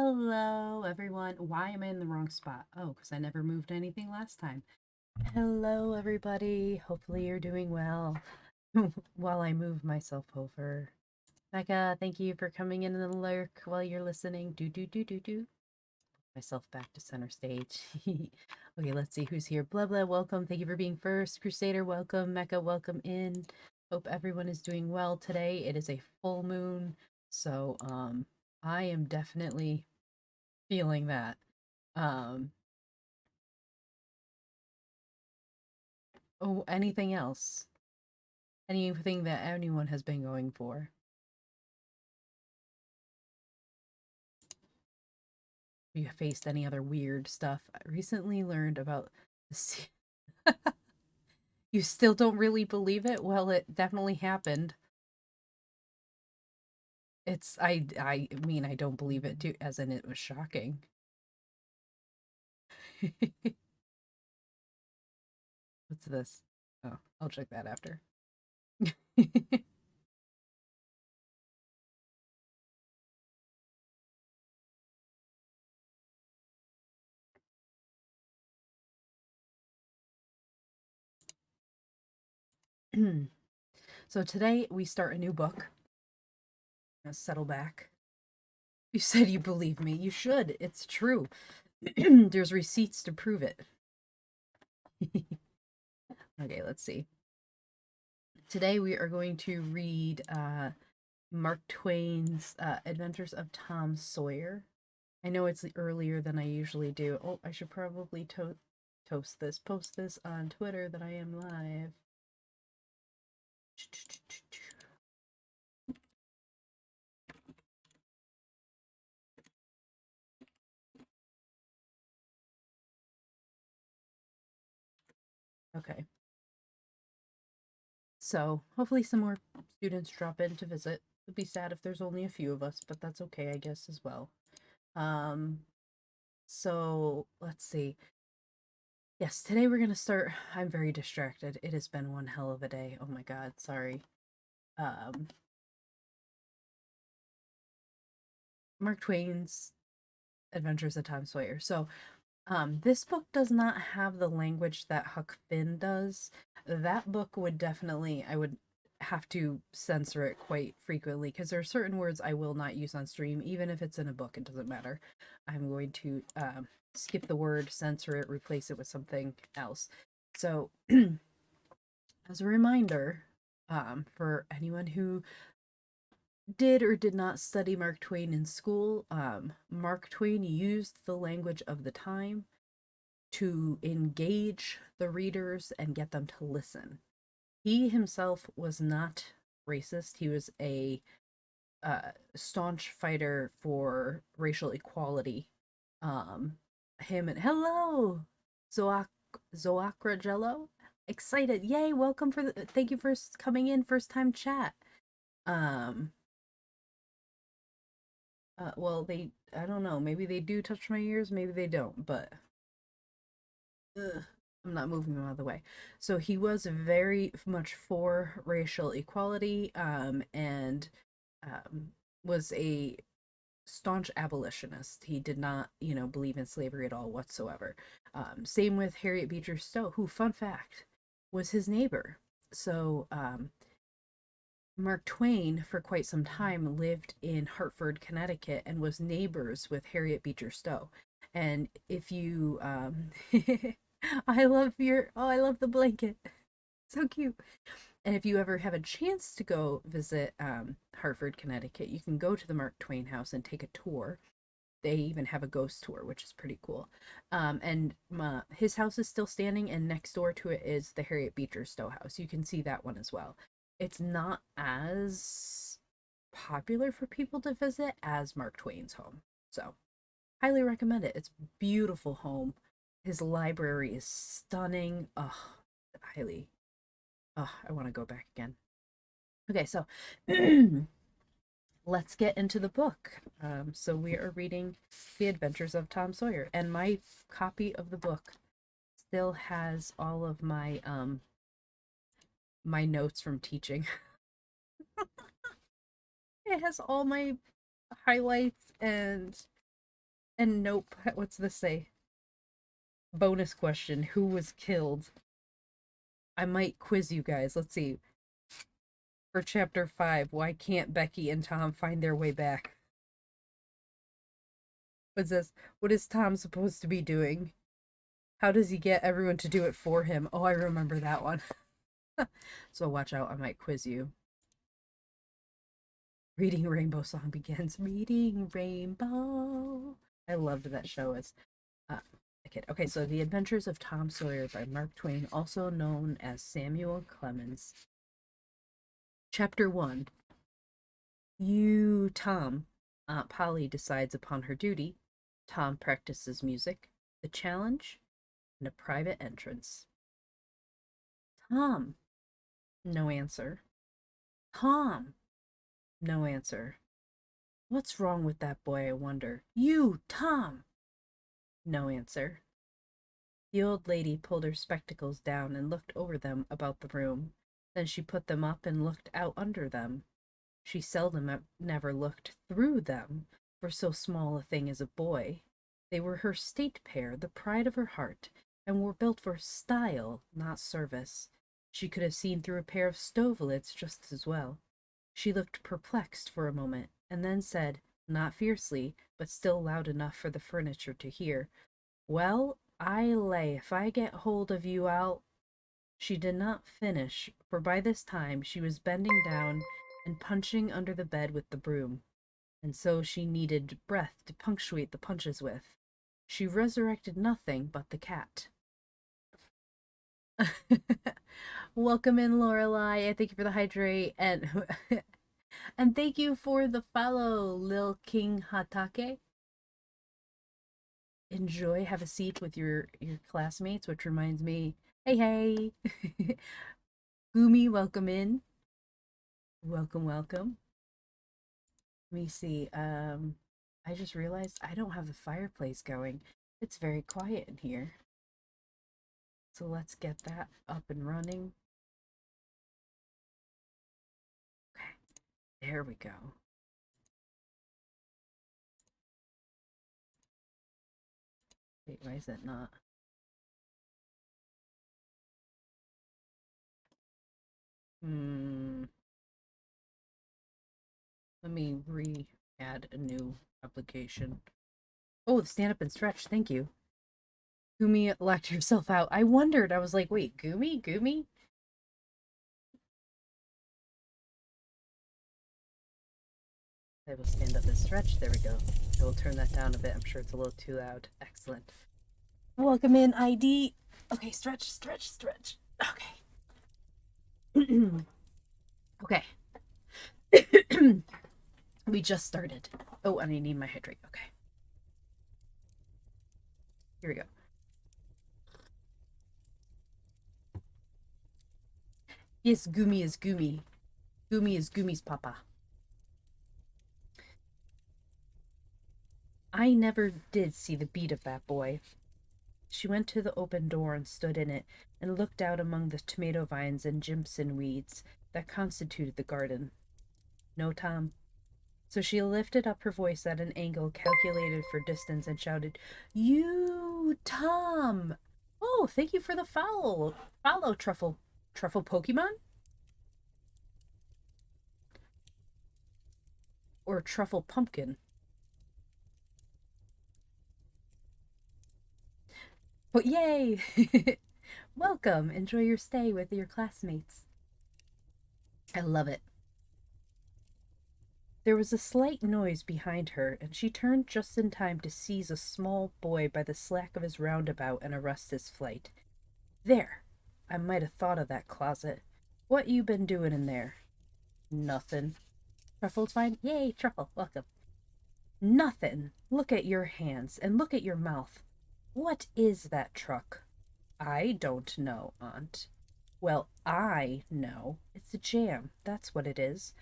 Hello, everyone. Why am I in the wrong spot? Oh, because I never moved anything last time. Hello, everybody. Hopefully, you're doing well while I move myself over. Becca, thank you for coming in the lurk while you're listening. Do. Myself back to center stage. Okay, let's see who's here. Blah, blah, welcome. Thank you for being first. Crusader, welcome. Mecca, welcome in. Hope everyone is doing well today. It is a full moon, so I am definitely feeling that. Um, oh, anything else? Anything that anyone has been going for? Have you faced any other weird stuff? I recently learned about the. You still don't really believe it? Well, it definitely happened. I mean, I don't believe it too, as in it was shocking. What's this? Oh, I'll check that after. So today we start a new book. Now settle back. You said you believe me. You should. It's true. There's receipts to prove it. Okay, let's see. Today we are going to read Mark Twain's Adventures of Tom Sawyer. I know it's earlier than I usually do. Oh, I should probably post this on Twitter that I am live. Okay. So hopefully some more students drop in to visit. It'd be sad if there's only a few of us, but that's okay, I guess, as well. Um, so let's see. Yes, today we're gonna start. I'm very distracted. It has been one hell of a day. Oh my god, sorry. Um, Mark Twain's Adventures of Tom Sawyer. So, this book does not have the language that Huck Finn does. That book would definitely, I would have to censor it quite frequently because there are certain words I will not use on stream, even if it's in a book, it doesn't matter. I'm going to skip the word, censor it, replace it with something else. So, as a reminder, for anyone who did or did not study Mark Twain in school, Mark Twain used the language of the time to engage the readers and get them to listen. He himself was not racist. He was a staunch fighter for racial equality. Him and hello, Zoak Zoakra Jello. Excited. Yay, welcome for the thank you for coming in, first time chat. Um well, they, I don't know, maybe they do touch my ears, maybe they don't, but ugh, I'm not moving them out of the way. So he was very much for racial equality, and um, was a staunch abolitionist. He did not, believe in slavery at all whatsoever. Same with Harriet Beecher Stowe, who, fun fact, was his neighbor. So Mark Twain, for quite some time, lived in Hartford, Connecticut, and was neighbors with Harriet Beecher Stowe. And if you, I love the blanket. So cute. And if you ever have a chance to go visit Hartford, Connecticut, you can go to the Mark Twain house and take a tour. They even have a ghost tour, which is pretty cool. And his house is still standing, and next door to it is the Harriet Beecher Stowe house. You can see that one as well. It's not as popular for people to visit as Mark Twain's home. So, highly recommend it. It's a beautiful home. His library is stunning. Highly. I want to go back again. Okay, so let's get into the book. So we are reading The Adventures of Tom Sawyer, and my copy of the book still has all of my notes from teaching. It has all my highlights and And nope, what's this say? Bonus question: who was killed? I might quiz you guys. Let's see. For chapter 5, why can't Becky and Tom find their way back? What's this? What is Tom supposed to be doing? How does he get everyone to do it for him? Oh, I remember that one. So watch out, I might quiz you. Reading Rainbow song begins. Reading Rainbow. I loved that show as a kid. Okay, so The Adventures of Tom Sawyer by Mark Twain, also known as Samuel Clemens. Chapter 1. You, Tom. Aunt Polly decides upon her duty. Tom practices music. The challenge and a private entrance. Tom. No answer. Tom. No answer. What's wrong with that boy, I wonder? You, Tom. No answer. The old lady pulled her spectacles down and looked over them about the room. Then she put them up and looked out under them. She seldom never looked through them for so small a thing as a boy. They were her state pair, the pride of her heart, and were built for style, not service. She could have seen through a pair of stove lids just as well. She looked perplexed for a moment, and then said, not fiercely, but still loud enough for the furniture to hear, well, I lay if I get hold of you, I'll. She did not finish, for by this time she was bending down and punching under the bed with the broom, and so she needed breath to punctuate the punches with. She resurrected nothing but the cat. Welcome in, Lorelai. I thank you for the hydrate and and thank you for the follow, Lil King Hatake. Enjoy, have a seat with your classmates, which reminds me, hey. Gumi, welcome in. Welcome, welcome. Let me see. I just realized I don't have the fireplace going. It's very quiet in here. So let's get that up and running. Okay, there we go. Wait, why is it not? Let me re-add a new application. Oh, the stand up and stretch. Thank you. Gumi locked yourself out. I wondered. I was like, wait, Gumi? I will stand up and stretch. There we go. I will turn that down a bit. I'm sure it's a little too loud. Excellent. Welcome in, ID. Okay, stretch. Okay. Okay. We just started. Oh, and I need my hydrate. Okay. Here we go. Yes, Gumi is Gumi. Gumi is Gumi's papa. I never did see the beat of that boy. She went to the open door and stood in it, and looked out among the tomato vines and jimson weeds that constituted the garden. No, Tom. So she lifted up her voice at an angle calculated for distance and shouted, you, Tom! Oh, thank you for the follow. Follow, Truffle Pokemon? Or Truffle Pumpkin? But yay! Welcome. Enjoy your stay with your classmates. I love it. There was a slight noise behind her, and she turned just in time to seize a small boy by the slack of his roundabout and arrest his flight. There! I might have thought of that closet. What you been doing in there? Nothing. Truffle's fine? Yay, Truffle, welcome. Nothing. Look at your hands, and look at your mouth. What is that truck? I don't know, Aunt. Well, I know. It's a jam, that's what it is.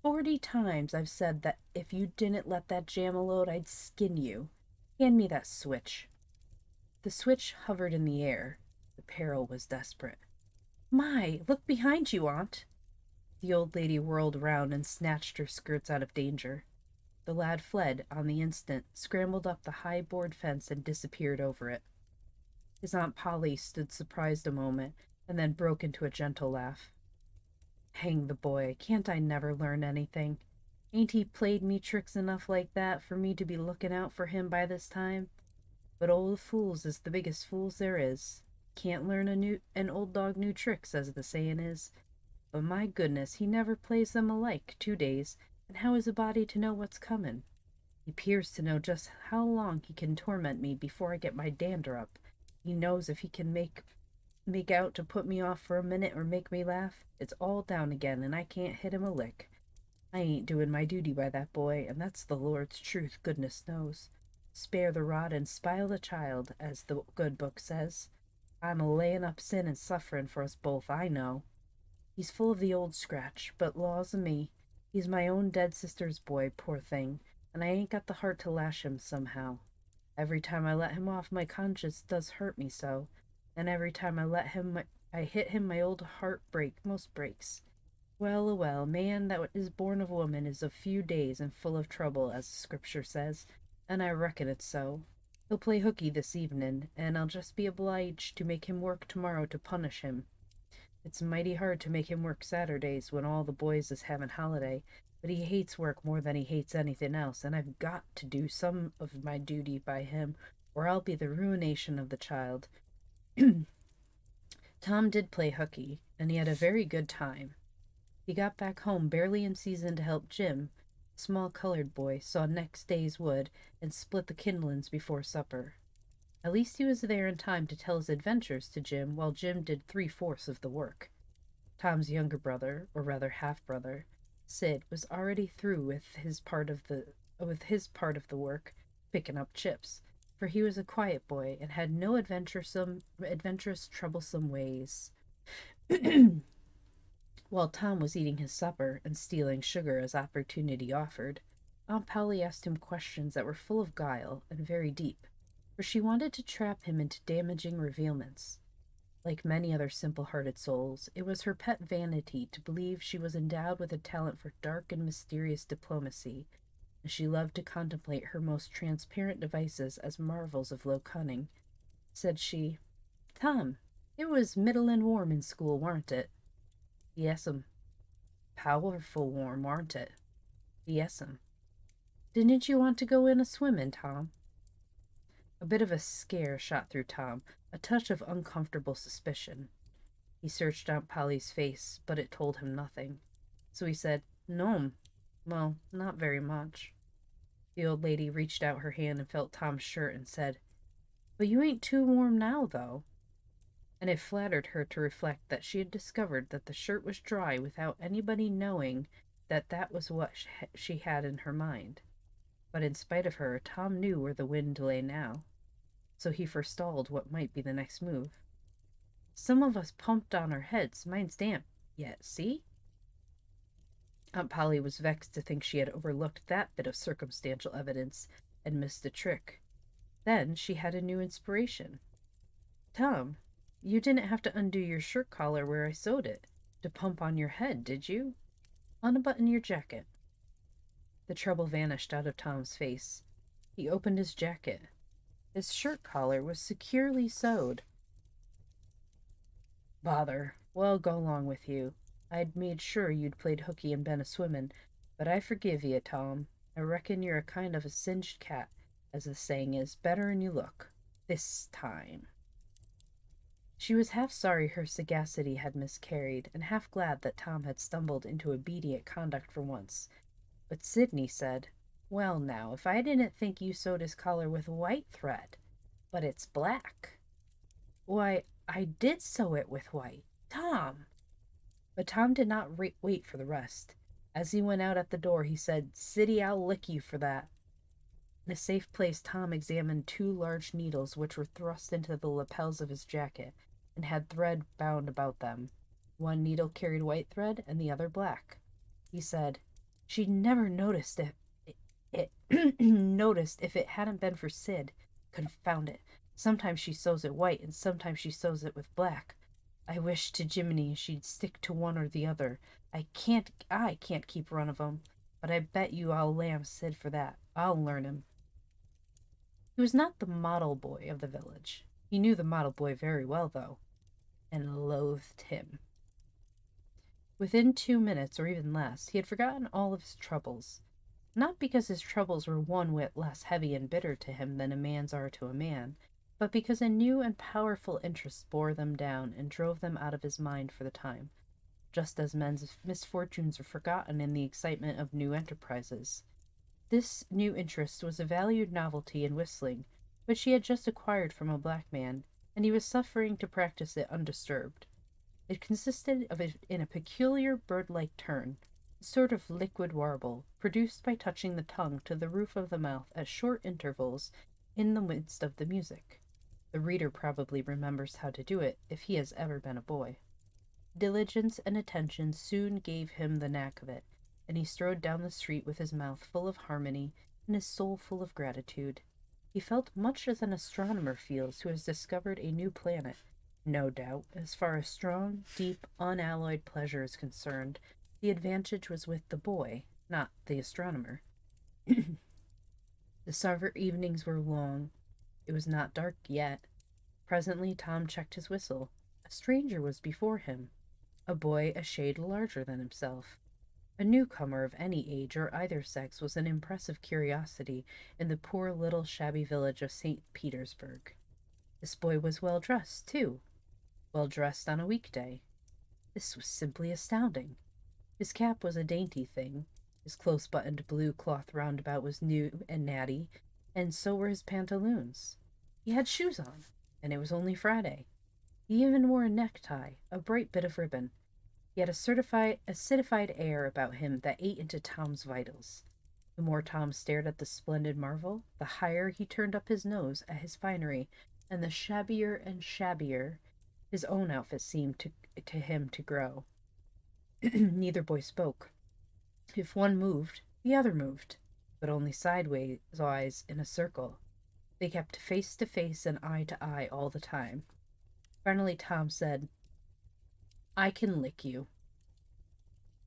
40 times I've said that if you didn't let that jam alone, I'd skin you. Hand me that switch. The switch hovered in the air. The peril was desperate. My, look behind you, Aunt. The old lady whirled round and snatched her skirts out of danger. The lad fled on the instant, scrambled up the high board fence, and disappeared over it. His Aunt Polly stood surprised a moment, and then broke into a gentle laugh. Hang the boy, can't I never learn anything? Ain't he played me tricks enough like that for me to be looking out for him by this time? But old fools is the biggest fools there is. Can't learn an old dog new tricks, as the saying is. But my goodness, he never plays them alike 2 days, and how is a body to know what's comin'? He 'pears to know just how long he can torment me before I get my dander up. He knows if he can make out to put me off for a minute or make me laugh, it's all down again, and I can't hit him a lick. I ain't doing my duty by that boy, and that's the Lord's truth, goodness knows. Spare the rod and spile the child, as the good book says. I'm a layin' up sin and sufferin' for us both, I know. He's full of the old scratch, but laws o' me, he's my own dead sister's boy, poor thing, and I ain't got the heart to lash him somehow. Every time I let him off, my conscience does hurt me so, and every time I hit him, my old heart most breaks. Well, a well, man that is born of woman is of few days and full of trouble, as the scripture says, and I reckon it's so. He'll play hooky this evenin', and I'll just be obliged to make him work tomorrow to punish him. It's mighty hard to make him work Saturdays when all the boys is having holiday, but he hates work more than he hates anything else, and I've got to do some of my duty by him, or I'll be the ruination of the child. Tom did play hooky, and he had a very good time. He got back home barely in season to help Jim, a small colored boy, saw next day's wood, and split the kindlings before supper. At least he was there in time to tell his adventures to Jim, while Jim did 3/4 of the work. Tom's younger brother, or rather half-brother, Sid, was already through with his part of the work, picking up chips, for he was a quiet boy and had no adventurous, troublesome ways. While Tom was eating his supper and stealing sugar as opportunity offered, Aunt Polly asked him questions that were full of guile and very deep, for she wanted to trap him into damaging revealments. Like many other simple-hearted souls, it was her pet vanity to believe she was endowed with a talent for dark and mysterious diplomacy, and she loved to contemplate her most transparent devices as marvels of low cunning. Said she, "Tom, it was middlin' warm in school, warn't it?" "Yes'm." "Powerful warm, warn't it?" "Yes'm." "Didn't you want to go in a swimmin', Tom?" A bit of a scare shot through Tom, a touch of uncomfortable suspicion. He searched Aunt Polly's face, but it told him nothing. So he said, "No'm. Well, not very much." The old lady reached out her hand and felt Tom's shirt and said, "But you ain't too warm now, though." And it flattered her to reflect that she had discovered that the shirt was dry without anybody knowing that that was what she had in her mind. But in spite of her, Tom knew where the wind lay now, so he forestalled what might be the next move. "Some of us pumped on our heads. Mine's damp yet, see?" Aunt Polly was vexed to think she had overlooked that bit of circumstantial evidence and missed a trick. Then she had a new inspiration. "Tom, you didn't have to undo your shirt collar where I sewed it to pump on your head, did you? Unbutton your jacket." The trouble vanished out of Tom's face. He opened his jacket. His shirt collar was securely sewed. "Bother. Well, go along with you. I'd made sure you'd played hooky and been a swimmin', but I forgive ye, Tom. I reckon you're a kind of a singed cat, as the saying is, better'n you look. This time." She was half sorry her sagacity had miscarried, and half glad that Tom had stumbled into obedient conduct for once. But Sidney said, "Well, now, if I didn't think you sewed his collar with white thread, but it's black." "Why, I did sew it with white, Tom." But Tom did not wait for the rest. As he went out at the door, he said, "Siddy, I'll lick you for that." In a safe place, Tom examined 2 large needles which were thrust into the lapels of his jacket and had thread bound about them. One needle carried white thread and the other black. He said, "She'd never noticed it noticed if it hadn't been for Sid. Confound it. Sometimes she sews it white and sometimes she sews it with black. I wish to Jiminy she'd stick to one or the other. I can't keep run of 'em. but I bet you I'll lamb Sid for that. I'll learn him. He was not the model boy of the village. He knew the model boy very well, though, and loathed him. Within 2 minutes, or even less, he had forgotten all of his troubles. Not because his troubles were one whit less heavy and bitter to him than a man's are to a man, but because a new and powerful interest bore them down and drove them out of his mind for the time, just as men's misfortunes are forgotten in the excitement of new enterprises. This new interest was a valued novelty in whistling, which he had just acquired from a black man, and he was suffering to practice it undisturbed. It consisted of in a peculiar bird-like turn, a sort of liquid warble, produced by touching the tongue to the roof of the mouth at short intervals in the midst of the music. The reader probably remembers how to do it, if he has ever been a boy. Diligence and attention soon gave him the knack of it, and he strode down the street with his mouth full of harmony and his soul full of gratitude. He felt much as an astronomer feels who has discovered a new planet. No doubt, as far as strong, deep, unalloyed pleasure is concerned, the advantage was with the boy, not the astronomer. The summer evenings were long. It was not dark yet. Presently Tom checked his whistle. A stranger was before him, a boy a shade larger than himself. A newcomer of any age or either sex was an impressive curiosity in the poor little shabby village of St. Petersburg. This boy was well dressed, too. Well dressed on a weekday. This was simply astounding. His cap was a dainty thing. His close-buttoned blue cloth roundabout was new and natty, and so were his pantaloons. He had shoes on, and it was only Friday. He even wore a necktie, a bright bit of ribbon. He had a citified air about him that ate into Tom's vitals. The more Tom stared at the splendid marvel, the higher he turned up his nose at his finery, and the shabbier and shabbier his own outfit seemed to him to grow. Neither boy spoke. If one moved, the other moved, but only sideways in a circle. They kept face to face and eye to eye all the time. Finally, Tom said, "I can lick you."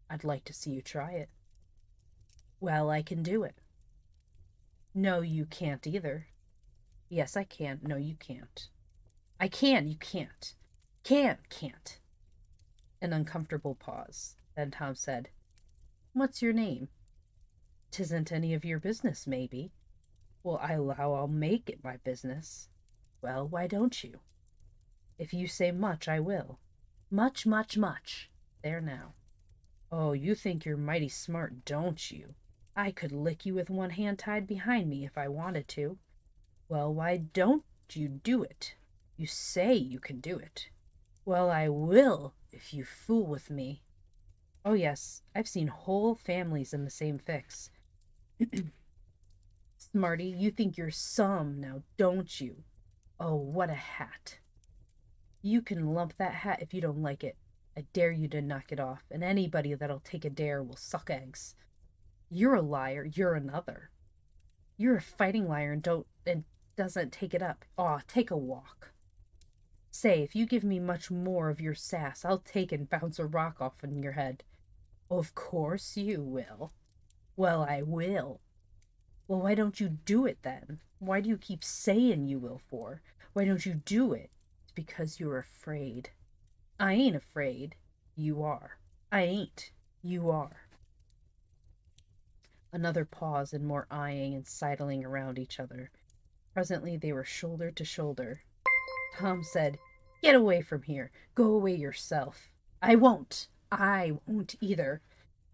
"I'd like to see you try it." "Well, I can do it." "No, you can't either." "Yes, I can." "No, you can't." "I can, you can't." Can't." An uncomfortable pause. Then Tom said, "What's your name?" "'Tisn't any of your business, maybe." "Well, I allow I'll make it my business." "Well, why don't you?" "If you say much, I will." "Much, much, much." "There now." "Oh, you think you're mighty smart, don't you? I could lick you with one hand tied behind me if I wanted to." "Well, why don't you do it? You say you can do it." "Well, I will, if you fool with me." "Oh, yes, I've seen whole families in the same fix." "Smarty, you think you're some now, don't you? Oh, what a hat." "You can lump that hat if you don't like it. I dare you to knock it off, and anybody that'll take a dare will suck eggs." "You're a liar, you're another." "You're a fighting liar and doesn't take it up. Aw, take a walk." "Say, if you give me much more of your sass, I'll take and bounce a rock off in your head." "Of course you will." "Well, I will." "Well, why don't you do it then? Why do you keep saying you will for? Why don't you do it?" "It's because you're afraid." "I ain't afraid." "You are." "I ain't." "You are." Another pause and more eyeing and sidling around each other. Presently they were shoulder to shoulder. Tom said, "Get away from here. Go away yourself." "I won't." "I won't either."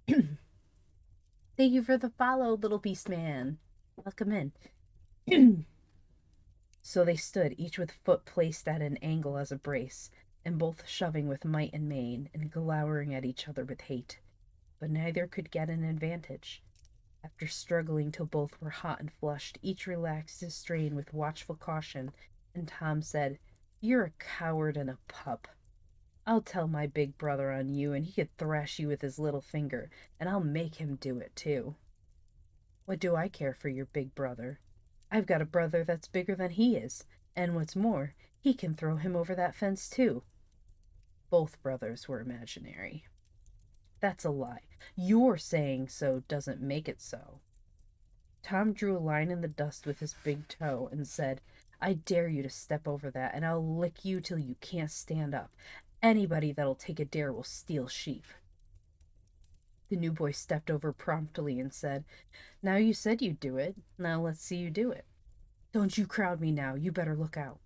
"Thank you for the follow, little beast man." "Welcome in." So they stood, each with foot placed at an angle as a brace, and both shoving with might and main, and glowering at each other with hate. But neither could get an advantage. After struggling till both were hot and flushed, each relaxed his strain with watchful caution, and Tom said, "You're a coward and a pup. I'll tell my big brother on you, and he could thrash you with his little finger, and I'll make him do it, too." "What do I care for your big brother? I've got a brother that's bigger than he is, and what's more, he can throw him over that fence, too." Both brothers were imaginary. That's a lie. Your saying so doesn't make it so. Tom drew a line in the dust with his big toe and said, I dare you to step over that, and I'll lick you till you can't stand up. Anybody that'll take a dare will steal sheep. The new boy stepped over promptly and said, Now you said you'd do it. Now let's see you do it. Don't you crowd me now. You better look out.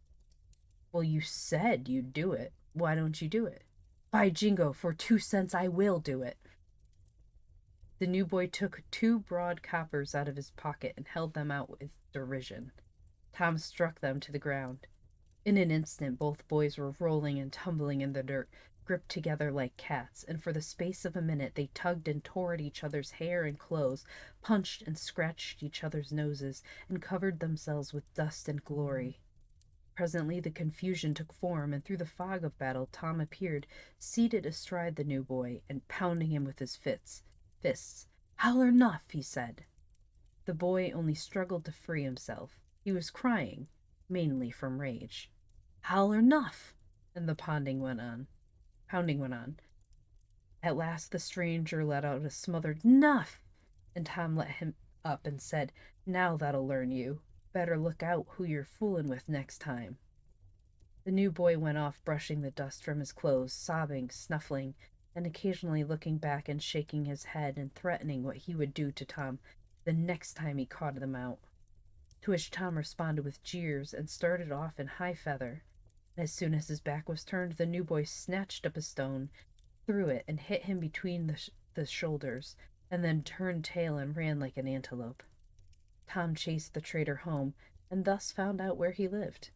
Well, you said you'd do it. Why don't you do it? By jingo, for 2 cents I will do it. The new boy took 2 broad coppers out of his pocket and held them out with derision. Tom struck them to the ground. In an instant, both boys were rolling and tumbling in the dirt, gripped together like cats, and for the space of a minute they tugged and tore at each other's hair and clothes, punched and scratched each other's noses, and covered themselves with dust and glory. Presently the confusion took form, and through the fog of battle Tom appeared, seated astride the new boy, and pounding him with his fists. Howler nuff, he said. The boy only struggled to free himself. He was crying, mainly from rage. Howler nuff, and the pounding went on. At last the stranger let out a smothered nuff, and Tom let him up and said, Now that'll learn you. Better look out who you're fooling with next time. The new boy went off brushing the dust from his clothes, sobbing, snuffling, and occasionally looking back and shaking his head and threatening what he would do to Tom the next time he caught them out. To which Tom responded with jeers and started off in high feather. As soon as his back was turned, the new boy snatched up a stone, threw it, and hit him between the shoulders, and then turned tail and ran like an antelope. Tom chased the traitor home, and thus found out where he lived.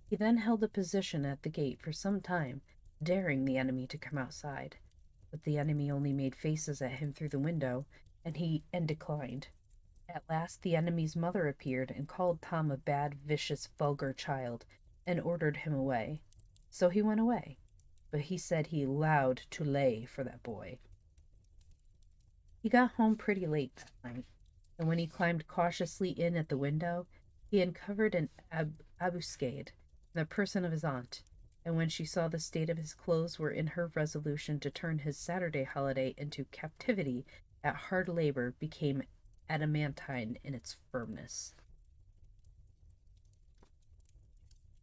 He then held a position at the gate for some time, daring the enemy to come outside. But the enemy only made faces at him through the window, and declined. At last the enemy's mother appeared and called Tom a bad, vicious, vulgar child, and ordered him away. So he went away, but he said he lowed to lay for that boy. He got home pretty late that night, and when he climbed cautiously in at the window, he uncovered an ambuscade in the person of his aunt, and when she saw the state of his clothes were in her resolution to turn his Saturday holiday into captivity at hard labor became adamantine in its firmness.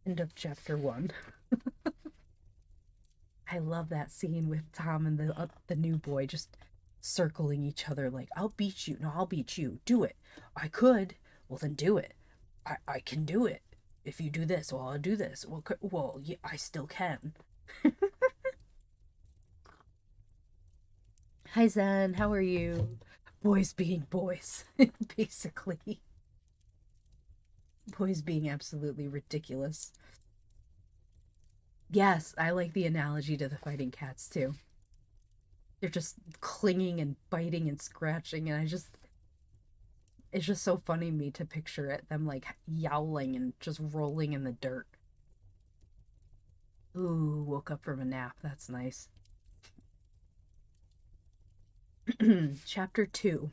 End of chapter 1. I love that scene with Tom and the new boy just circling each other like, I'll beat you. No, I'll beat you. Do it. I could. Well, then do it. I can do it. If you do this, well, I'll do this. Well, yeah, I still can. Hi, Zen. How are you? Boys being boys, basically. Boys being absolutely ridiculous. Yes, I like the analogy to the fighting cats, too. They're just clinging and biting and scratching, and it's just so funny to me to picture it, them like yowling and just rolling in the dirt. Ooh, woke up from a nap. That's nice. Chapter 2.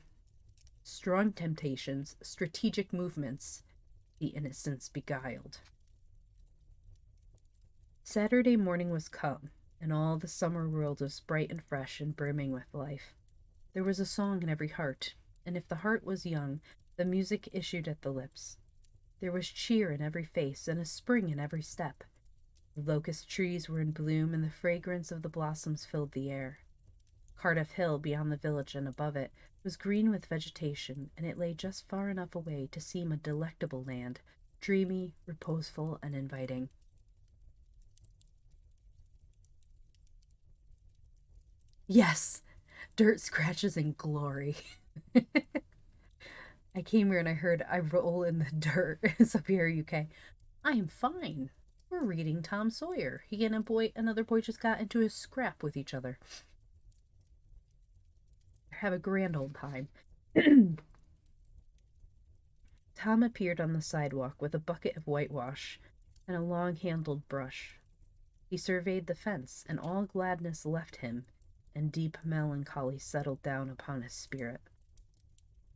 Strong temptations, strategic movements, the innocents beguiled. Saturday morning was come, and all the summer world was bright and fresh and brimming with life. There was a song in every heart, and if the heart was young, the music issued at the lips. There was cheer in every face and a spring in every step. The locust trees were in bloom, and the fragrance of the blossoms filled the air. Cardiff Hill, beyond the village and above it, was green with vegetation, and it lay just far enough away to seem a delectable land, dreamy, reposeful, and inviting. Yes, dirt scratches and glory. I came here and I heard I roll in the dirt. Sophia, UK. I am fine. We're reading Tom Sawyer. He and another boy just got into a scrap with each other. Have a grand old time. Tom appeared on the sidewalk with a bucket of whitewash and a long-handled brush. He surveyed the fence, and all gladness left him, and deep melancholy settled down upon his spirit.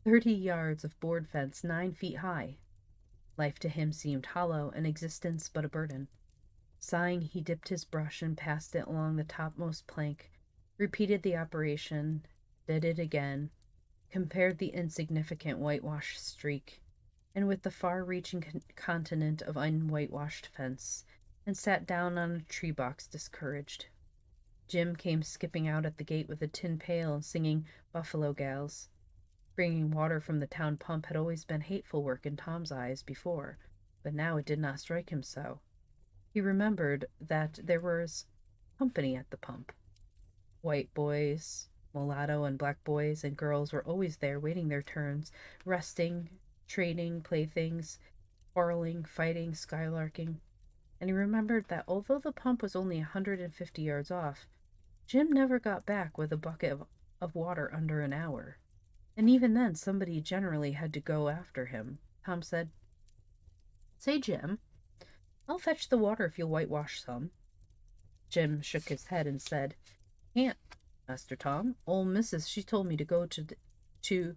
30 yards of board fence 9 feet high. Life to him seemed hollow, and existence but a burden. Sighing, he dipped his brush and passed it along the topmost plank, repeated the operation, did it again, compared the insignificant whitewash streak, and with the far reaching continent of unwhitewashed fence, and sat down on a tree box discouraged. Jim came skipping out at the gate with a tin pail and singing Buffalo Gals. Bringing water from the town pump had always been hateful work in Tom's eyes before, but now it did not strike him so. He remembered that there was company at the pump. White boys, mulatto and black boys and girls were always there waiting their turns, resting, trading playthings, quarreling, fighting, skylarking. And he remembered that although the pump was only 150 yards off, Jim never got back with a bucket of water under an hour. And even then, somebody generally had to go after him. Tom said, "Say, Jim, I'll fetch the water if you'll whitewash some." Jim shook his head and said, "Can't, Master Tom. Ol' Missus, she told me to go to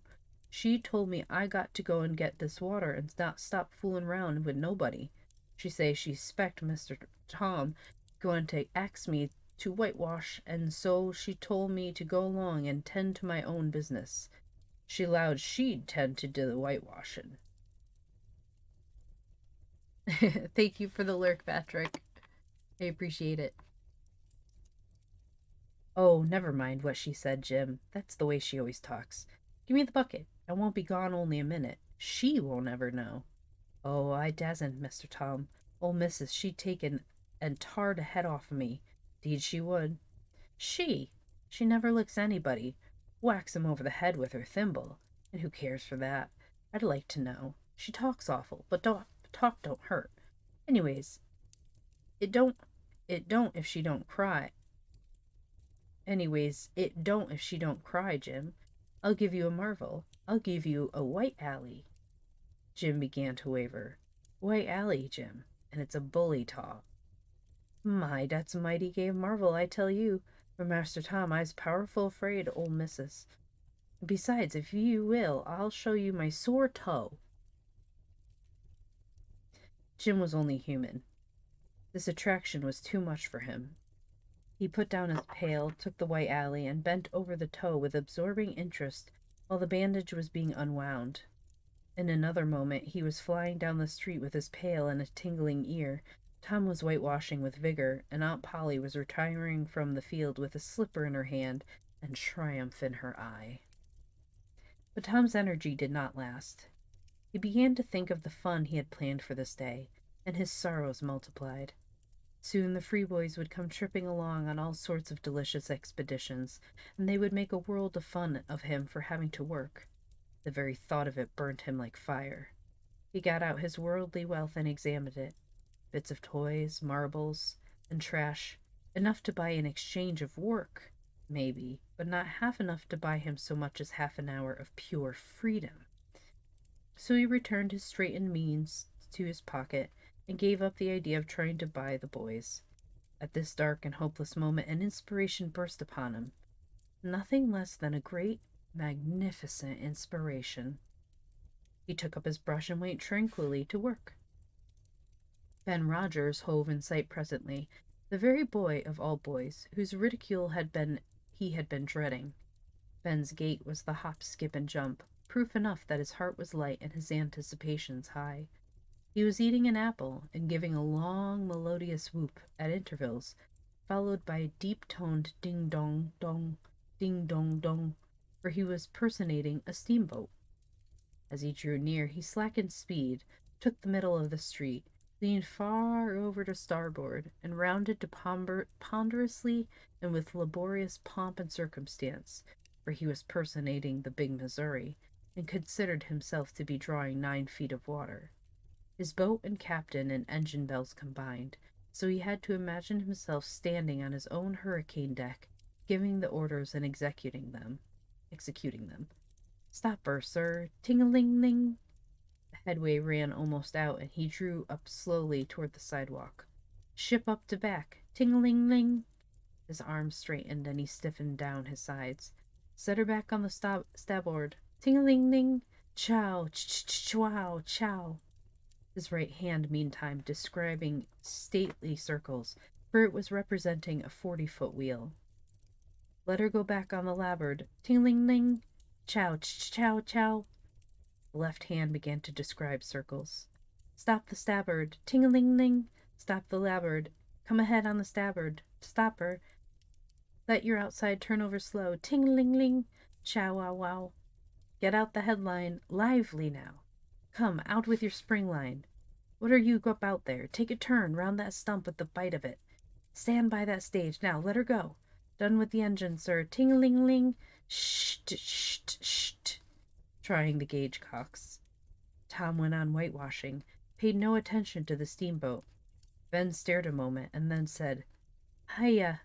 she told me I got to go and get this water and not stop fooling round with nobody. She say she 'spect Mr. Tom going to ax me to whitewash, and so she told me to go along and tend to my own business. She 'lowed she'd tend to do the whitewashing." Thank you for the lurk, Patrick. I appreciate it. "Oh, never mind what she said, Jim. That's the way she always talks. Give me the bucket. I won't be gone only a minute. She won't ever know." "Oh, I dasn't, Mr. Tom. Ol' Missus, she'd taken and tar the head off of me. 'Deed she would." "She! She never licks anybody. Whacks 'em over the head with her thimble. And who cares for that? I'd like to know. She talks awful, but talk don't hurt. Anyways, it don't it don't if she don't cry. Anyways, it don't if she don't cry, Jim. I'll give you a marvel. I'll give you a white alley." Jim began to waver. "White alley, Jim, and it's a bully taw." "My, that's a mighty gay marvel, I tell you. For Master Tom, I's powerful afraid ol' Missus. Besides, if you will, I'll show you my sore toe." Jim was only human. This attraction was too much for him. He put down his pail, took the white alley, and bent over the toe with absorbing interest while the bandage was being unwound. In another moment he was flying down the street with his pail in a tingling ear. Tom was whitewashing with vigor, and Aunt Polly was retiring from the field with a slipper in her hand and triumph in her eye. But Tom's energy did not last. He began to think of the fun he had planned for this day, and his sorrows multiplied. Soon the free boys would come tripping along on all sorts of delicious expeditions, and they would make a world of fun of him for having to work. The very thought of it burnt him like fire. He got out his worldly wealth and examined it. Bits of toys, marbles, and trash, enough to buy in exchange of work, maybe, but not half enough to buy him so much as half an hour of pure freedom. So he returned his straitened means to his pocket and gave up the idea of trying to buy the boys. At this dark and hopeless moment, an inspiration burst upon him. Nothing less than a great, magnificent inspiration. He took up his brush and went tranquilly to work. Ben Rogers hove in sight presently, the very boy of all boys, whose ridicule he had been dreading. Ben's gait was the hop, skip, and jump, proof enough that his heart was light and his anticipations high. He was eating an apple and giving a long, melodious whoop at intervals, followed by a deep-toned ding-dong-dong, ding-dong-dong, for he was personating a steamboat. As he drew near, he slackened speed, took the middle of the street, leaned far over to starboard, and rounded to ponderously and with laborious pomp and circumstance, for he was personating the Big Missouri, and considered himself to be drawing 9 feet of water. His boat and captain and engine bells combined, so he had to imagine himself standing on his own hurricane deck, giving the orders and executing them. "Stop her, sir. Ting-a-ling-ling." The headway ran almost out, and he drew up slowly toward the sidewalk. "Ship up to back. Ting-a-ling-ling." His arms straightened, and he stiffened down his sides. "Set her back on the starboard. Ting-a-ling-ling. Chow, ch-ch-chow, chow." His right hand, meantime, describing stately circles, for it was representing a 40-foot wheel. Let her go back on the larboard. Ting-ling-ling. Chow, chow, chow. The left hand began to describe circles. Stop the starboard. Ting-a-ling-ling. Stop the larboard. Come ahead on the starboard. Stop her. Let your outside turn over slow. Ting-a-ling-ling. Chow, wow, wow. Get out the headline. Lively now. Come, out with your spring line. What are you up out there? Take a turn round that stump with the bite of it. Stand by that stage. Now, let her go. Done with the engine, sir. Ting-a-ling-ling. Shh, shh, shh. Trying the gauge cocks. Tom went on whitewashing, paid no attention to the steamboat. Ben stared a moment and then said, Hiya.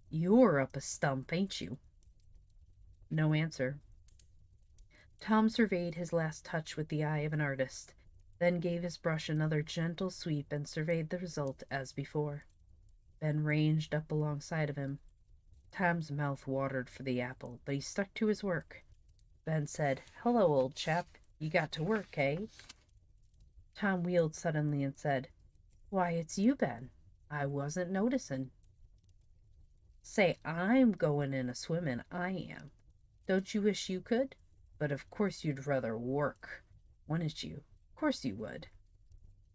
You're up a stump, ain't you? No answer. Tom surveyed his last touch with the eye of an artist, then gave his brush another gentle sweep and surveyed the result as before. Ben ranged up alongside of him. Tom's mouth watered for the apple, but he stuck to his work. Ben said, Hello, old chap. You got to work, eh? Tom wheeled suddenly and said, Why, it's you, Ben. I wasn't noticin'. Say, I'm going in a swimmin', I am. Don't you wish you could? But of course you'd rather work, wouldn't you? Of course you would.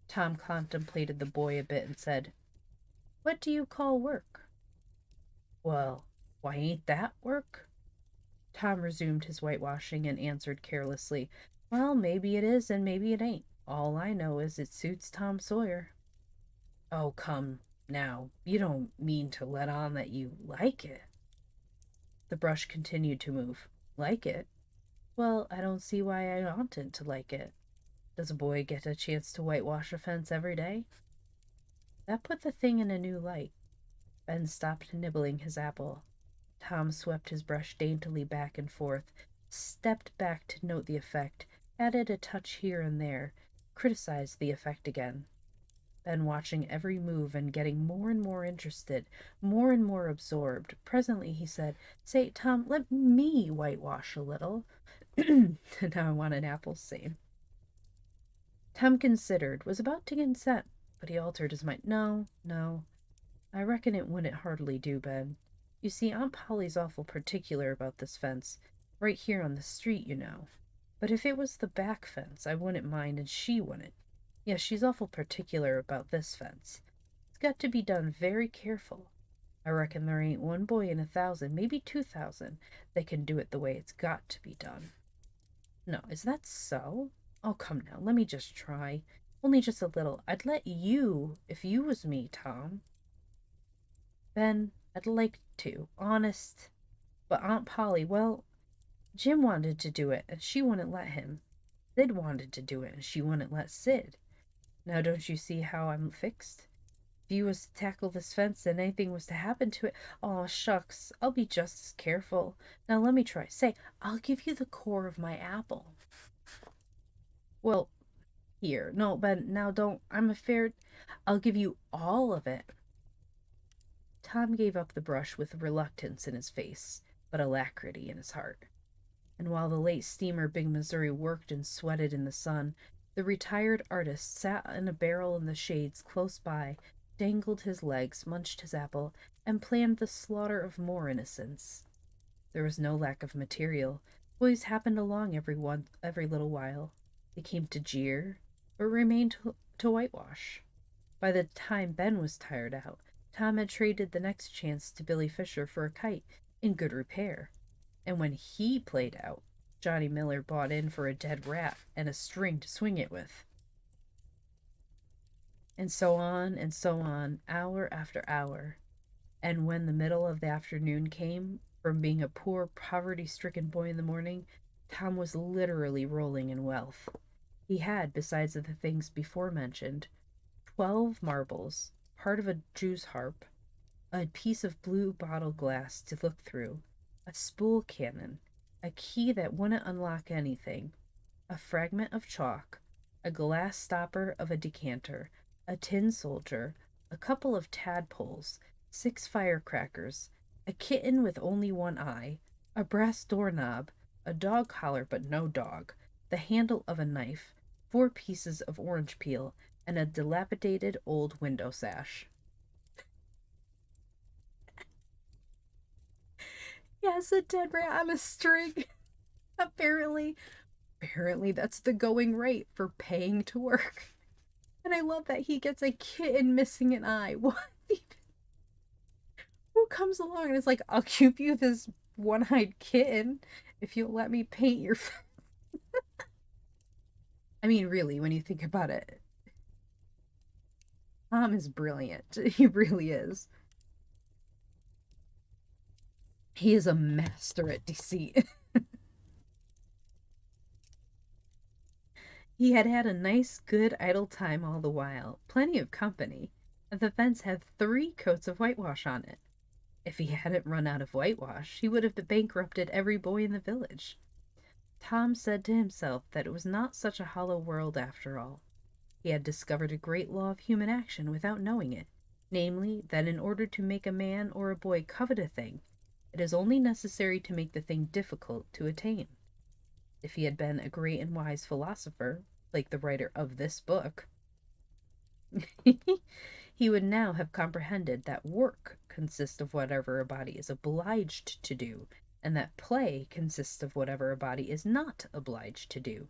Tom contemplated the boy a bit and said, What do you call work? Well, why ain't that work? Tom resumed his whitewashing and answered carelessly, Well, maybe it is and maybe it ain't. All I know is it suits Tom Sawyer. Oh, come now, you don't mean to let on that you like it. The brush continued to move. Like it? Well, I don't see why I oughtn't to like it. Does a boy get a chance to whitewash a fence every day? That put the thing in a new light. Ben stopped nibbling his apple. Tom swept his brush daintily back and forth, stepped back to note the effect, added a touch here and there, criticized the effect again. Ben watching every move and getting more and more interested, more and more absorbed. Presently he said, Say, Tom, let me whitewash a little. Now I want an apple scene. Tom considered, was about to consent, but he altered his mind. No, no, I reckon it wouldn't hardly do, Ben. You see, Aunt Polly's awful particular about this fence. Right here on the street, you know. But if it was the back fence, I wouldn't mind, and she wouldn't. Yes, she's awful particular about this fence. It's got to be done very careful. I reckon there ain't one boy in 1,000, maybe 2,000, that can do it the way it's got to be done. No, is that so? Oh, come now, let me just try. Only just a little. I'd let you, if you was me, Tom. Ben, I'd like to, honest. But Aunt Polly, well, Jim wanted to do it, and she wouldn't let him. Sid wanted to do it, and she wouldn't let Sid. Now don't you see how I'm fixed? If you was to tackle this fence and anything was to happen to it, oh shucks, I'll be just as careful. Now let me try. Say, I'll give you the core of my apple. Well, here. No, Ben, now don't. I'm afraid I'll give you all of it. Tom gave up the brush with reluctance in his face, but alacrity in his heart. And while the late steamer Big Missouri worked and sweated in the sun, the retired artist sat in a barrel in the shades close by, dangled his legs, munched his apple, and planned the slaughter of more innocents. There was no lack of material. Boys happened along every little while. They came to jeer, but remained to whitewash. By the time Ben was tired out, Tom had traded the next chance to Billy Fisher for a kite in good repair. And when he played out, Johnny Miller bought in for a dead rat and a string to swing it with. And so on, hour after hour. And when the middle of the afternoon came, from being a poor, poverty-stricken boy in the morning, Tom was literally rolling in wealth. He had, besides the things before mentioned, 12 marbles, part of a Jew's harp, a piece of blue bottle glass to look through, a spool cannon, a key that wouldn't unlock anything, a fragment of chalk, a glass stopper of a decanter, a tin soldier, a couple of tadpoles, 6 firecrackers, a kitten with only one eye, a brass doorknob, a dog collar but no dog, the handle of a knife, 4 pieces of orange peel, and a dilapidated old window sash. Yes, a dead rat on a string. apparently, apparently that's the going rate for paying to work. And I love that he gets a kitten missing an eye. What? Who comes along and is like, I'll give you this one-eyed kitten if you'll let me paint your face. I mean, really, when you think about it, Tom is brilliant. He really is. He is a master at deceit. He had had a nice, good, idle time all the while, plenty of company, and the fence had 3 coats of whitewash on it. If he hadn't run out of whitewash, he would have bankrupted every boy in the village. Tom said to himself that it was not such a hollow world after all. He had discovered a great law of human action without knowing it, namely, that in order to make a man or a boy covet a thing, it is only necessary to make the thing difficult to attain. If he had been a great and wise philosopher, like the writer of this book, he would now have comprehended that work consists of whatever a body is obliged to do, and that play consists of whatever a body is not obliged to do.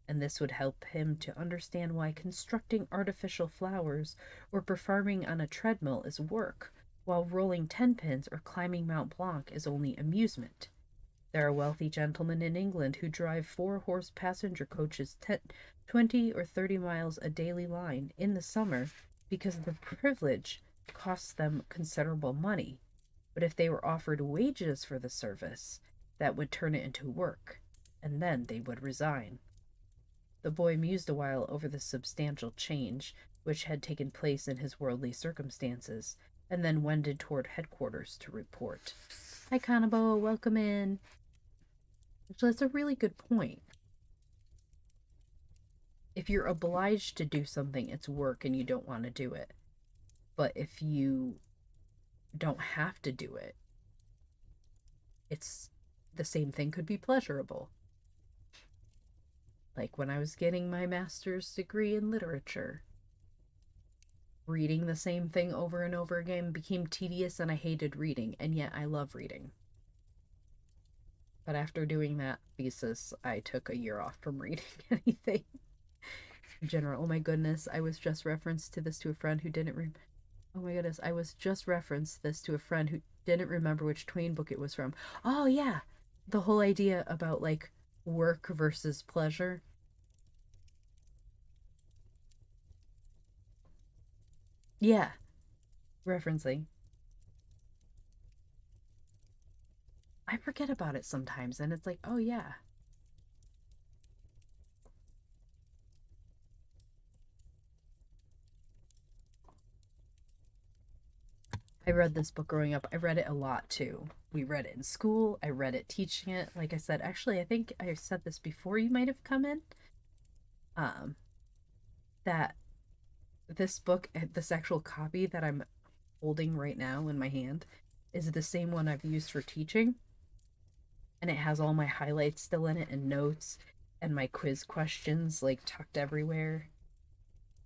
And this would help him to understand why constructing artificial flowers or performing on a treadmill is work, while rolling 10 pins or climbing Mount Blanc is only amusement. There are wealthy gentlemen in England who drive 4-horse passenger coaches 20 or 30 miles a daily line in the summer because the privilege costs them considerable money. But if they were offered wages for the service, that would turn it into work, and then they would resign. The boy mused a while over the substantial change which had taken place in his worldly circumstances, and then wended toward headquarters to report. Hi, Kanabo, welcome in. Actually, that's a really good point. If you're obliged to do something, it's work and you don't want to do it. But if you don't have to do it, it's the same thing could be pleasurable. Like when I was getting my master's degree in literature, reading the same thing over and over again became tedious and I hated reading, and yet I love reading. But after doing that thesis, I took a year off from reading anything. In general, oh my goodness, I was just referenced to this to a friend who didn't oh my goodness, I was just referenced this to a friend who didn't remember which Twain book it was from. Oh yeah, the whole idea about like work versus pleasure. Yeah, referencing. I forget about it sometimes, and it's like, oh yeah. I read this book growing up. I read it a lot too. We read it in school. I read it teaching it. Like I said, actually, I think I said this before you might have come in. Um, that this book, this actual copy that I'm holding right now in my hand, is the same one I've used for teaching. And it has all my highlights still in it and notes and my quiz questions like tucked everywhere.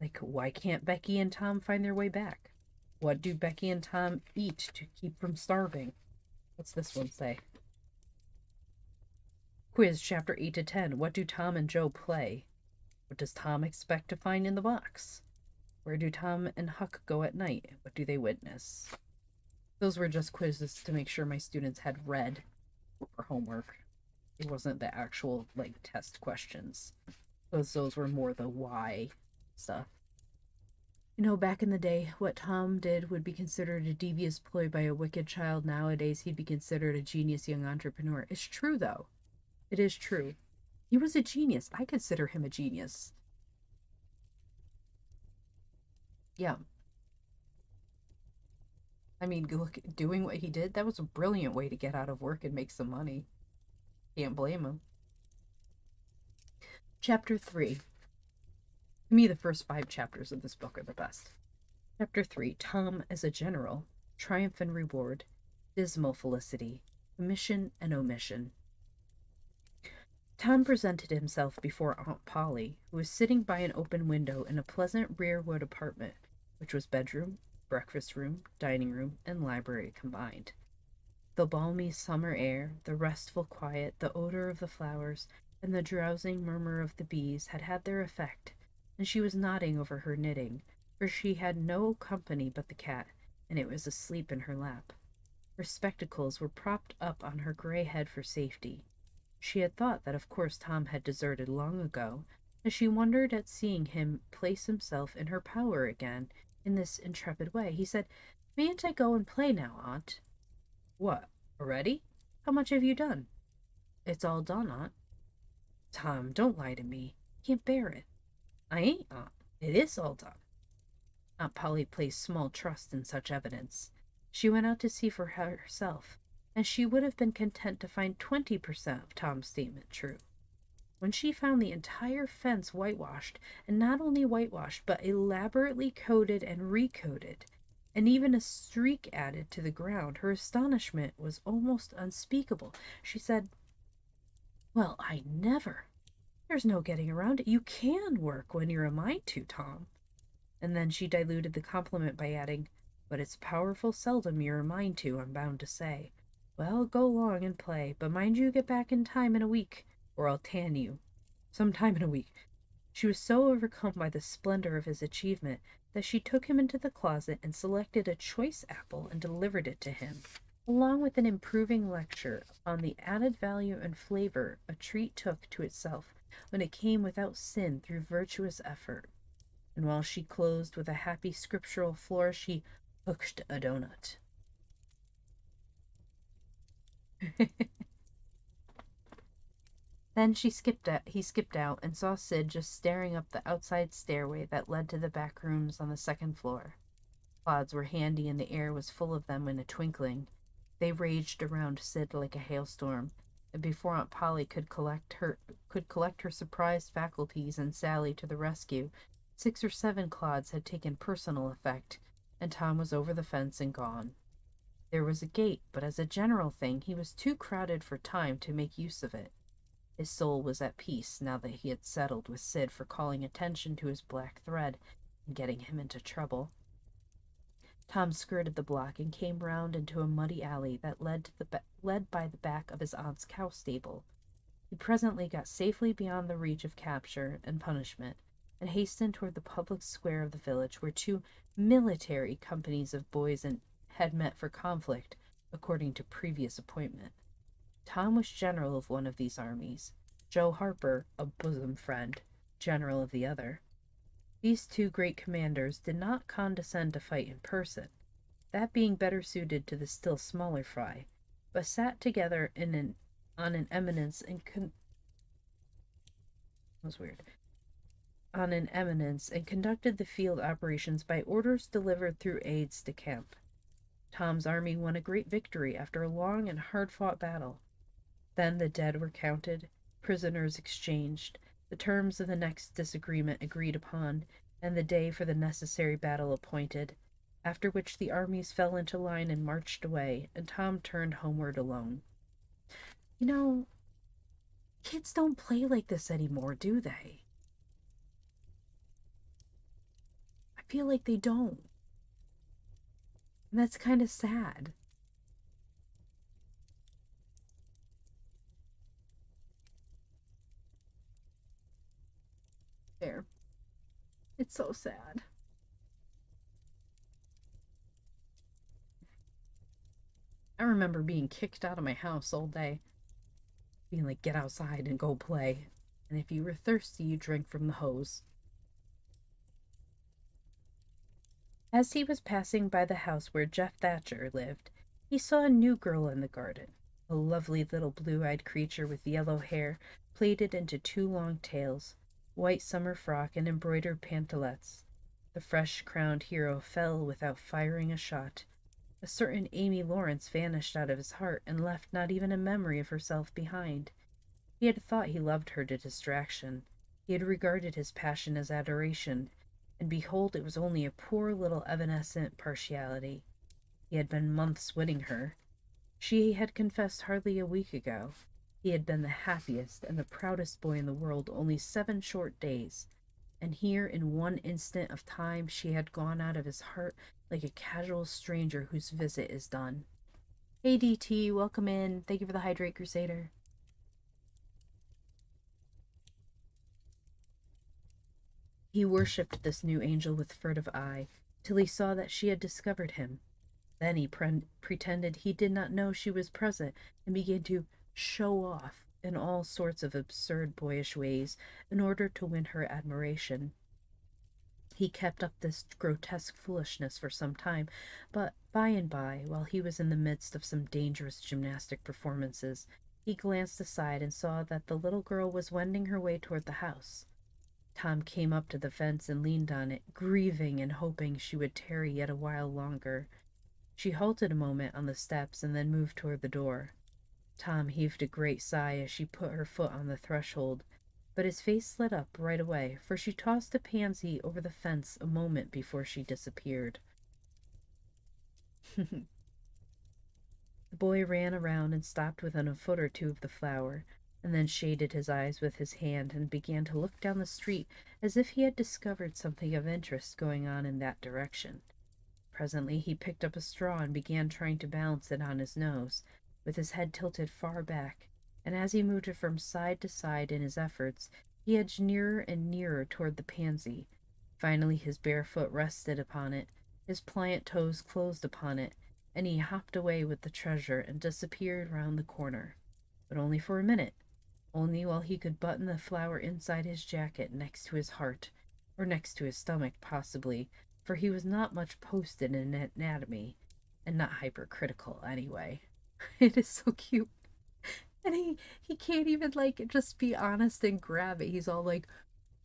Like, why can't Becky and Tom find their way back? What do Becky and Tom eat to keep from starving? What's this one say? Quiz chapter 8 to 10. What do Tom and Joe play? What does Tom expect to find in the box? Where do Tom and Huck go at night? What do they witness? Those were just quizzes to make sure my students had read for homework. It wasn't the actual like test questions. Those were more the why stuff. You know, back in the day, what Tom did would be considered a devious ploy by a wicked child. Nowadays, he'd be considered a genius young entrepreneur. It's true, though. It is true. He was a genius. I consider him a genius. Yeah. I mean, look, doing what he did, that was a brilliant way to get out of work and make some money. Can't blame him. Chapter 3. To me, the first 5 chapters of this book are the best. Chapter 3. Tom as a General. Triumph and Reward. Dismal Felicity. Commission and Omission. Tom presented himself before Aunt Polly, who was sitting by an open window in a pleasant rearwood apartment, which was bedroom, breakfast room, dining room, and library combined. The balmy summer air, the restful quiet, the odor of the flowers, and the drowsing murmur of the bees had had their effect, and she was nodding over her knitting, for she had no company but the cat, and it was asleep in her lap. Her spectacles were propped up on her gray head for safety. She had thought that of course Tom had deserted long ago, and she wondered at seeing him place himself in her power again in this intrepid way. He said, "Mayn't I go and play now, Aunt?" "What, already? How much have you done?" "It's all done, Aunt." "Tom, don't lie to me. I can't bear it." "I ain't, Aunt. It is all done." Aunt Polly placed small trust in such evidence. She went out to see for herself, and she would have been content to find 20% of Tom's statement true. When she found the entire fence whitewashed, and not only whitewashed, but elaborately coated and recoated, and even a streak added to the ground, her astonishment was almost unspeakable. She said, "Well, I never. There's no getting around it. You can work when you're a mind to, Tom." And then she diluted the compliment by adding, "But it's powerful seldom you're a mind to, I'm bound to say. Well, go along and play, but mind you get back in time in a week, or I'll tan you. Some time in a week." She was so overcome by the splendor of his achievement that she took him into the closet and selected a choice apple and delivered it to him, along with an improving lecture on the added value and flavor a treat took to itself when it came without sin through virtuous effort. And while she closed with a happy scriptural flourish, he hooked a donut. Then he skipped out and saw Sid just staring up the outside stairway that led to the back rooms on the second floor. Clouds were handy and the air was full of them in a twinkling. They raged around Sid like a hailstorm, and before Aunt Polly could collect her surprised faculties and sally to the rescue, 6 or 7 clods had taken personal effect, and Tom was over the fence and gone. There was a gate, but as a general thing, he was too crowded for time to make use of it. His soul was at peace now that he had settled with Sid for calling attention to his black thread and getting him into trouble. Tom skirted the block and came round into a muddy alley that led by the back of his aunt's cow stable. He presently got safely beyond the reach of capture and punishment, and hastened toward the public square of the village, where 2 military companies of boys had met for conflict, according to previous appointment. Tom was general of one of these armies, Joe Harper, a bosom friend, general of the other. These 2 great commanders did not condescend to fight in person, that being better suited to the still smaller fry, but sat together on an eminence and was weird on an eminence and conducted the field operations by orders delivered through aides de camp. Tom's army won a great victory after a long and hard-fought battle. Then the dead were counted, prisoners exchanged, the terms of the next disagreement agreed upon, and the day for the necessary battle appointed, after which the armies fell into line and marched away, and Tom turned homeward alone. You know, kids don't play like this anymore, do they? I feel like they don't. And that's kind of sad. There. It's so sad. I remember being kicked out of my house all day, being like, "Get outside and go play. And if you were thirsty, you drank from the hose." As he was passing by the house where Jeff Thatcher lived, he saw a new girl in the garden, a lovely little blue-eyed creature with yellow hair plaited into 2 long tails, white summer frock, and embroidered pantalettes. The fresh-crowned hero fell without firing a shot. A certain Amy Lawrence vanished out of his heart and left not even a memory of herself behind. He had thought he loved her to distraction. He had regarded his passion as adoration, and behold, it was only a poor little evanescent partiality. He had been months winning her. She had confessed hardly a week ago. He had been the happiest and the proudest boy in the world only 7 short days, and here in one instant of time she had gone out of his heart like a casual stranger whose visit is done. Hey DT, welcome in. Thank you for the Hydrate Crusader. He worshipped this new angel with furtive eye, till he saw that she had discovered him. Then he pretended he did not know she was present and began to show off in all sorts of absurd boyish ways in order to win her admiration. He kept up this grotesque foolishness for some time, but by and by, while he was in the midst of some dangerous gymnastic performances, he glanced aside and saw that the little girl was wending her way toward the house. Tom came up to the fence and leaned on it, grieving and hoping she would tarry yet a while longer. She halted a moment on the steps and then moved toward the door. Tom heaved a great sigh as she put her foot on the threshold, but his face lit up right away, for she tossed a pansy over the fence a moment before she disappeared. The boy ran around and stopped within a foot or two of the flower, and then shaded his eyes with his hand and began to look down the street as if he had discovered something of interest going on in that direction. Presently he picked up a straw and began trying to balance it on his nose, with his head tilted far back, and as he moved it from side to side in his efforts, he edged nearer and nearer toward the pansy. Finally his bare foot rested upon it, his pliant toes closed upon it, and he hopped away with the treasure and disappeared round the corner. But only for a minute, only while he could button the flower inside his jacket next to his heart, or next to his stomach, possibly, for he was not much posted in anatomy, and not hypercritical anyway. It is so cute. And he can't even like just be honest and grab it. He's all like,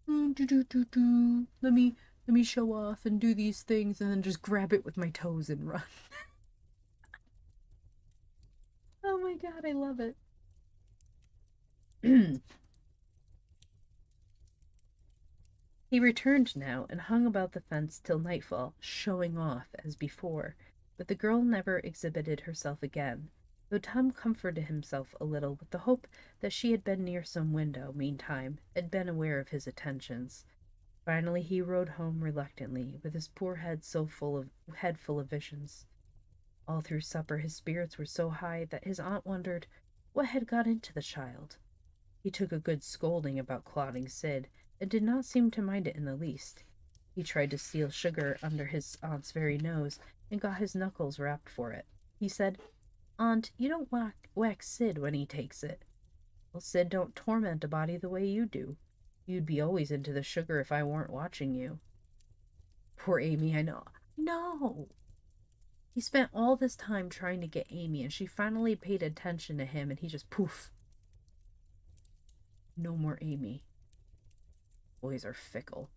do do do do. Let me show off and do these things, and then just grab it with my toes and run. Oh my god, I love it. He returned now and hung about the fence till nightfall, showing off as before, but the girl never exhibited herself again, though Tom comforted himself a little with the hope that she had been near some window, meantime, and been aware of his attentions. Finally he rode home reluctantly, with his poor head full of visions. All through supper his spirits were so high that his aunt wondered what had got into the child. He took a good scolding about clodding Sid, and did not seem to mind it in the least. He tried to steal sugar under his aunt's very nose, and got his knuckles rapped for it. He said, "Aunt, you don't whack Sid when he takes it." "Well, Sid don't torment a body the way you do. You'd be always into the sugar if I weren't watching you." Poor Amy, I know. No! He spent all this time trying to get Amy, and she finally paid attention to him, and he just poof. No more Amy. Boys are fickle.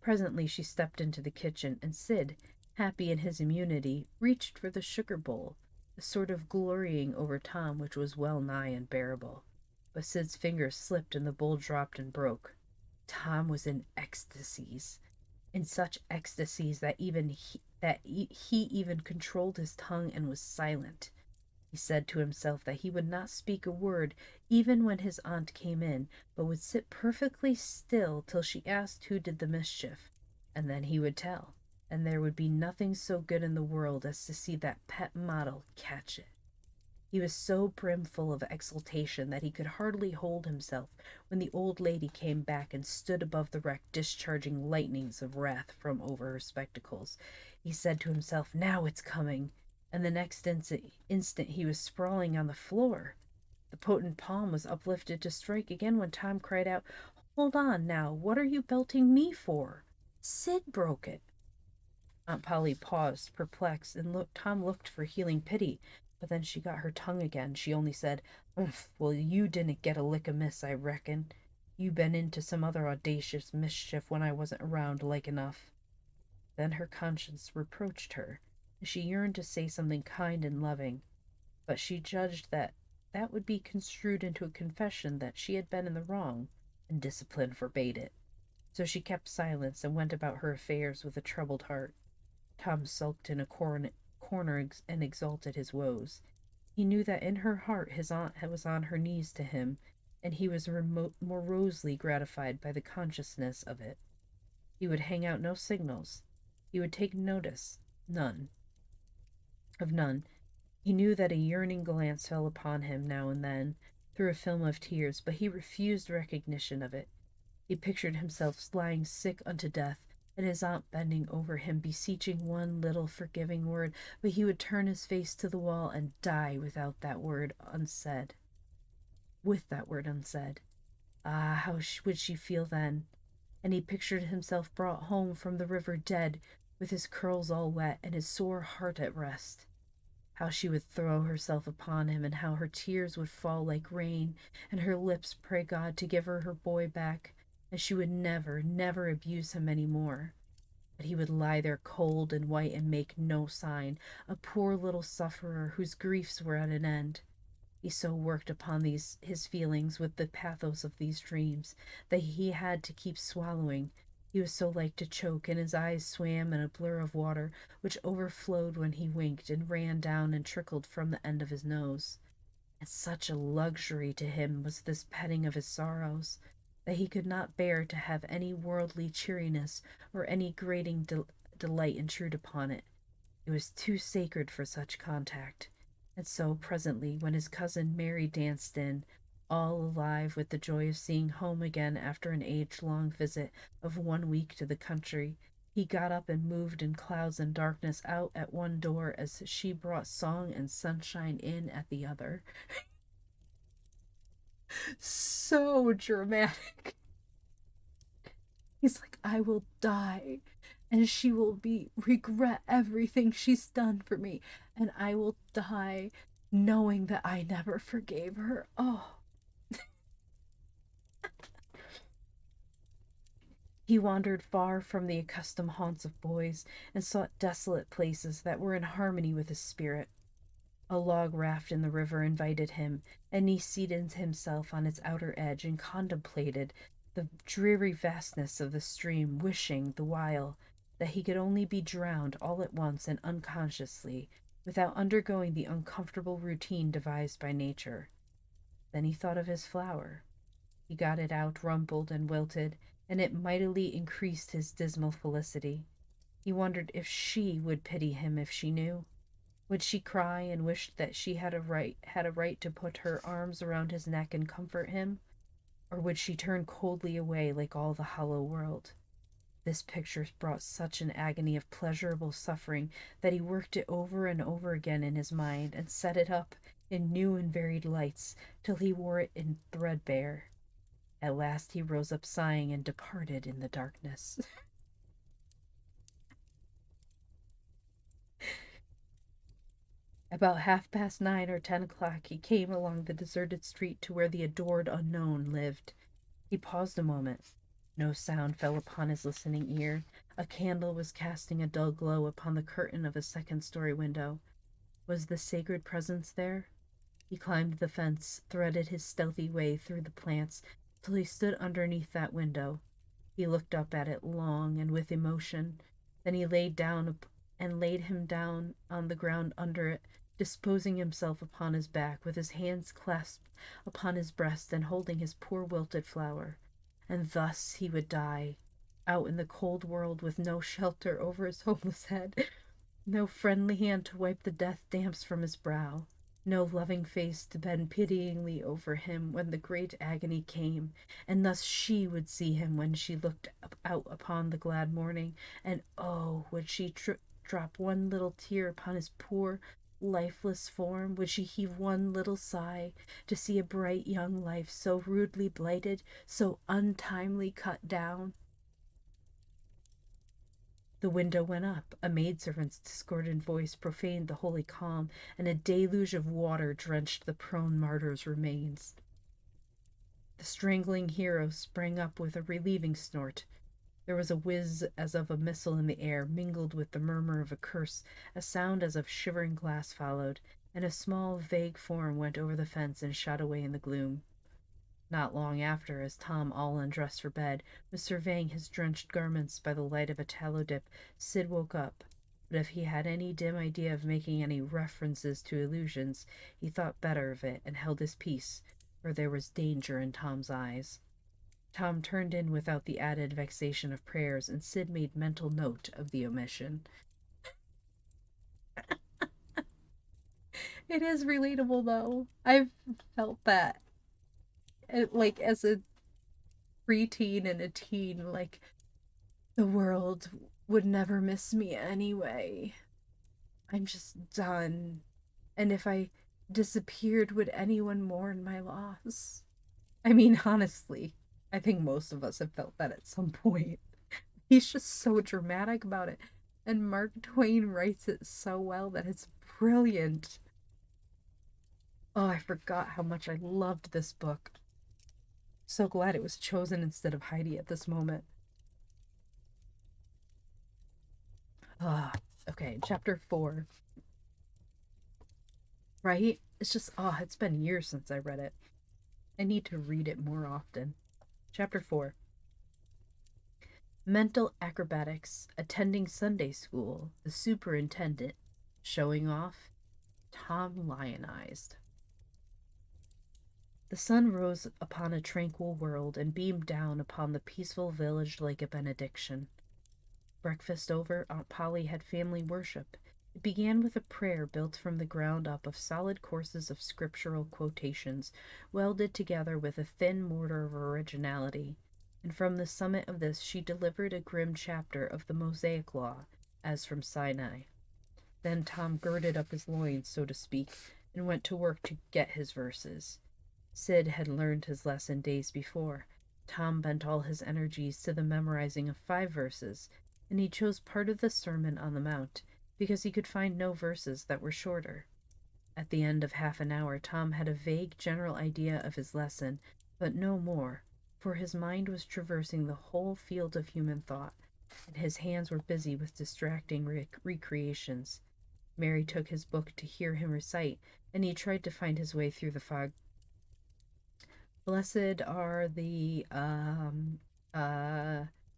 Presently she stepped into the kitchen, and Sid, happy in his immunity, reached for the sugar bowl, a sort of glorying over Tom which was well nigh unbearable. But Sid's fingers slipped, and the bowl dropped and broke. Tom was in ecstasies, in such ecstasies that he even controlled his tongue and was silent. He said to himself that he would not speak a word even when his aunt came in, but would sit perfectly still till she asked who did the mischief, and then he would tell, and there would be nothing so good in the world as to see that pet model catch it. He was so brimful of exultation that he could hardly hold himself when the old lady came back and stood above the wreck discharging lightnings of wrath from over her spectacles. He said to himself, "Now it's coming," and the next instant he was sprawling on the floor. The potent palm was uplifted to strike again when Tom cried out, "Hold on now, what are you belting me for? Sid broke it." Aunt Polly paused, perplexed, and Tom looked for healing pity, but then she got her tongue again. She only said, "Umph, well, you didn't get a lick amiss, I reckon. You been into some other audacious mischief when I wasn't around, like enough." Then her conscience reproached her, and she yearned to say something kind and loving, but she judged that that would be construed into a confession that she had been in the wrong, and discipline forbade it. So she kept silence and went about her affairs with a troubled heart. Tom sulked in a corner and exalted his woes. He knew that in her heart his aunt was on her knees to him, and he was morosely gratified by the consciousness of it. He would hang out no signals. He would take notice, none. Of none. He knew that a yearning glance fell upon him now and then through a film of tears, but he refused recognition of it. He pictured himself lying sick unto death, and his aunt bending over him, beseeching one little forgiving word, but he would turn his face to the wall and die without that word unsaid. With that word unsaid. Ah, how would she feel then? And he pictured himself brought home from the river dead, with his curls all wet and his sore heart at rest. How she would throw herself upon him, and how her tears would fall like rain, and her lips pray God to give her her boy back, and she would never, never abuse him any more. But he would lie there cold and white and make no sign, a poor little sufferer whose griefs were at an end. He so worked upon his feelings with the pathos of these dreams that he had to keep swallowing. He was so like to choke, and his eyes swam in a blur of water, which overflowed when he winked and ran down and trickled from the end of his nose. And such a luxury to him was this petting of his sorrows, that he could not bear to have any worldly cheeriness or any grating delight intrude upon it. It was too sacred for such contact. And so, presently, when his cousin Mary danced in, all alive with the joy of seeing home again after an age-long visit of 1 week to the country, he got up and moved in clouds and darkness out at one door as she brought song and sunshine in at the other. So dramatic. He's like, I will die, and she will be regret everything she's done for me, and I will die knowing that I never forgave her. Oh. He wandered far from the accustomed haunts of boys and sought desolate places that were in harmony with his spirit. A log raft in the river invited him, and he seated himself on its outer edge and contemplated the dreary vastness of the stream, wishing, the while, that he could only be drowned all at once and unconsciously, without undergoing the uncomfortable routine devised by nature. Then he thought of his flower. He got it out, rumpled and wilted, and it mightily increased his dismal felicity. He wondered if she would pity him if she knew. Would she cry and wish that she had a right to put her arms around his neck and comfort him? Or would she turn coldly away like all the hollow world? This picture brought such an agony of pleasurable suffering that he worked it over and over again in his mind and set it up in new and varied lights till he wore it in threadbare. At last he rose up sighing and departed in the darkness. About 9:30 or 10 o'clock, he came along the deserted street to where the adored unknown lived. He paused a moment. No sound fell upon his listening ear. A candle was casting a dull glow upon the curtain of a second-story window. Was the sacred presence there? He climbed the fence, threaded his stealthy way through the plants, till he stood underneath that window. He looked up at it long and with emotion. Then he laid him down on the ground under it, disposing himself upon his back, with his hands clasped upon his breast and holding his poor wilted flower. And thus he would die, out in the cold world with no shelter over his homeless head, no friendly hand to wipe the death damps from his brow, no loving face to bend pityingly over him when the great agony came, and thus she would see him when she looked out upon the glad morning, and oh, would she drop one little tear upon his poor, lifeless form? Would she heave one little sigh to see a bright young life so rudely blighted, so untimely cut down? The window went up, a maidservant's discordant voice profaned the holy calm, and a deluge of water drenched the prone martyr's remains. The strangling hero sprang up with a relieving snort. There was a whiz as of a missile in the air, mingled with the murmur of a curse. A sound as of shivering glass followed, and a small, vague form went over the fence and shot away in the gloom. Not long after, as Tom, all undressed for bed, was surveying his drenched garments by the light of a tallow dip, Sid woke up. But if he had any dim idea of making any references to illusions, he thought better of it and held his peace, for there was danger in Tom's eyes. Tom turned in without the added vexation of prayers, and Sid made mental note of the omission. It is relatable though. I've felt that, like as a preteen and a teen, like the world would never miss me anyway. I'm just done. And if I disappeared, would anyone mourn my loss? I mean, honestly, I think most of us have felt that at some point. He's just so dramatic about it. And Mark Twain writes it so well that it's brilliant. Oh, I forgot how much I loved this book. So glad it was chosen instead of Heidi at this moment. Ah, okay, chapter 4. Right? It's just, it's been years since I read it. I need to read it more often. Chapter 4. Mental acrobatics, attending Sunday school, the superintendent, showing off, Tom lionized. The sun rose upon a tranquil world and beamed down upon the peaceful village like a benediction. Breakfast over, Aunt Polly had family worship. It began with a prayer built from the ground up of solid courses of scriptural quotations, welded together with a thin mortar of originality. And from the summit of this she delivered a grim chapter of the Mosaic Law, as from Sinai. Then Tom girded up his loins, so to speak, and went to work to get his verses. Sid had learned his lesson days before. Tom bent all his energies to the memorizing of 5 verses, and he chose part of the Sermon on the Mount because he could find no verses that were shorter. At the end of half an hour, Tom had a vague general idea of his lesson, but no more, for his mind was traversing the whole field of human thought, and his hands were busy with distracting recreations. Mary took his book to hear him recite, and he tried to find his way through the fog. Blessed are the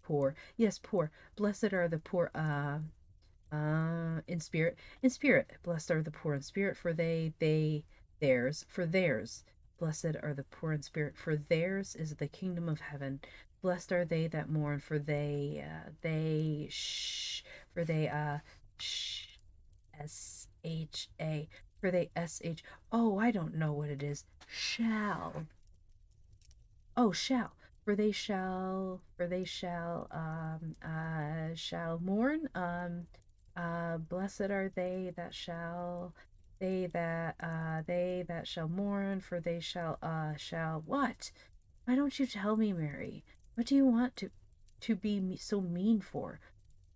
poor. Yes, poor. Blessed are the poor in spirit. In spirit. Blessed are the poor in spirit, for theirs, for theirs. Blessed are the poor in spirit, for theirs is the kingdom of heaven. Blessed are they that mourn, for for they S-H-A, for they S-H, oh, I don't know what it is, shall. Oh, shall. For they shall mourn. Blessed are they that shall mourn, for they shall what? Why don't you tell me, Mary? What do you want to be so mean for?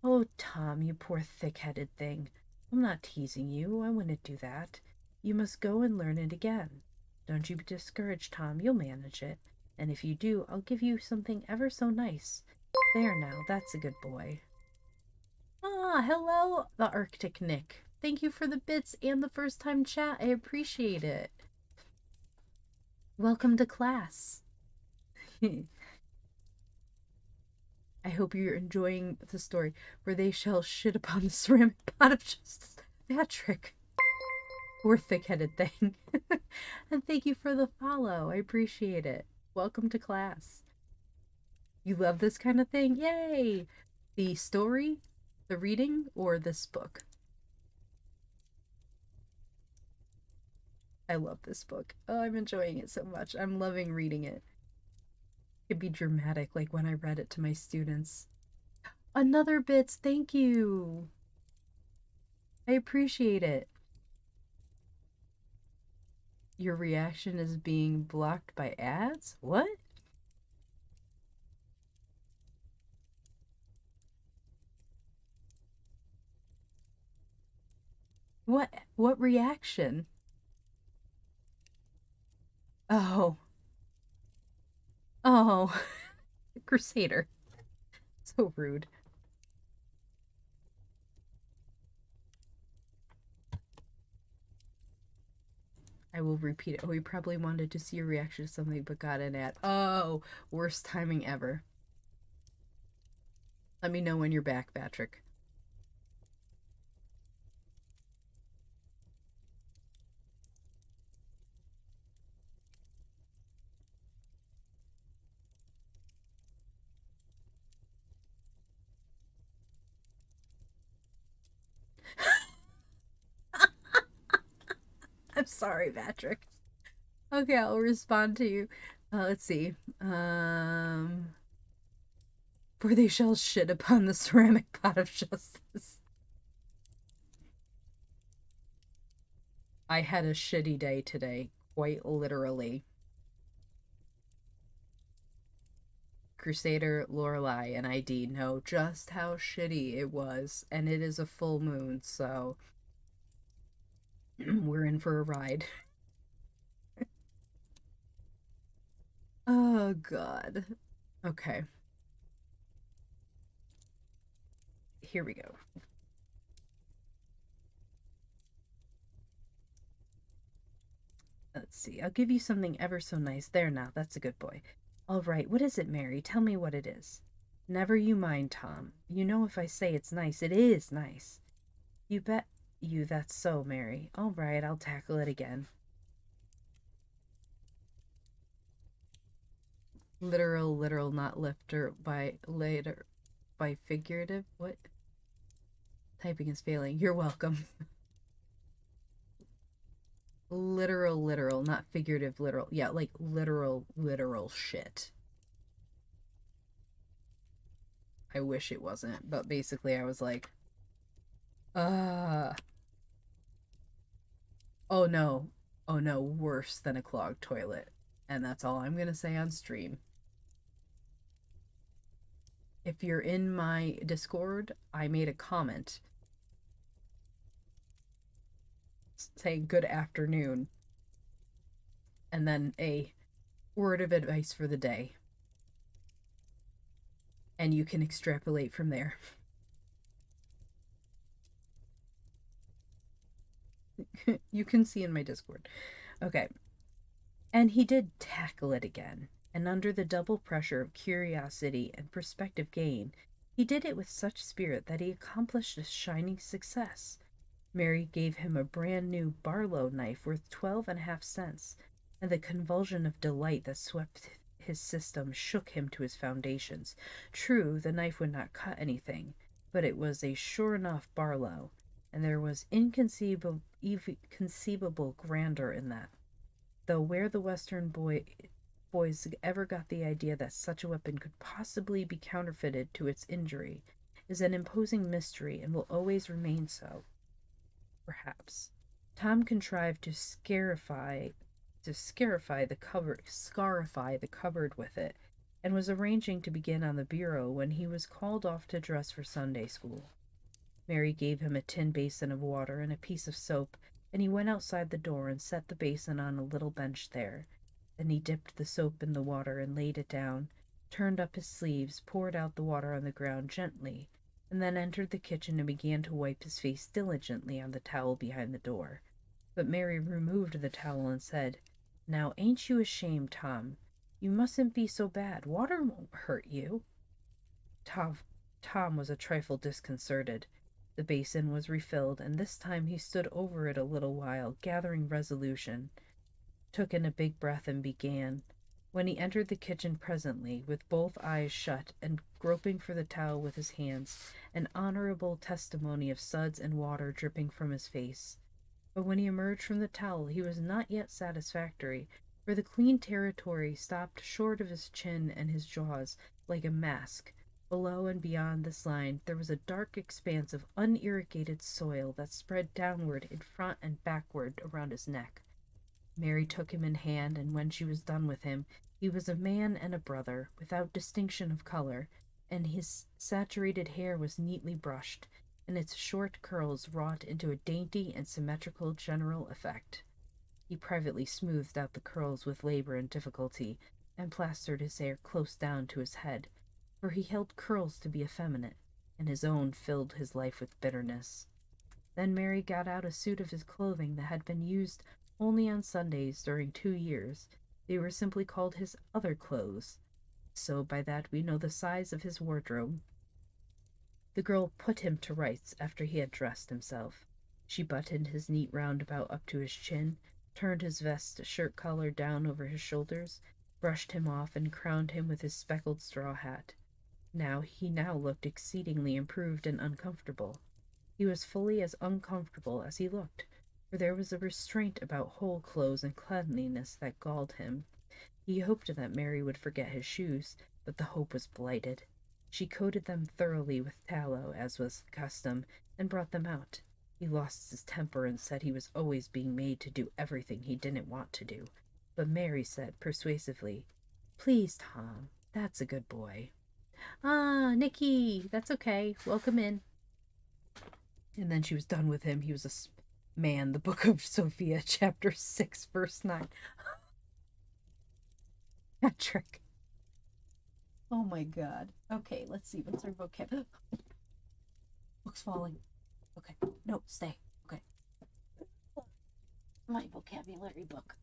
Oh, Tom, you poor thick-headed thing. I'm not teasing you. I wouldn't do that. You must go and learn it again. Don't you be discouraged, Tom. You'll manage it. And if you do, I'll give you something ever so nice. There now, that's a good boy. Ah, hello, the Arctic Nick. Thank you for the bits and the first time chat. I appreciate it. Welcome to class. I hope you're enjoying the story where they shall shit upon the ceramic pot of justice. Patrick. Poor thick-headed thing. And thank you for the follow. I appreciate it. Welcome to class. You love this kind of thing? Yay! The story, the reading, or this book? I love this book. Oh, I'm enjoying it so much. I'm loving reading it. It could be dramatic, like when I read it to my students. Another bits, thank you. I appreciate it. Your reaction is being blocked by ads? What? What reaction? Oh. Oh. Crusader. So rude. I will repeat it. Oh, he probably wanted to see your reaction to something but got an ad. Oh, worst timing ever. Let me know when you're back, Patrick. I'm sorry, Patrick. Okay, I'll respond to you. Let's see. For they shall shit upon the ceramic pot of justice. I had a shitty day today, quite literally. Crusader, Lorelei, and ID know just how shitty it was, and it is a full moon, so we're in for a ride. Oh, God. Okay, here we go. Let's see. I'll give you something ever so nice. There now, that's a good boy. All right, what is it, Mary? Tell me what it is. Never you mind, Tom. You know if I say it's nice, it is nice. You bet you that's so, Mary. All right, I'll tackle it again. Literal, literal, not lifter by later by figurative. What? Typing is failing. You're welcome. Literal, literal, not figurative, literal. Yeah, like literal, literal shit. I wish it wasn't, but basically I was like, uh oh no. Oh no, worse than a clogged toilet. And that's all I'm gonna say on stream. If you're in my Discord, I made a comment saying good afternoon and then a word of advice for the day. And you can extrapolate from there. You can see in my Discord. Okay. And he did tackle it again. And under the double pressure of curiosity and prospective gain, he did it with such spirit that he accomplished a shining success. Mary gave him a brand new Barlow knife worth 12.5 cents, and the convulsion of delight that swept his system shook him to his foundations. True, the knife would not cut anything, but it was a sure enough Barlow, and there was inconceivable grandeur in that. Though where the Western boys ever got the idea that such a weapon could possibly be counterfeited to its injury is an imposing mystery and will always remain so. Perhaps. Tom contrived to scarify the cupboard with it, and was arranging to begin on the bureau when he was called off to dress for Sunday school. Mary gave him a tin basin of water and a piece of soap, and he went outside the door and set the basin on a little bench there. Then he dipped the soap in the water and laid it down, turned up his sleeves, poured out the water on the ground gently, and then entered the kitchen and began to wipe his face diligently on the towel behind the door. But Mary removed the towel and said, "Now ain't you ashamed, Tom? You mustn't be so bad. Water won't hurt you." Tom, Tom was a trifle disconcerted. The basin was refilled, and this time he stood over it a little while, gathering resolution, took in a big breath, and began. When he entered the kitchen presently, with both eyes shut, and groping for the towel with his hands, an honorable testimony of suds and water dripping from his face. But when he emerged from the towel, he was not yet satisfactory, for the clean territory stopped short of his chin and his jaws, like a mask. Below and beyond this line there was a dark expanse of unirrigated soil that spread downward in front and backward around his neck. Mary took him in hand, and when she was done with him, he was a man and a brother, without distinction of color, and his saturated hair was neatly brushed, and its short curls wrought into a dainty and symmetrical general effect. He privately smoothed out the curls with labor and difficulty, and plastered his hair close down to his head, for he held curls to be effeminate, and his own filled his life with bitterness. Then Mary got out a suit of his clothing that had been used only on Sundays during 2 years. They were simply called his other clothes. So by that we know the size of his wardrobe. The girl put him to rights after he had dressed himself. She buttoned his neat roundabout up to his chin, turned his vest shirt collar down over his shoulders, brushed him off, and crowned him with his speckled straw hat. He now looked exceedingly improved and uncomfortable. He was fully as uncomfortable as he looked, for there was a restraint about whole clothes and cleanliness that galled him. He hoped that Mary would forget his shoes, but the hope was blighted. She coated them thoroughly with tallow, as was the custom, and brought them out. He lost his temper and said he was always being made to do everything he didn't want to do. But Mary said persuasively, "Please, Tom, that's a good boy." "Ah, Nicky, that's okay. Welcome in." And then she was done with him. He was a man. The Book of Sophia, chapter 6, verse 9. Patrick. Oh my god. Okay, let's see. What's our vocab? Book's falling. Okay. No, stay. Okay. My vocabulary book.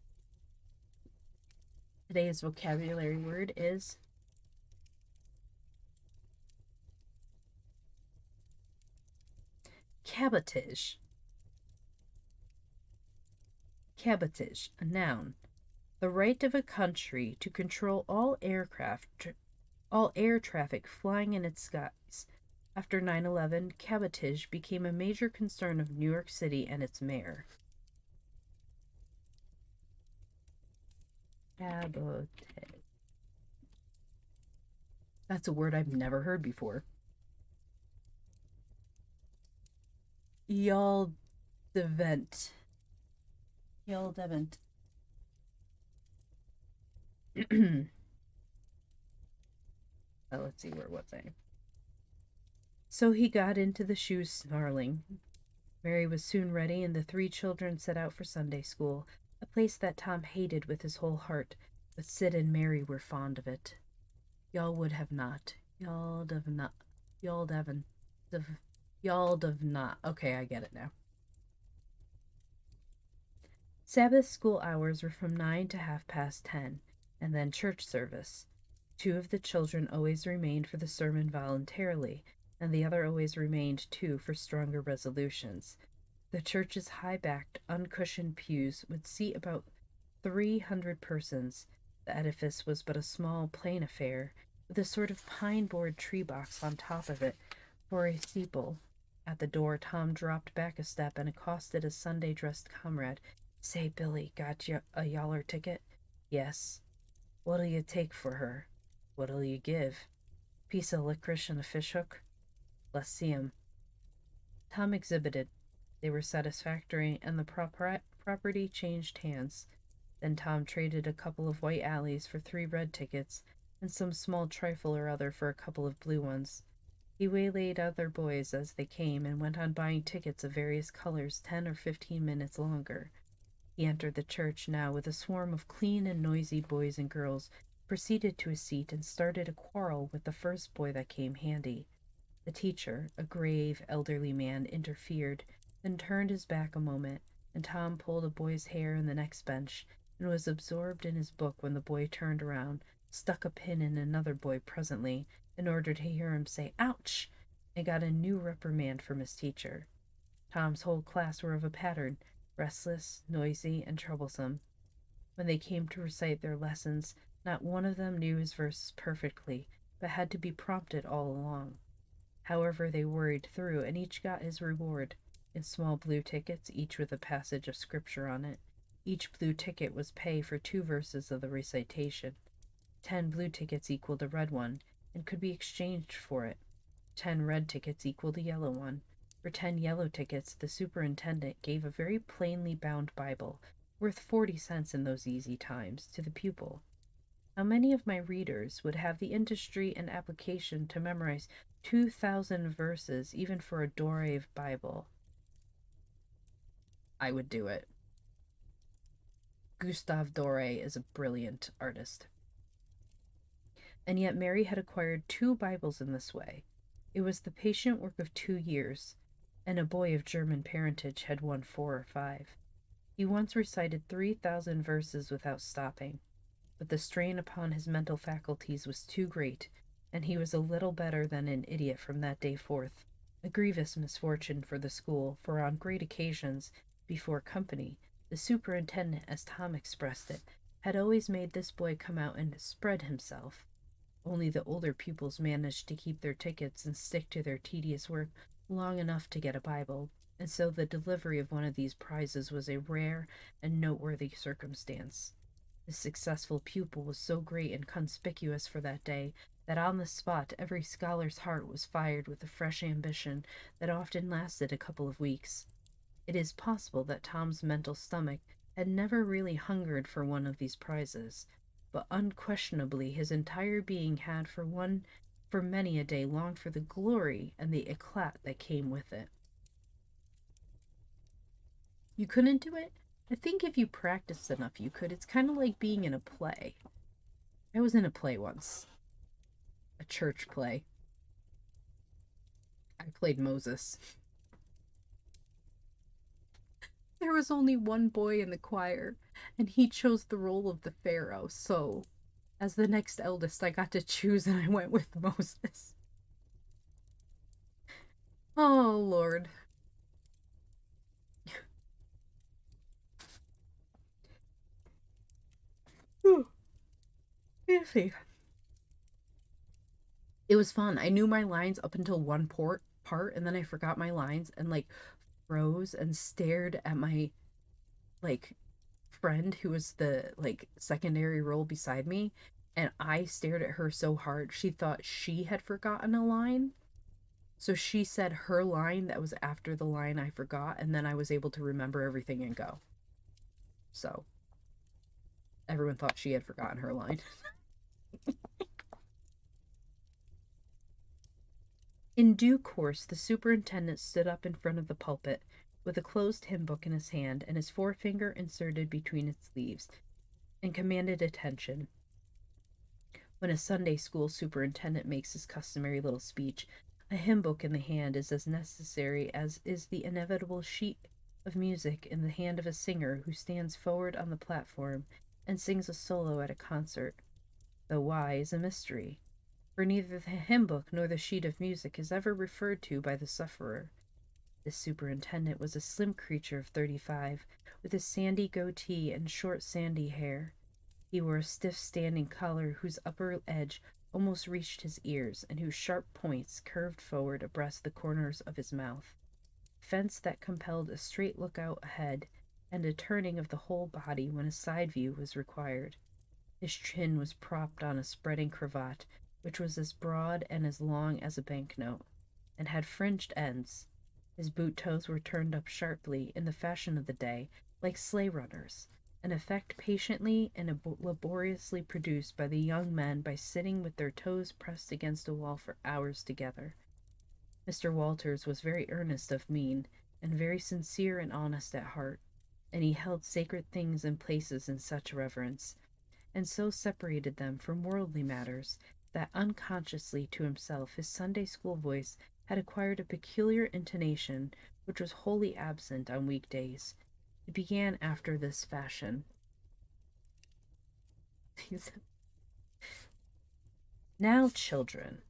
Today's vocabulary word is cabotage. Cabotage, a noun. The right of a country to control all air traffic flying in its skies. After 9/11, cabotage became a major concern of New York City and its mayor. Cabotage. That's a word I've never heard before. Y'all event. Y'all event. Let's see, where was I? So he got into the shoes snarling. Mary was soon ready, and the three children set out for Sunday school, a place that Tom hated with his whole heart, but Sid and Mary were fond of it. Y'all would have not. Y'all have not. Y'all haven't. Y'all have not. Okay, I get it now. Sabbath school hours were from 9 to 10:30, and then church service. Two of the children always remained for the sermon voluntarily, and the other always remained too for stronger resolutions. The church's high-backed, uncushioned pews would seat about 300 persons. The edifice was but a small, plain affair, with a sort of pine-board tree box on top of it for a steeple. At the door, Tom dropped back a step and accosted a Sunday-dressed comrade. "Say, Billy, got you a yaller ticket?" "Yes." "What'll you take for her?" "What'll you give?" "Piece of licorice and a fishhook?" "Let's see 'em." Tom exhibited. They were satisfactory, and the property changed hands. Then Tom traded a couple of white alleys for 3 red tickets, and some small trifle or other for a couple of blue ones. He waylaid other boys as they came, and went on buying tickets of various colors 10 or 15 minutes longer. He entered the church now with a swarm of clean and noisy boys and girls, proceeded to his seat, and started a quarrel with the first boy that came handy. The teacher, a grave, elderly man, interfered, then turned his back a moment, and Tom pulled a boy's hair in the next bench, and was absorbed in his book when the boy turned around, stuck a pin in another boy presently, in order to hear him say "ouch," and got a new reprimand from his teacher. Tom's whole class were of a pattern, restless, noisy, and troublesome. When they came to recite their lessons, not one of them knew his verses perfectly, but had to be prompted all along. However, they worried through, and each got his reward, in small blue tickets, each with a passage of scripture on it. Each blue ticket was pay for 2 verses of the recitation. 10 blue tickets equaled a red one, and could be exchanged for it. 10 red tickets equaled a yellow one. For 10 yellow tickets, the superintendent gave a very plainly bound Bible, worth 40 cents in those easy times, to the pupil. How many of my readers would have the industry and application to memorize 2,000 verses, even for a Doré Bible? I would do it. Gustave Doré is a brilliant artist. And yet Mary had acquired 2 Bibles in this way. It was the patient work of 2 years, and a boy of German parentage had won 4 or 5. He once recited 3,000 verses without stopping, but the strain upon his mental faculties was too great, and he was a little better than an idiot from that day forth, a grievous misfortune for the school, for on great occasions, before company, the superintendent, as Tom expressed it, had always made this boy come out and spread himself. Only the older pupils managed to keep their tickets and stick to their tedious work long enough to get a Bible, and so the delivery of one of these prizes was a rare and noteworthy circumstance. The successful pupil was so great and conspicuous for that day that on the spot every scholar's heart was fired with a fresh ambition that often lasted a couple of weeks. It is possible that Tom's mental stomach had never really hungered for one of these prizes, but unquestionably his entire being had for many a day longed for the glory and the eclat that came with it. You couldn't do it? I think if you practiced enough, you could. It's kind of like being in a play. I was in a play once, a church play. I played Moses. There was only one boy in the choir, and he chose the role of the Pharaoh. So, as the next eldest, I got to choose, and I went with Moses. Oh, Lord. Iffy. It was fun. I knew my lines up until one part, and then I forgot my lines and like froze and stared at my like friend who was the like secondary role beside me, and I stared at her so hard she thought she had forgotten a line. So she said her line that was after the line I forgot, and then I was able to remember everything and go. So everyone thought she had forgotten her line. In due course, the superintendent stood up in front of the pulpit with a closed hymn book in his hand and his forefinger inserted between its leaves, and commanded attention. When a Sunday school superintendent makes his customary little speech, a hymn book in the hand is as necessary as is the inevitable sheet of music in the hand of a singer who stands forward on the platform and sings a solo at a concert, though why is a mystery, for neither the hymn book nor the sheet of music is ever referred to by the sufferer. This superintendent was a slim creature of 35, with a sandy goatee and short sandy hair. He wore a stiff standing collar whose upper edge almost reached his ears, and whose sharp points curved forward abreast the corners of his mouth. Fence that compelled a straight lookout ahead, and a turning of the whole body when a side view was required. His chin was propped on a spreading cravat, which was as broad and as long as a banknote, and had fringed ends. His boot toes were turned up sharply, in the fashion of the day, like sleigh runners, an effect patiently and laboriously produced by the young men by sitting with their toes pressed against a wall for hours together. Mr. Walters was very earnest of mien, and very sincere and honest at heart, and he held sacred things and places in such reverence, and so separated them from worldly matters, that unconsciously to himself his Sunday school voice had acquired a peculiar intonation which was wholly absent on weekdays. It began after this fashion. Now, children,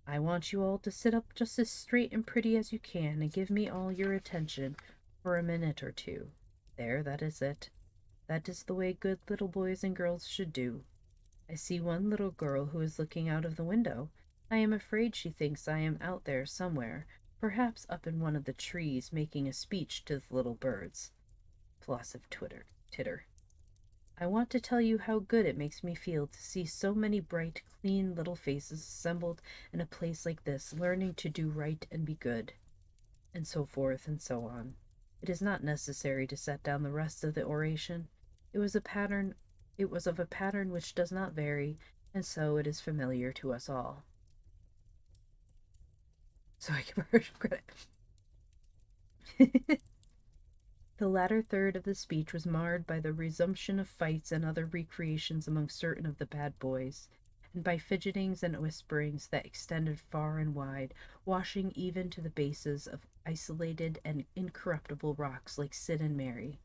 I want you all to sit up just as straight and pretty as you can and give me all your attention for a minute or two. There, that is it. That is the way good little boys and girls should do. I see one little girl who is looking out of the window. I am afraid she thinks I am out there somewhere, perhaps up in one of the trees making a speech to the little birds. Flossive titter. I want to tell you how good it makes me feel to see so many bright, clean little faces assembled in a place like this, learning to do right and be good, and so forth and so on. It is not necessary to set down the rest of the oration. It was a pattern it was of a pattern which does not vary, and so it is familiar to us all. So I give her credit. The latter third of the speech was marred by the resumption of fights and other recreations among certain of the bad boys, and by fidgetings and whisperings that extended far and wide, washing even to the bases of isolated and incorruptible rocks like Sid and Mary.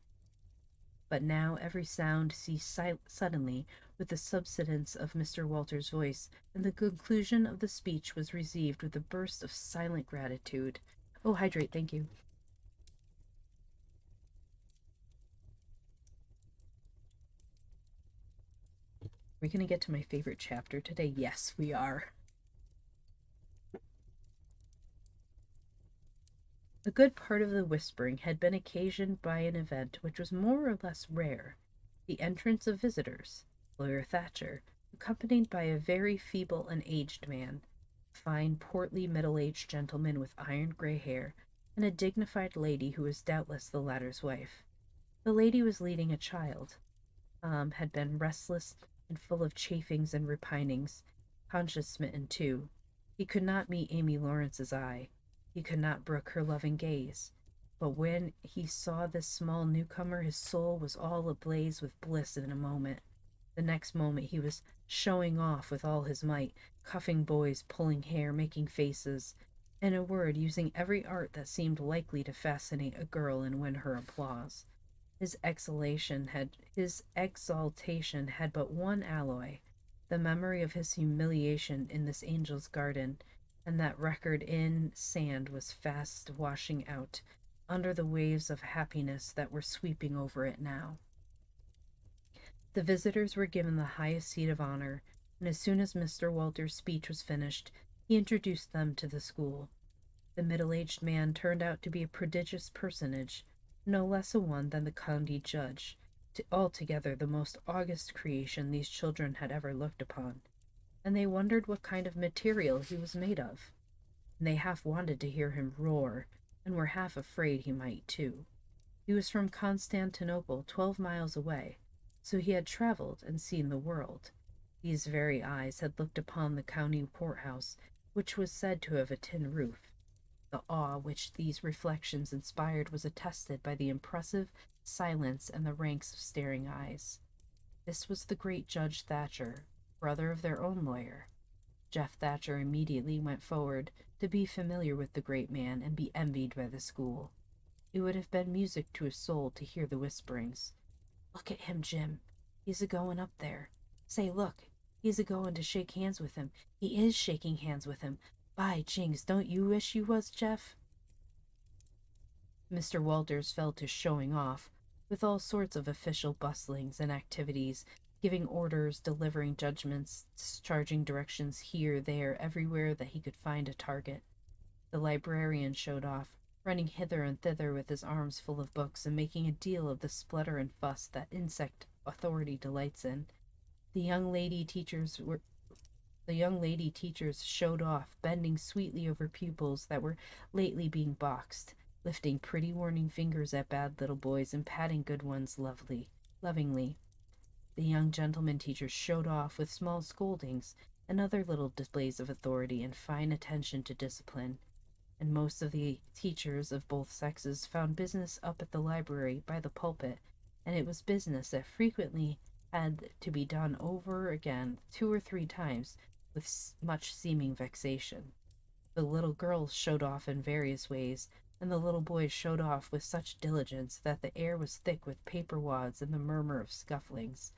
But now every sound ceased suddenly with the subsidence of Mr. Walter's voice, and the conclusion of the speech was received with a burst of silent gratitude. Oh, hydrate, thank you. Are we going to get to my favorite chapter today? Yes, we are. A good part of the whispering had been occasioned by an event which was more or less rare, the entrance of visitors. Lawyer Thatcher, accompanied by a very feeble and aged man, a fine, portly, middle-aged gentleman with iron gray hair, and a dignified lady who was doubtless the latter's wife. The lady was leading a child. Had been restless and full of chafings and repinings, conscience smitten too. He could not meet Amy Lawrence's eye. He could not brook her loving gaze. But when he saw this small newcomer, his soul was all ablaze with bliss in a moment. The next moment he was showing off with all his might, cuffing boys, pulling hair, making faces. In a word, using every art that seemed likely to fascinate a girl and win her applause. His exaltation had but one alloy, the memory of his humiliation in this angel's garden, and that record in sand was fast washing out under the waves of happiness that were sweeping over it now. The visitors were given the highest seat of honor, and as soon as Mr. Walter's speech was finished, he introduced them to the school. The middle-aged man turned out to be a prodigious personage, no less a one than the county judge, altogether the most august creation these children had ever looked upon, and they wondered what kind of material he was made of, and they half wanted to hear him roar, and were half afraid he might too. He was from Constantinople, 12 miles away, so he had traveled and seen the world. These very eyes had looked upon the county courthouse, which was said to have a tin roof. The awe which these reflections inspired was attested by the impressive silence and the ranks of staring eyes. This was the great Judge Thatcher, brother of their own lawyer. Jeff Thatcher immediately went forward to be familiar with the great man and be envied by the school. It would have been music to his soul to hear the whisperings. "Look at him, Jim. He's a-going up there. Say, look, he's a-going to shake hands with him. He is shaking hands with him. By jings, don't you wish you was, Jeff?" Mr. Walters fell to showing off, with all sorts of official bustlings and activities, giving orders, delivering judgments, charging directions here, there, everywhere that he could find a target. The librarian showed off, running hither and thither with his arms full of books and making a deal of the splutter and fuss that insect authority delights in. The young lady teachers showed off, bending sweetly over pupils that were lately being boxed, lifting pretty warning fingers at bad little boys and patting good ones lovingly. The young gentleman teachers showed off with small scoldings and other little displays of authority and fine attention to discipline. And most of the teachers of both sexes found business up at the library by the pulpit, and it was business that frequently had to be done over again 2 or 3 times with much seeming vexation. The little girls showed off in various ways, and the little boys showed off with such diligence that the air was thick with paper wads and the murmur of scufflings.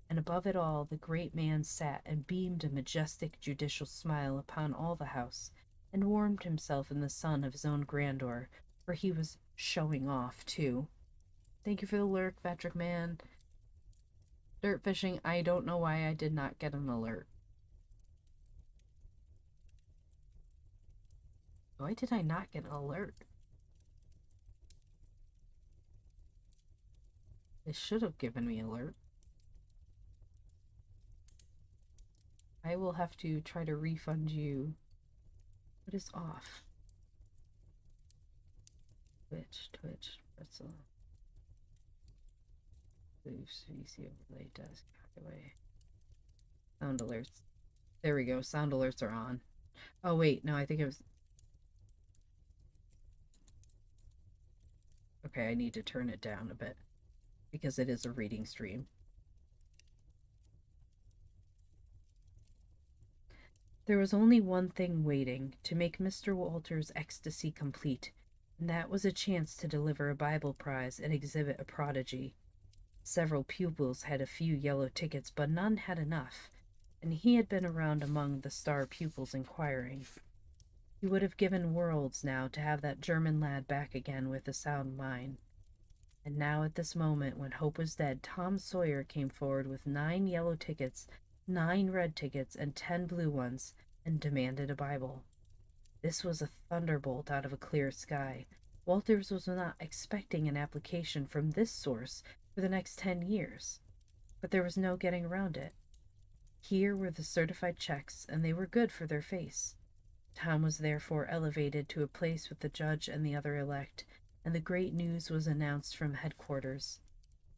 And above it all, the great man sat and beamed a majestic judicial smile upon all the house, and warmed himself in the sun of his own grandeur, for he was showing off too. Thank you for the lurk, Patrick Man. Dirt fishing, I don't know why I did not get an alert. Why did I not get an alert? They should have given me an alert. I will have to try to refund you. What is off? Twitch, pretzel. Loose, VC overlay, desk, away. Sound alerts. There we go. Sound alerts are on. Oh, wait. No, I think it was... Okay, I need to turn it down a bit because it is a reading stream. There was only one thing waiting to make Mr. Walter's ecstasy complete, and that was a chance to deliver a Bible prize and exhibit a prodigy. Several pupils had a few yellow tickets, but none had enough, and he had been around among the star pupils inquiring. He would have given worlds now to have that German lad back again with a sound mind. And now at this moment, when hope was dead, Tom Sawyer came forward with 9 yellow tickets, 9 red tickets, and 10 blue ones, and demanded a Bible. This was a thunderbolt out of a clear sky. Walters was not expecting an application from this source for the next 10 years, but there was no getting around it. Here were the certified checks, and they were good for their face. Tom was therefore elevated to a place with the judge and the other elect, and the great news was announced from headquarters.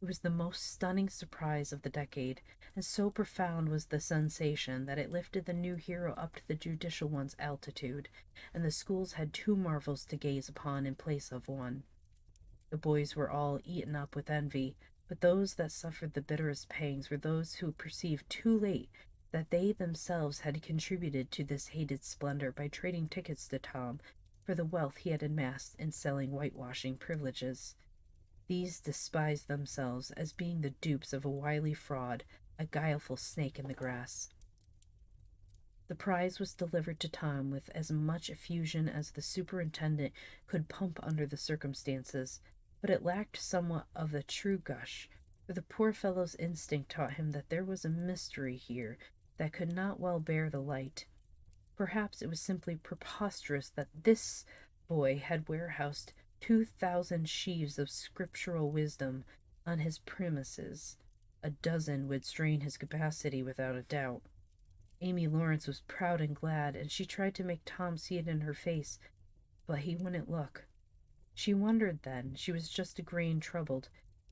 It was the most stunning surprise of the decade, and so profound was the sensation that it lifted the new hero up to the judicial one's altitude, and the schools had two marvels to gaze upon in place of one. The boys were all eaten up with envy, but those that suffered the bitterest pangs were those who perceived too late that they themselves had contributed to this hated splendor by trading tickets to Tom for the wealth he had amassed in selling whitewashing privileges. These despised themselves as being the dupes of a wily fraud, a guileful snake in the grass. The prize was delivered to Tom with as much effusion as the superintendent could pump under the circumstances, but it lacked somewhat of the true gush, for the poor fellow's instinct taught him that there was a mystery here that could not well bear the light. Perhaps it was simply preposterous that this boy had warehoused 2,000 sheaves of scriptural wisdom on his premises. A dozen would strain his capacity without a doubt. Amy Lawrence was proud and glad, and she tried to make Tom see it in her face, but he wouldn't look. She wondered then. She was just a grain troubled.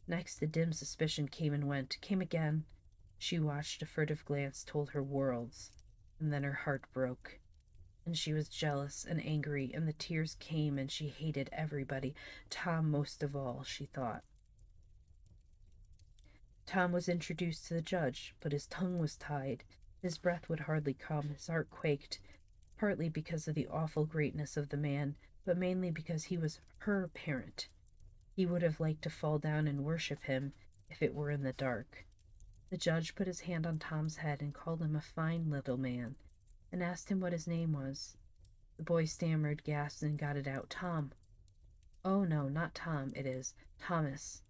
Next, the dim suspicion came and went, came again. She watched, a furtive glance told her worlds, and then her heart broke. And she was jealous and angry, and the tears came, and she hated everybody, Tom most of all, she thought. Tom was introduced to the judge, but his tongue was tied. His breath would hardly come, his heart quaked, partly because of the awful greatness of the man, but mainly because he was her parent. He would have liked to fall down and worship him if it were in the dark. The judge put his hand on Tom's head and called him a fine little man, and asked him what his name was. The boy stammered, gasped, and got it out. Tom. Oh, no, not Tom, it is. Thomas.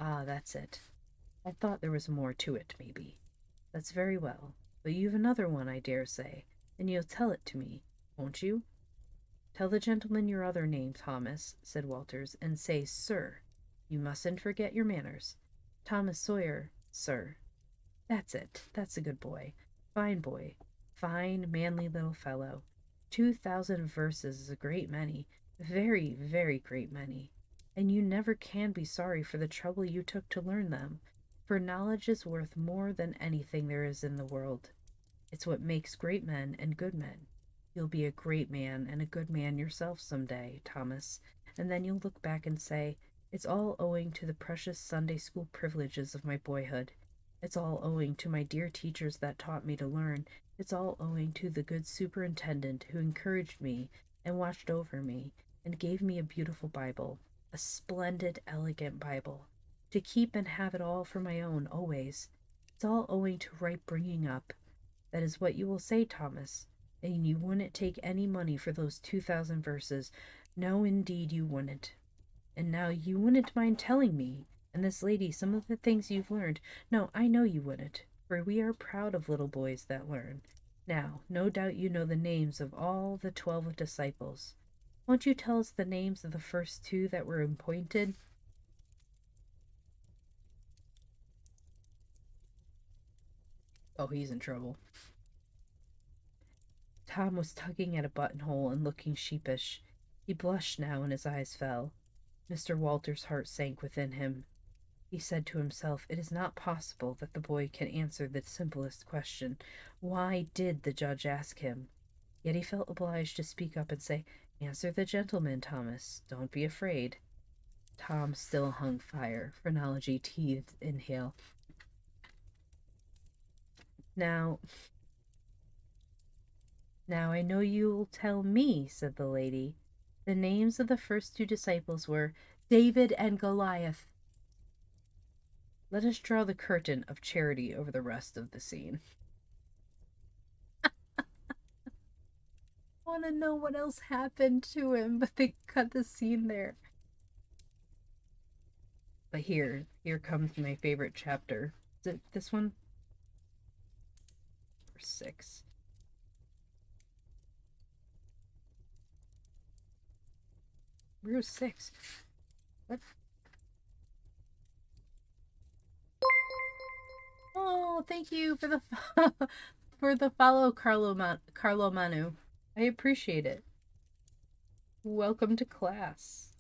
Ah, that's it. I thought there was more to it, maybe. That's very well. But you've another one, I dare say, and you'll tell it to me, won't you? Tell the gentleman your other name, Thomas, said Walters, and say, sir. You mustn't forget your manners. Thomas Sawyer, sir. That's it. That's a good boy. Fine boy. Fine, manly little fellow. 2,000 verses is a great many. Very, very great many. And you never can be sorry for the trouble you took to learn them, for knowledge is worth more than anything there is in the world. It's what makes great men and good men. You'll be a great man and a good man yourself some day, Thomas, and then you'll look back and say, it's all owing to the precious Sunday school privileges of my boyhood. It's all owing to my dear teachers that taught me to learn. It's all owing to the good superintendent who encouraged me and watched over me and gave me a beautiful Bible, a splendid, elegant Bible, to keep and have it all for my own always. It's all owing to right bringing up. That is what you will say, Thomas, and you wouldn't take any money for those 2,000 verses. No, indeed, you wouldn't. And now you wouldn't mind telling me and this lady some of the things you've learned. No, I know you wouldn't, for we are proud of little boys that learn. Now, no doubt you know the names of all the 12 disciples. Won't you tell us the names of the first two that were appointed? Oh, he's in trouble. Tom was tugging at a buttonhole and looking sheepish. He blushed now, and his eyes fell. Mr. Walter's heart sank within him. He said to himself, it is not possible that the boy can answer the simplest question. Why did the judge ask him? Yet he felt obliged to speak up and say, answer the gentleman, Thomas. Don't be afraid. Tom still hung fire. Phrenology teethed inhale. Now I know you'll tell me, said the lady. The names of the first two disciples were David and Goliath. Let us draw the curtain of charity over the rest of the scene. I want to know what else happened to him, but they cut the scene there. But here comes my favorite chapter. Is it this one? Verse 6. We're 6. What? Oh, thank you for the for the follow, Carlo Manu. I appreciate it. Welcome to class.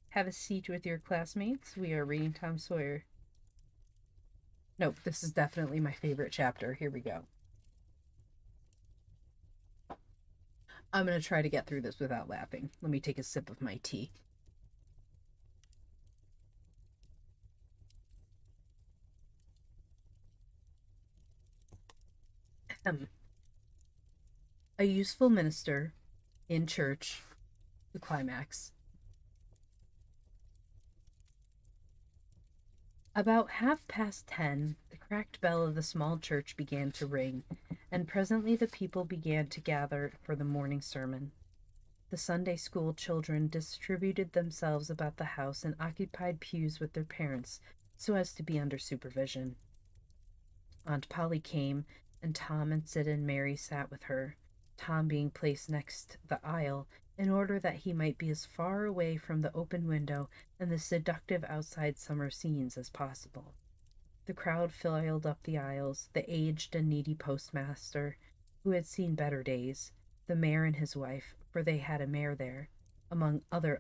Have a seat with your classmates. We are reading Tom Sawyer. Nope, this is definitely my favorite chapter. Here we go. I'm going to try to get through this without laughing. Let me take a sip of my tea. A useful minister in church, the climax. About 10:30, the cracked bell of the small church began to ring, and presently the people began to gather for the morning sermon. The Sunday school children distributed themselves about the house and occupied pews with their parents so as to be under supervision. Aunt Polly came, and Tom and Sid and Mary sat with her, Tom being placed next the aisle in order that he might be as far away from the open window and the seductive outside summer scenes as possible. The crowd filed up the aisles, the aged and needy postmaster, who had seen better days, the mayor and his wife, for they had a mayor there, among other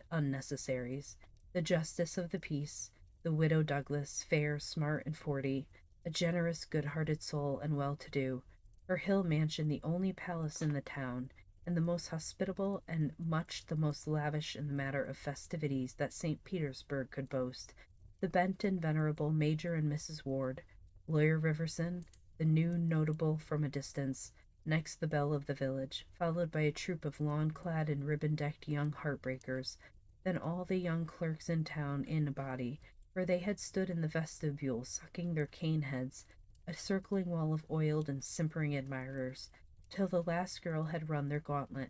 unnecessaries, the justice of the peace, the widow Douglas, fair, smart, and 40, a generous, good-hearted soul and well-to-do, her hill mansion the only palace in the town, and the most hospitable and much the most lavish in the matter of festivities that St. Petersburg could boast, the bent and venerable Major and Mrs. Ward, Lawyer Riverson, the new notable from a distance, next the belle of the village, followed by a troop of lawn-clad and ribbon-decked young heartbreakers, then all the young clerks in town in a body, for they had stood in the vestibule sucking their cane heads, a circling wall of oiled and simpering admirers, till the last girl had run their gauntlet.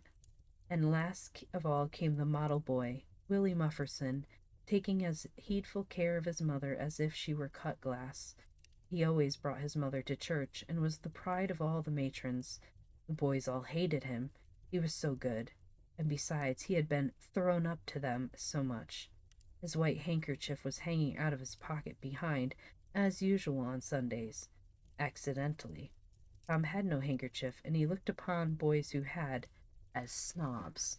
And last of all came the model boy, Willie Mufferson, taking as heedful care of his mother as if she were cut glass. He always brought his mother to church, and was the pride of all the matrons. The boys all hated him, he was so good, and besides he had been thrown up to them so much. His white handkerchief was hanging out of his pocket behind, as usual on Sundays, accidentally. Tom had no handkerchief, and he looked upon boys who had as snobs.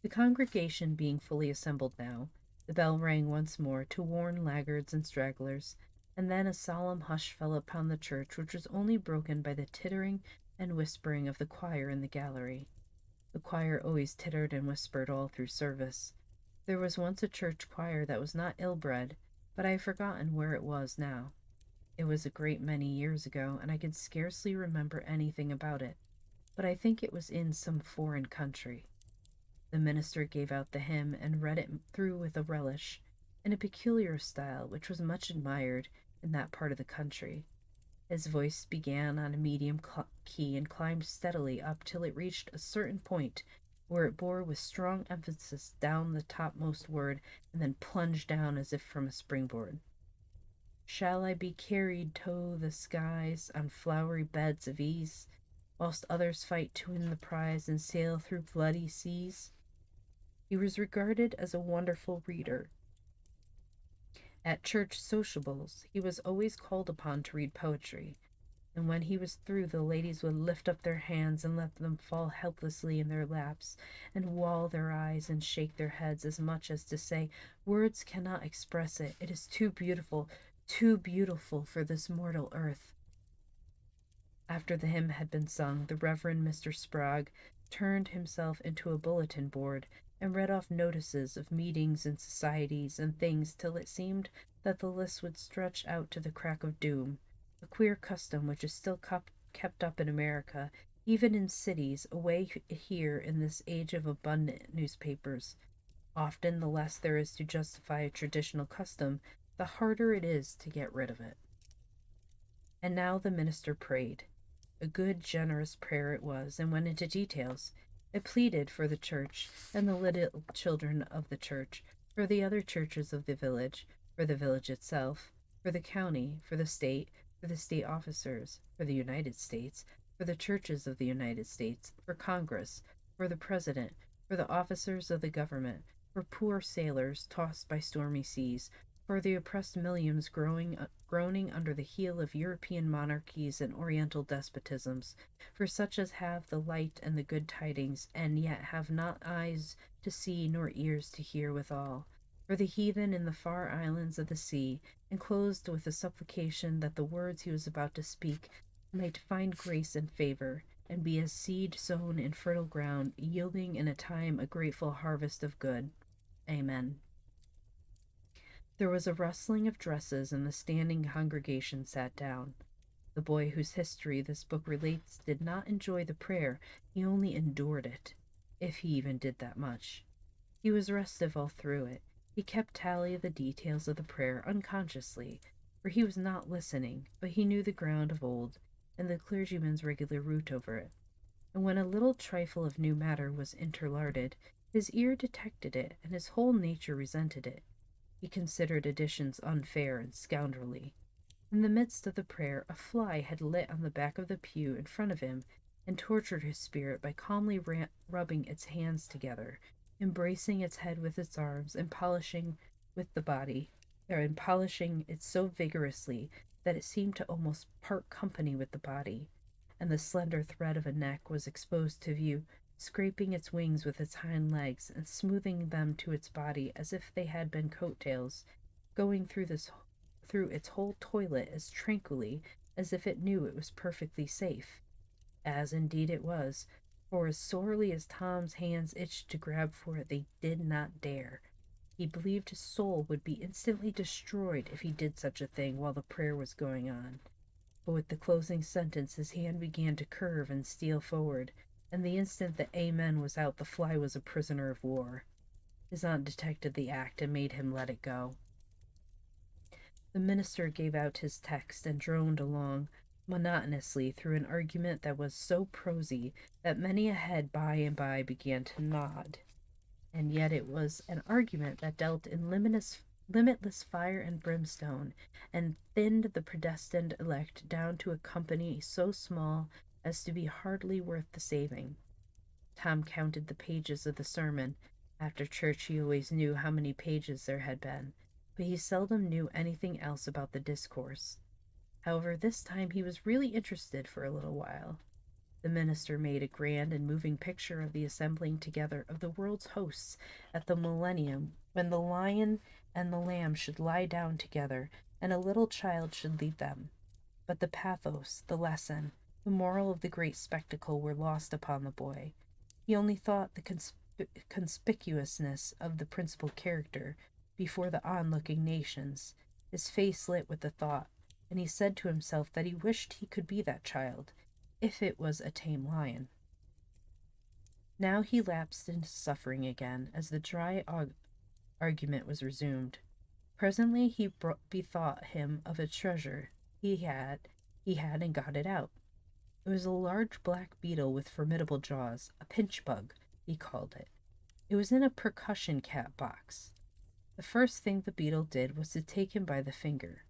The congregation being fully assembled now, the bell rang once more to warn laggards and stragglers, and then a solemn hush fell upon the church, which was only broken by the tittering and whispering of the choir in the gallery. The choir always tittered and whispered all through service. There was once a church choir that was not ill-bred, but I have forgotten where it was now. It was a great many years ago, and I could scarcely remember anything about it, but I think it was in some foreign country. The minister gave out the hymn and read it through with a relish, in a peculiar style which was much admired in that part of the country. His voice began on a medium key and climbed steadily up till it reached a certain point, where it bore with strong emphasis down the topmost word and then plunged down as if from a springboard. Shall I be carried to the skies on flowery beds of ease, whilst others fight to win the prize and sail through bloody seas? He was regarded as a wonderful reader. At church sociables, he was always called upon to read poetry, and when he was through, the ladies would lift up their hands and let them fall helplessly in their laps, and wall their eyes and shake their heads as much as to say, words cannot express it. It is too beautiful for this mortal earth. After the hymn had been sung, the Reverend Mr. Sprague turned himself into a bulletin board and read off notices of meetings and societies and things till it seemed that the list would stretch out to the crack of doom, a queer custom which is still kept up in America, even in cities, away here in this age of abundant newspapers. Often the less there is to justify a traditional custom, the harder it is to get rid of it. And now the minister prayed. A good, generous prayer it was, and went into details. It pleaded for the church and the little children of the church, for the other churches of the village, for the village itself, for the county, for the state officers, for the United States, for the churches of the United States, for Congress, for the President, for the officers of the government, for poor sailors tossed by stormy seas, for the oppressed millions groaning under the heel of European monarchies and Oriental despotisms, for such as have the light and the good tidings, and yet have not eyes to see nor ears to hear withal, for the heathen in the far islands of the sea, enclosed with a supplication that the words he was about to speak might find grace and favor, and be as seed sown in fertile ground, yielding in a time a grateful harvest of good. Amen. There was a rustling of dresses, and the standing congregation sat down. The boy whose history this book relates did not enjoy the prayer, he only endured it, if he even did that much. He was restive all through it. He kept tally of the details of the prayer unconsciously, for he was not listening, but he knew the ground of old, and the clergyman's regular route over it. And when a little trifle of new matter was interlarded, his ear detected it, and his whole nature resented it. He considered additions unfair and scoundrelly. In the midst of the prayer, a fly had lit on the back of the pew in front of him and tortured his spirit by calmly rubbing its hands together, embracing its head with its arms, and polishing with the body, and polishing it so vigorously that it seemed to almost part company with the body, and the slender thread of a neck was exposed to view, scraping its wings with its hind legs and smoothing them to its body as if they had been coat-tails, going through its whole toilet as tranquilly as if it knew it was perfectly safe, as indeed it was, for as sorely as Tom's hands itched to grab for it, they did not dare. He believed his soul would be instantly destroyed if he did such a thing while the prayer was going on. But with the closing sentence, his hand began to curve and steal forward, and the instant that Amen was out, the fly was a prisoner of war. His aunt detected the act and made him let it go. The minister gave out his text and droned along monotonously through an argument that was so prosy that many a head by and by began to nod. And yet it was an argument that dealt in limitless fire and brimstone, and thinned the predestined elect down to a company so small as to be hardly worth the saving. Tom counted the pages of the sermon. After church he always knew how many pages there had been, but he seldom knew anything else about the discourse. However, this time he was really interested for a little while. The minister made a grand and moving picture of the assembling together of the world's hosts at the millennium, when the lion and the lamb should lie down together, and a little child should lead them. But the pathos, the lesson, the moral of the great spectacle were lost upon the boy. He only thought the conspicuousness of the principal character before the onlooking nations. His face lit with the thought, and he said to himself that he wished he could be that child, if it was a tame lion. Now he lapsed into suffering again as the dry argument was resumed. Presently he bethought him of a treasure he had and got it out. It was a large black beetle with formidable jaws, a pinch bug, he called it. It was in a percussion cap box. The first thing the beetle did was to take him by the finger.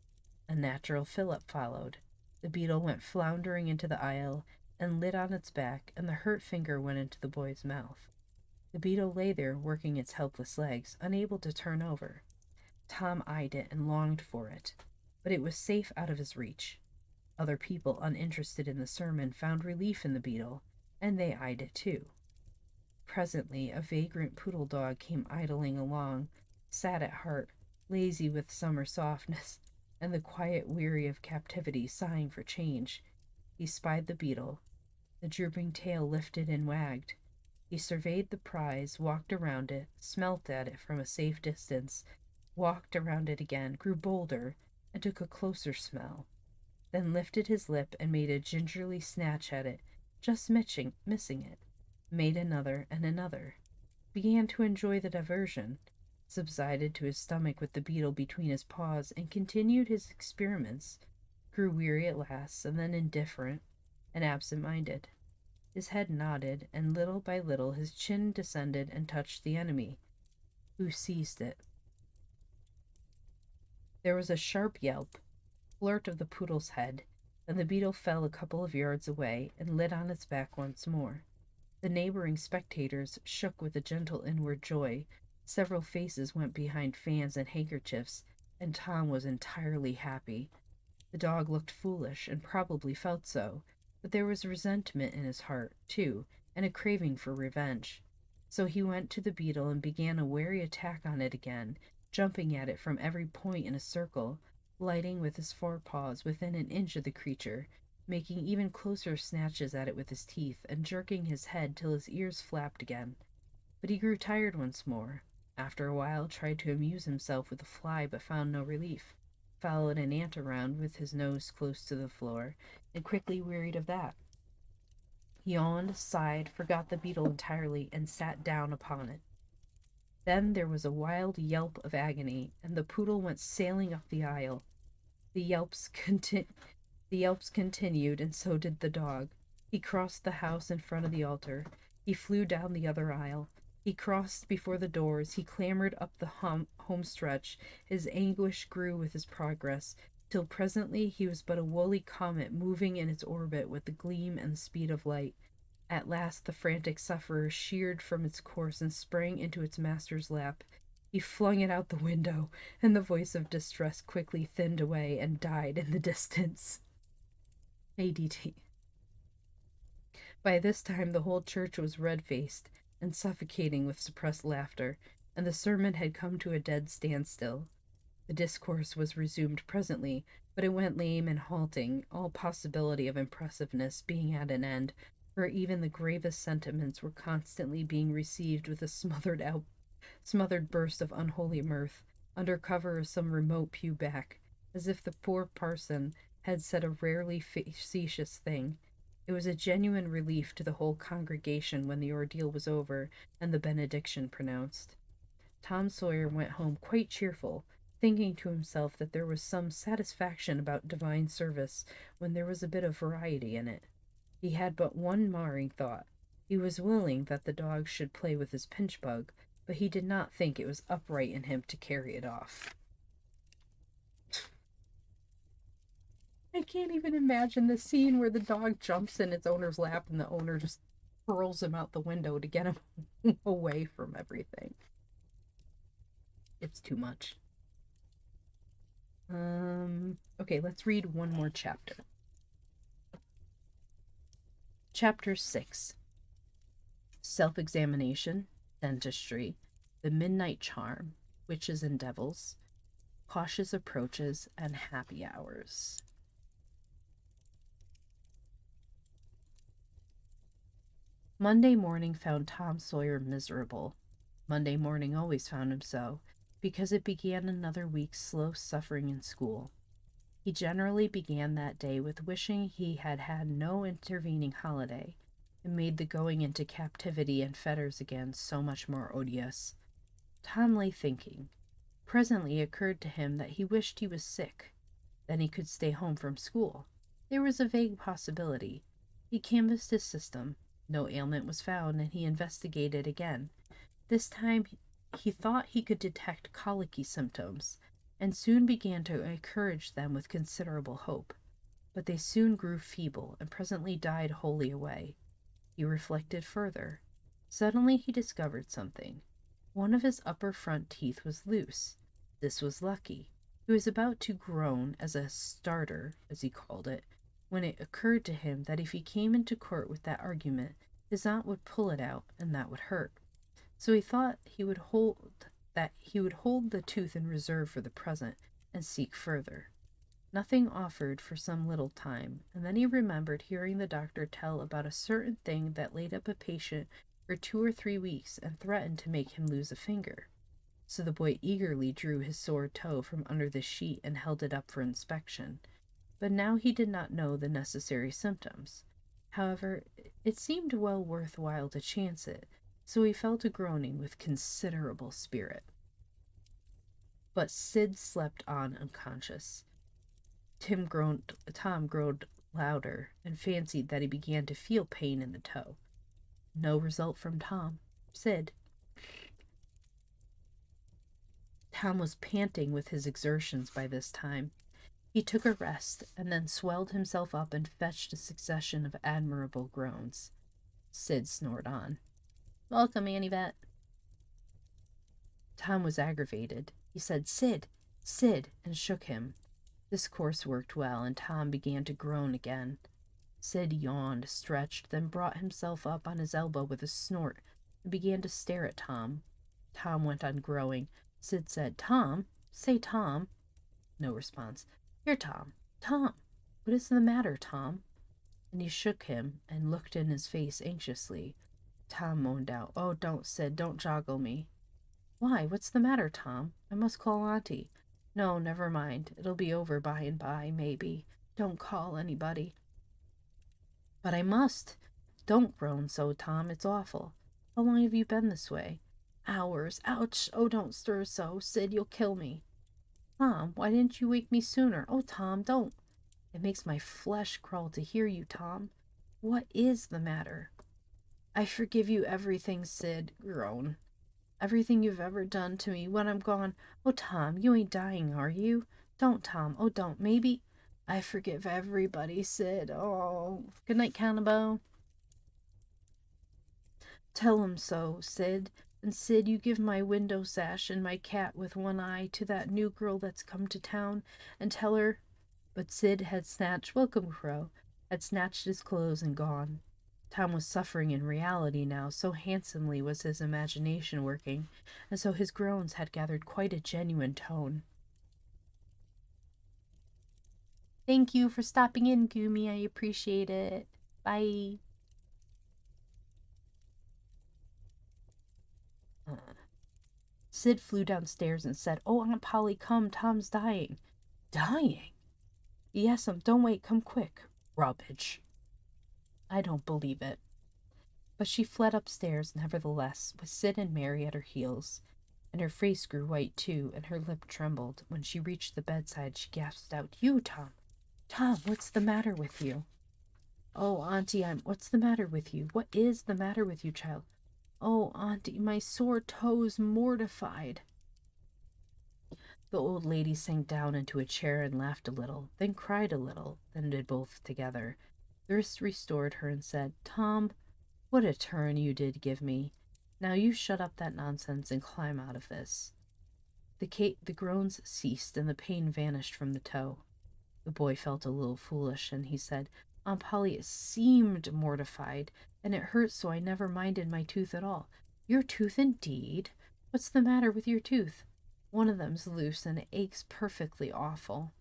A natural fillip followed. The beetle went floundering into the aisle and lit on its back, and the hurt finger went into the boy's mouth. The beetle lay there, working its helpless legs, unable to turn over. Tom eyed it and longed for it, but it was safe out of his reach. Other people, uninterested in the sermon, found relief in the beetle, and they eyed it too. Presently, a vagrant poodle dog came idling along, sad at heart, lazy with summer softness, and the quiet weary of captivity, sighing for change. He spied the beetle. The drooping tail lifted and wagged. He surveyed the prize, walked around it, smelt at it from a safe distance, walked around it again, grew bolder, and took a closer smell, then lifted his lip and made a gingerly snatch at it, just missing it, made another and another, began to enjoy the diversion, subsided to his stomach with the beetle between his paws, and continued his experiments, grew weary at last, and then indifferent and absent-minded. His head nodded, and little by little his chin descended and touched the enemy, who seized it. There was a sharp yelp, flirt of the poodle's head, and the beetle fell a couple of yards away and lit on its back once more. The neighboring spectators shook with a gentle inward joy. Several faces went behind fans and handkerchiefs, and Tom was entirely happy. The dog looked foolish, and probably felt so, but there was resentment in his heart, too, and a craving for revenge. So he went to the beetle and began a wary attack on it again, jumping at it from every point in a circle, lighting with his forepaws within an inch of the creature, making even closer snatches at it with his teeth, and jerking his head till his ears flapped again. But he grew tired once more. After a while, tried to amuse himself with a fly, but found no relief. Followed an ant around with his nose close to the floor, and quickly wearied of that. Yawned, sighed, forgot the beetle entirely, and sat down upon it. Then there was a wild yelp of agony, and the poodle went sailing up the aisle. The yelps, the yelps continued, and so did the dog. He crossed the house in front of the altar. He flew down the other aisle. He crossed before the doors. He clambered up the home stretch. His anguish grew with his progress, till presently he was but a woolly comet moving in its orbit with the gleam and the speed of light. At last the frantic sufferer sheered from its course and sprang into its master's lap. He flung it out the window, and the voice of distress quickly thinned away and died in the distance. ADT. By this time the whole church was red-faced and suffocating with suppressed laughter, and the sermon had come to a dead standstill. The discourse was resumed presently, but it went lame and halting, all possibility of impressiveness being at an end, for even the gravest sentiments were constantly being received with a smothered burst of unholy mirth, under cover of some remote pew back, as if the poor parson had said a rarely facetious thing. It was a genuine relief to the whole congregation when the ordeal was over and the benediction pronounced. Tom Sawyer went home quite cheerful, thinking to himself that there was some satisfaction about divine service when there was a bit of variety in it. He had but one marring thought. He was willing that the dog should play with his pinch bug, but he did not think it was upright in him to carry it off. I can't even imagine the scene where the dog jumps in its owner's lap and the owner just hurls him out the window to get him away from everything. It's too much. Okay, let's read one more chapter. Chapter 6. Self-examination, dentistry, the midnight charm, witches and devils, cautious approaches, and happy hours. Monday morning found Tom Sawyer miserable. Monday morning always found him so, because it began another week's slow suffering in school. He generally began that day with wishing he had had no intervening holiday, and made the going into captivity and fetters again so much more odious. Tom lay thinking. Presently it occurred to him that he wished he was sick. Then he could stay home from school. There was a vague possibility. He canvassed his system. No ailment was found, and he investigated again. This time he thought he could detect colicky symptoms, and soon began to encourage them with considerable hope. But they soon grew feeble, and presently died wholly away. He reflected further. Suddenly he discovered something. One of his upper front teeth was loose. This was lucky. He was about to groan as a starter, as he called it, when it occurred to him that if he came into court with that argument, his aunt would pull it out, and that would hurt. So he thought he would hold the tooth in reserve for the present, and seek further. Nothing offered for some little time, and then he remembered hearing the doctor tell about a certain thing that laid up a patient for 2 or 3 weeks and threatened to make him lose a finger. So the boy eagerly drew his sore toe from under the sheet and held it up for inspection. But now he did not know the necessary symptoms. However, it seemed well worth while to chance it, so he fell to groaning with considerable spirit. But Sid slept on unconscious. Tom groaned louder and fancied that he began to feel pain in the toe. No result from Sid. Tom was panting with his exertions by this time. He took a rest, and then swelled himself up and fetched a succession of admirable groans. Sid snored on. Welcome, Annie Vet. Tom was aggravated. He said, Sid, Sid, and shook him. This course worked well, and Tom began to groan again. Sid yawned, stretched, then brought himself up on his elbow with a snort and began to stare at Tom. Tom went on growing. Sid said, Tom, say Tom. No response. Here, Tom. Tom, what is the matter, Tom? And he shook him and looked in his face anxiously. Tom moaned out, Oh, don't, Sid, don't joggle me. Why, what's the matter, Tom? I must call Auntie. No, never mind. It'll be over by and by, maybe. Don't call anybody. But I must. Don't groan so, Tom. It's awful. How long have you been this way? Hours. Ouch. Oh, don't stir so. Sid, you'll kill me. Tom, why didn't you wake me sooner? Oh, Tom, don't. It makes my flesh crawl to hear you, Tom. What is the matter? I forgive you everything, Sid. Groan. Everything you've ever done to me when I'm gone. Oh, Tom, you ain't dying, are you? Don't, Tom. Oh, don't. Maybe. I forgive everybody, Sid. Oh, good night, Cannibal. Tell him so, Sid. And Sid, you give my window sash and my cat with one eye to that new girl that's come to town, and tell her. But Sid had snatched, Welcome Crow, had snatched his clothes and gone. Tom was suffering in reality now, so handsomely was his imagination working, and so his groans had gathered quite a genuine tone. Thank you for stopping in, Goomy. I appreciate it. Bye. Sid flew downstairs and said, Oh, Aunt Polly, come. Tom's dying. Dying? Yes'm, don't wait. Come quick. Rubbish. I don't believe it. But she fled upstairs, nevertheless, with Sid and Mary at her heels, and her face grew white, too, and her lip trembled. When she reached the bedside, she gasped out, You, Tom! Tom, what's the matter with you? Oh, Auntie, what's the matter with you? What is the matter with you, child? Oh, Auntie, my sore toes mortified. The old lady sank down into a chair and laughed a little, then cried a little, then did both together. This restored her and said, Tom, what a turn you did give me. Now you shut up that nonsense and climb out of this. The groans ceased and the pain vanished from the toe. The boy felt a little foolish, and he said, Aunt Polly, it seemed mortified, and it hurt so I never minded my tooth at all. Your tooth, indeed? What's the matter with your tooth? One of them's loose, and it aches perfectly awful.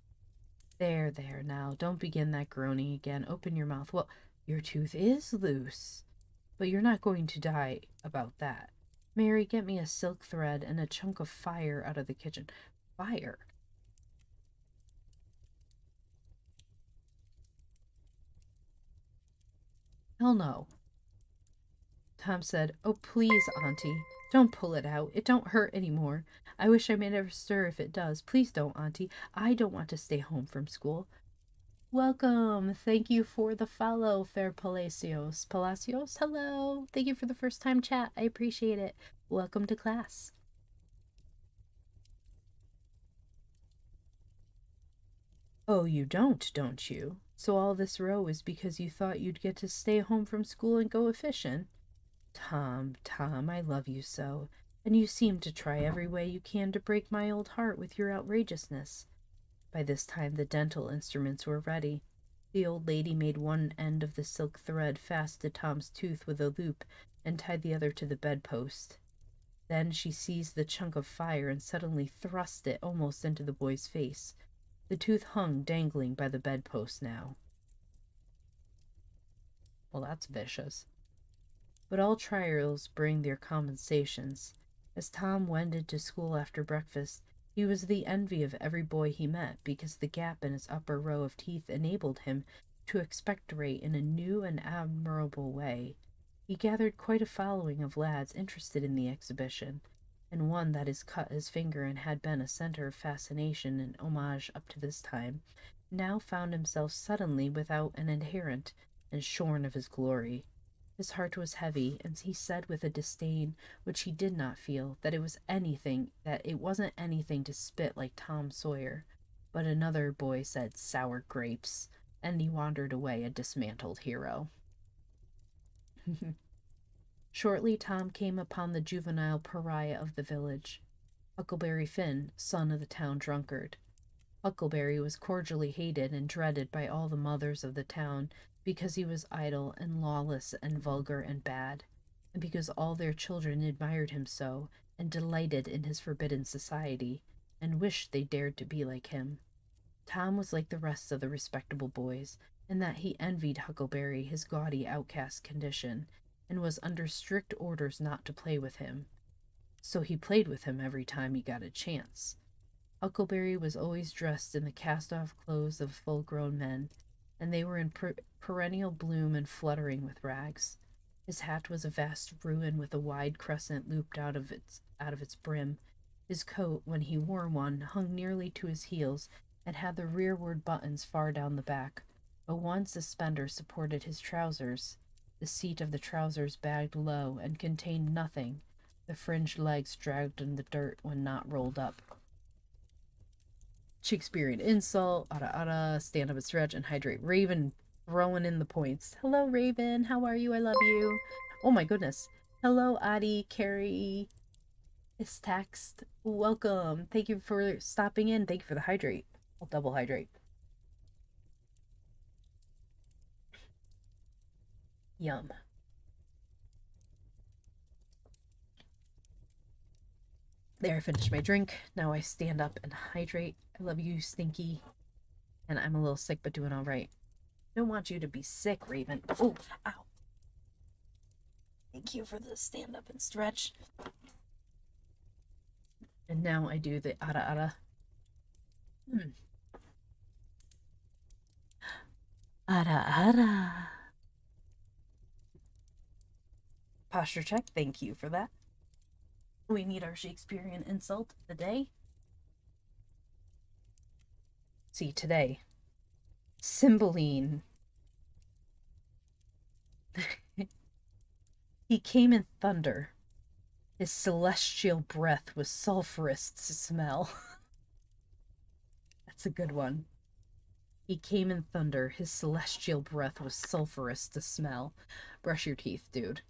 There, now, don't begin that groaning again. Open your mouth. Well, your tooth is loose. But you're not going to die about that. Mary, get me a silk thread and a chunk of fire out of the kitchen. Fire? Hell no. Tom said, Oh, please, Auntie, don't pull it out. It don't hurt any more. I wish I may never stir if it does. Please don't, Auntie. I don't want to stay home from school. Welcome. Thank you for the follow, Fair Palacios. Palacios, hello. Thank you for the first time chat. I appreciate it. Welcome to class. Oh, you don't you? So all this row is because you thought you'd get to stay home from school and go a-fishing? Tom, I love you so, and you seem to try every way you can to break my old heart with your outrageousness. By this time the dental instruments were ready. The old lady made one end of the silk thread fast to Tom's tooth with a loop and tied the other to the bedpost. Then she seized the chunk of fire and suddenly thrust it almost into the boy's face. The tooth hung dangling by the bedpost now. Well, that's vicious. But all trials bring their compensations. As Tom wended to school after breakfast, he was the envy of every boy he met because the gap in his upper row of teeth enabled him to expectorate in a new and admirable way. He gathered quite a following of lads interested in the exhibition, and one that has cut his finger and had been a center of fascination and homage up to this time, now found himself suddenly without an adherent and shorn of his glory. His heart was heavy, and he said with a disdain which he did not feel that it wasn't anything to spit like Tom Sawyer. But another boy said sour grapes, and he wandered away a dismantled hero. Shortly, Tom came upon the juvenile pariah of the village, Huckleberry Finn, son of the town drunkard. Huckleberry was cordially hated and dreaded by all the mothers of the town because he was idle and lawless and vulgar and bad, and because all their children admired him so and delighted in his forbidden society, and wished they dared to be like him. Tom was like the rest of the respectable boys, in that he envied Huckleberry his gaudy outcast condition, and was under strict orders not to play with him. So he played with him every time he got a chance. Huckleberry was always dressed in the cast-off clothes of full-grown men, and they were in perennial bloom and fluttering with rags. His hat was a vast ruin with a wide crescent looped out of its brim. His coat, when he wore one, hung nearly to his heels and had the rearward buttons far down the back. A one suspender supported his trousers. The seat of the trousers bagged low and contained nothing. The fringed legs dragged in the dirt when not rolled up. Shakespearean insult, ada, stand up and stretch, and hydrate. Raven throwing in the points. Hello, Raven. How are you? I love you. Oh my goodness. Hello, Adi, Carrie. It's text. Welcome. Thank you for stopping in. Thank you for the hydrate. I'll double hydrate. Yum. There, I finished my drink. Now I stand up and hydrate. I love you, Stinky. And I'm a little sick, but doing all right. I don't want you to be sick, Raven. Oh, ow. Thank you for the stand up and stretch. And now I do the ada. Ada. Posture check. Thank you for that. We need our Shakespearean insult of the day. See, today, Cymbeline. He came in thunder. His celestial breath was sulphurous to smell. That's a good one. He came in thunder. His celestial breath was sulphurous to smell. Brush your teeth, dude.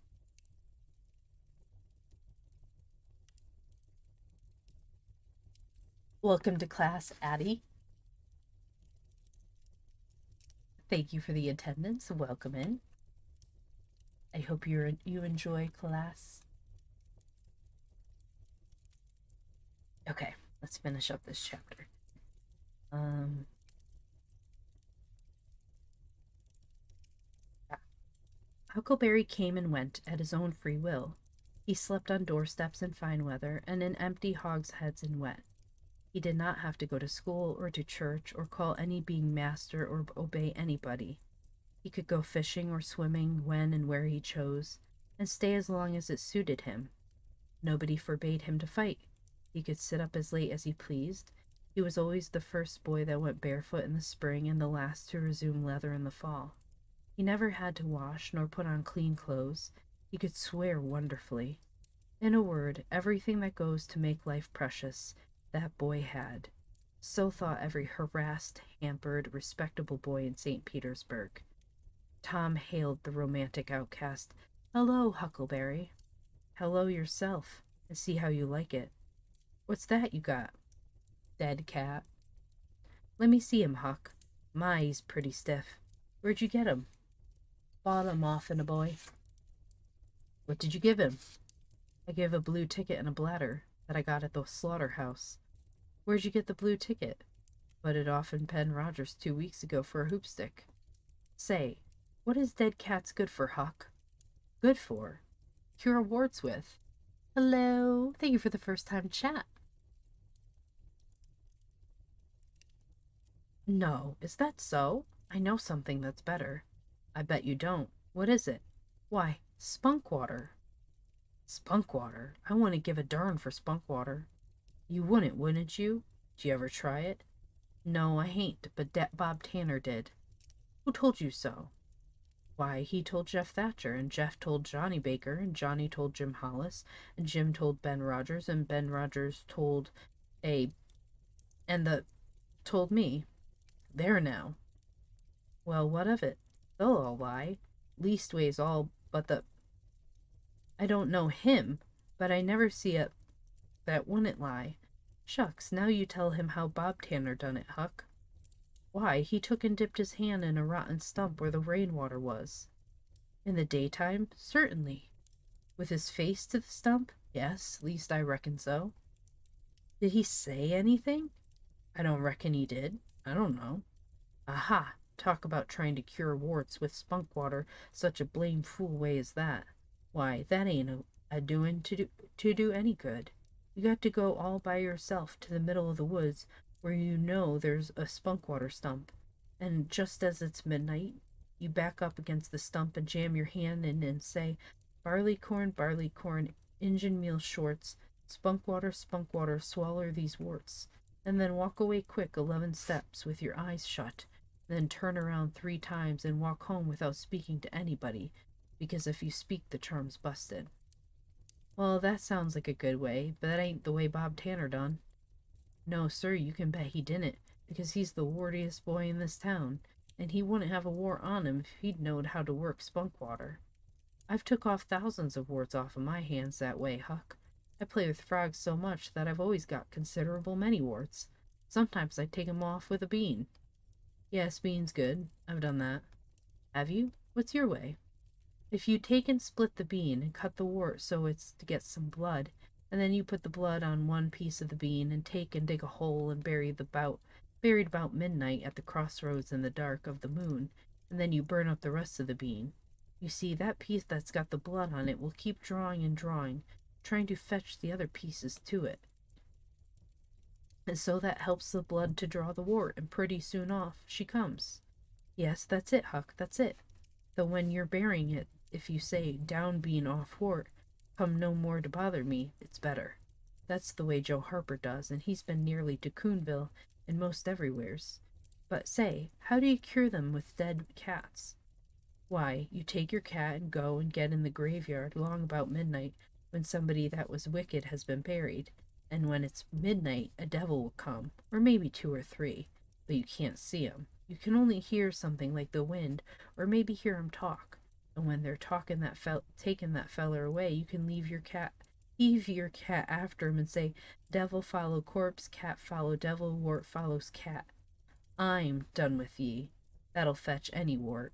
Welcome to class, Addie. Thank you for the attendance. Welcome in. I hope you enjoy class. Okay, let's finish up this chapter. Huckleberry came and went at his own free will. He slept on doorsteps in fine weather and in empty hogsheads in wet. He did not have to go to school or to church or call any being master or obey anybody. He could go fishing or swimming when and where he chose, and stay as long as it suited him. Nobody forbade him to fight. He could sit up as late as he pleased. He was always the first boy that went barefoot in the spring and the last to resume leather in the fall. He never had to wash nor put on clean clothes. He could swear wonderfully. In a word, everything that goes to make life precious, that boy had. So thought every harassed, hampered, respectable boy in St. Petersburg. Tom hailed the romantic outcast. Hello, Huckleberry. Hello yourself, and see how you like it. What's that you got? Dead cat. Let me see him, Huck. My, he's pretty stiff. Where'd you get him? Bought him off in a boy. What did you give him? I gave a blue ticket and a bladder that I got at the slaughterhouse. Where'd you get the blue ticket? Put it off in Ben Rogers 2 weeks ago for a hoopstick. Say, what is dead cats good for, Huck? Good for? Cure warts with. Hello. Thank you for the first time chat. No, is that so? I know something that's better. I bet you don't. What is it? Why, spunk water. Spunk water? I wouldn't give a darn for spunk water. You wouldn't you? Did you ever try it? No, I hain't, but Bob Tanner did. Who told you so? Why, he told Jeff Thatcher, and Jeff told Johnny Baker, and Johnny told Jim Hollis, and Jim told Ben Rogers, and Ben Rogers told told me. There now. Well, what of it? They'll all lie. Leastways all but the I don't know him, but I never see a that wouldn't lie. Shucks, now you tell him how Bob Tanner done it, Huck. Why, he took and dipped his hand in a rotten stump where the rainwater was. In the daytime? Certainly. With his face to the stump? Yes, least I reckon so. Did he say anything? I don't reckon he did. I don't know. Aha! Talk about trying to cure warts with spunk water such a blame fool way as that. Why, that ain't a doin' to do any good. You got to go all by yourself to the middle of the woods where you know there's a spunk water stump, and just as it's midnight, you back up against the stump and jam your hand in and say, barley corn, Injun meal shorts, spunk water, swaller these warts, and then walk away quick 11 steps with your eyes shut, then turn around 3 times and walk home without speaking to anybody, because if you speak the charm's busted. Well, that sounds like a good way, but that ain't the way Bob Tanner done. No, sir, you can bet he didn't, because he's the wartiest boy in this town, and he wouldn't have a wart on him if he'd knowed how to work spunk water. I've took off thousands of warts off of my hands that way, Huck. I play with frogs so much that I've always got considerable many warts. Sometimes I take 'em off with a bean. Yes, bean's good. I've done that. Have you? What's your way? If you take and split the bean and cut the wart so it's to get some blood, and then you put the blood on one piece of the bean and take and dig a hole and buried about midnight at the crossroads in the dark of the moon, and then you burn up the rest of the bean. You see, that piece that's got the blood on it will keep drawing and drawing, trying to fetch the other pieces to it. And so that helps the blood to draw the wart, and pretty soon off she comes. Yes, that's it, Huck, that's it. Though when you're burying it, if you say, down bean off wart, come no more to bother me, it's better. That's the way Joe Harper does, and he's been nearly to Coonville and most everywheres. But say, how do you cure them with dead cats? Why, you take your cat and go and get in the graveyard long about midnight, when somebody that was wicked has been buried, and when it's midnight a devil will come, or maybe 2 or 3, but you can't see 'em. You can only hear something like the wind, or maybe hear 'em talk, and when they're taking that feller away, you can heave your cat after 'em and say, devil follow corpse, cat follow devil, wart follows cat. I'm done with ye. That'll fetch any wart.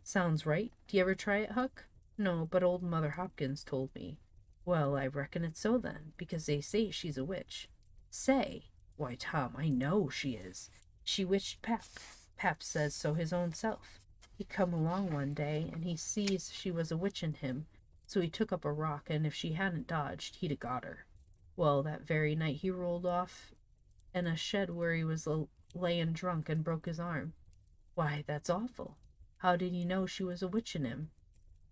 Sounds right. Do you ever try it, Huck? No, but old Mother Hopkins told me. Well, I reckon it's so then, because they say she's a witch. Say! Why, Tom, I know she is. She witched Pap. Pap says so his own self. He come along one day, and he sees she was a witchin' him, so he took up a rock, and if she hadn't dodged, he'd a got her. Well, that very night he rolled off in a shed where he was layin' drunk and broke his arm. Why, that's awful. How did he know she was a witchin' him?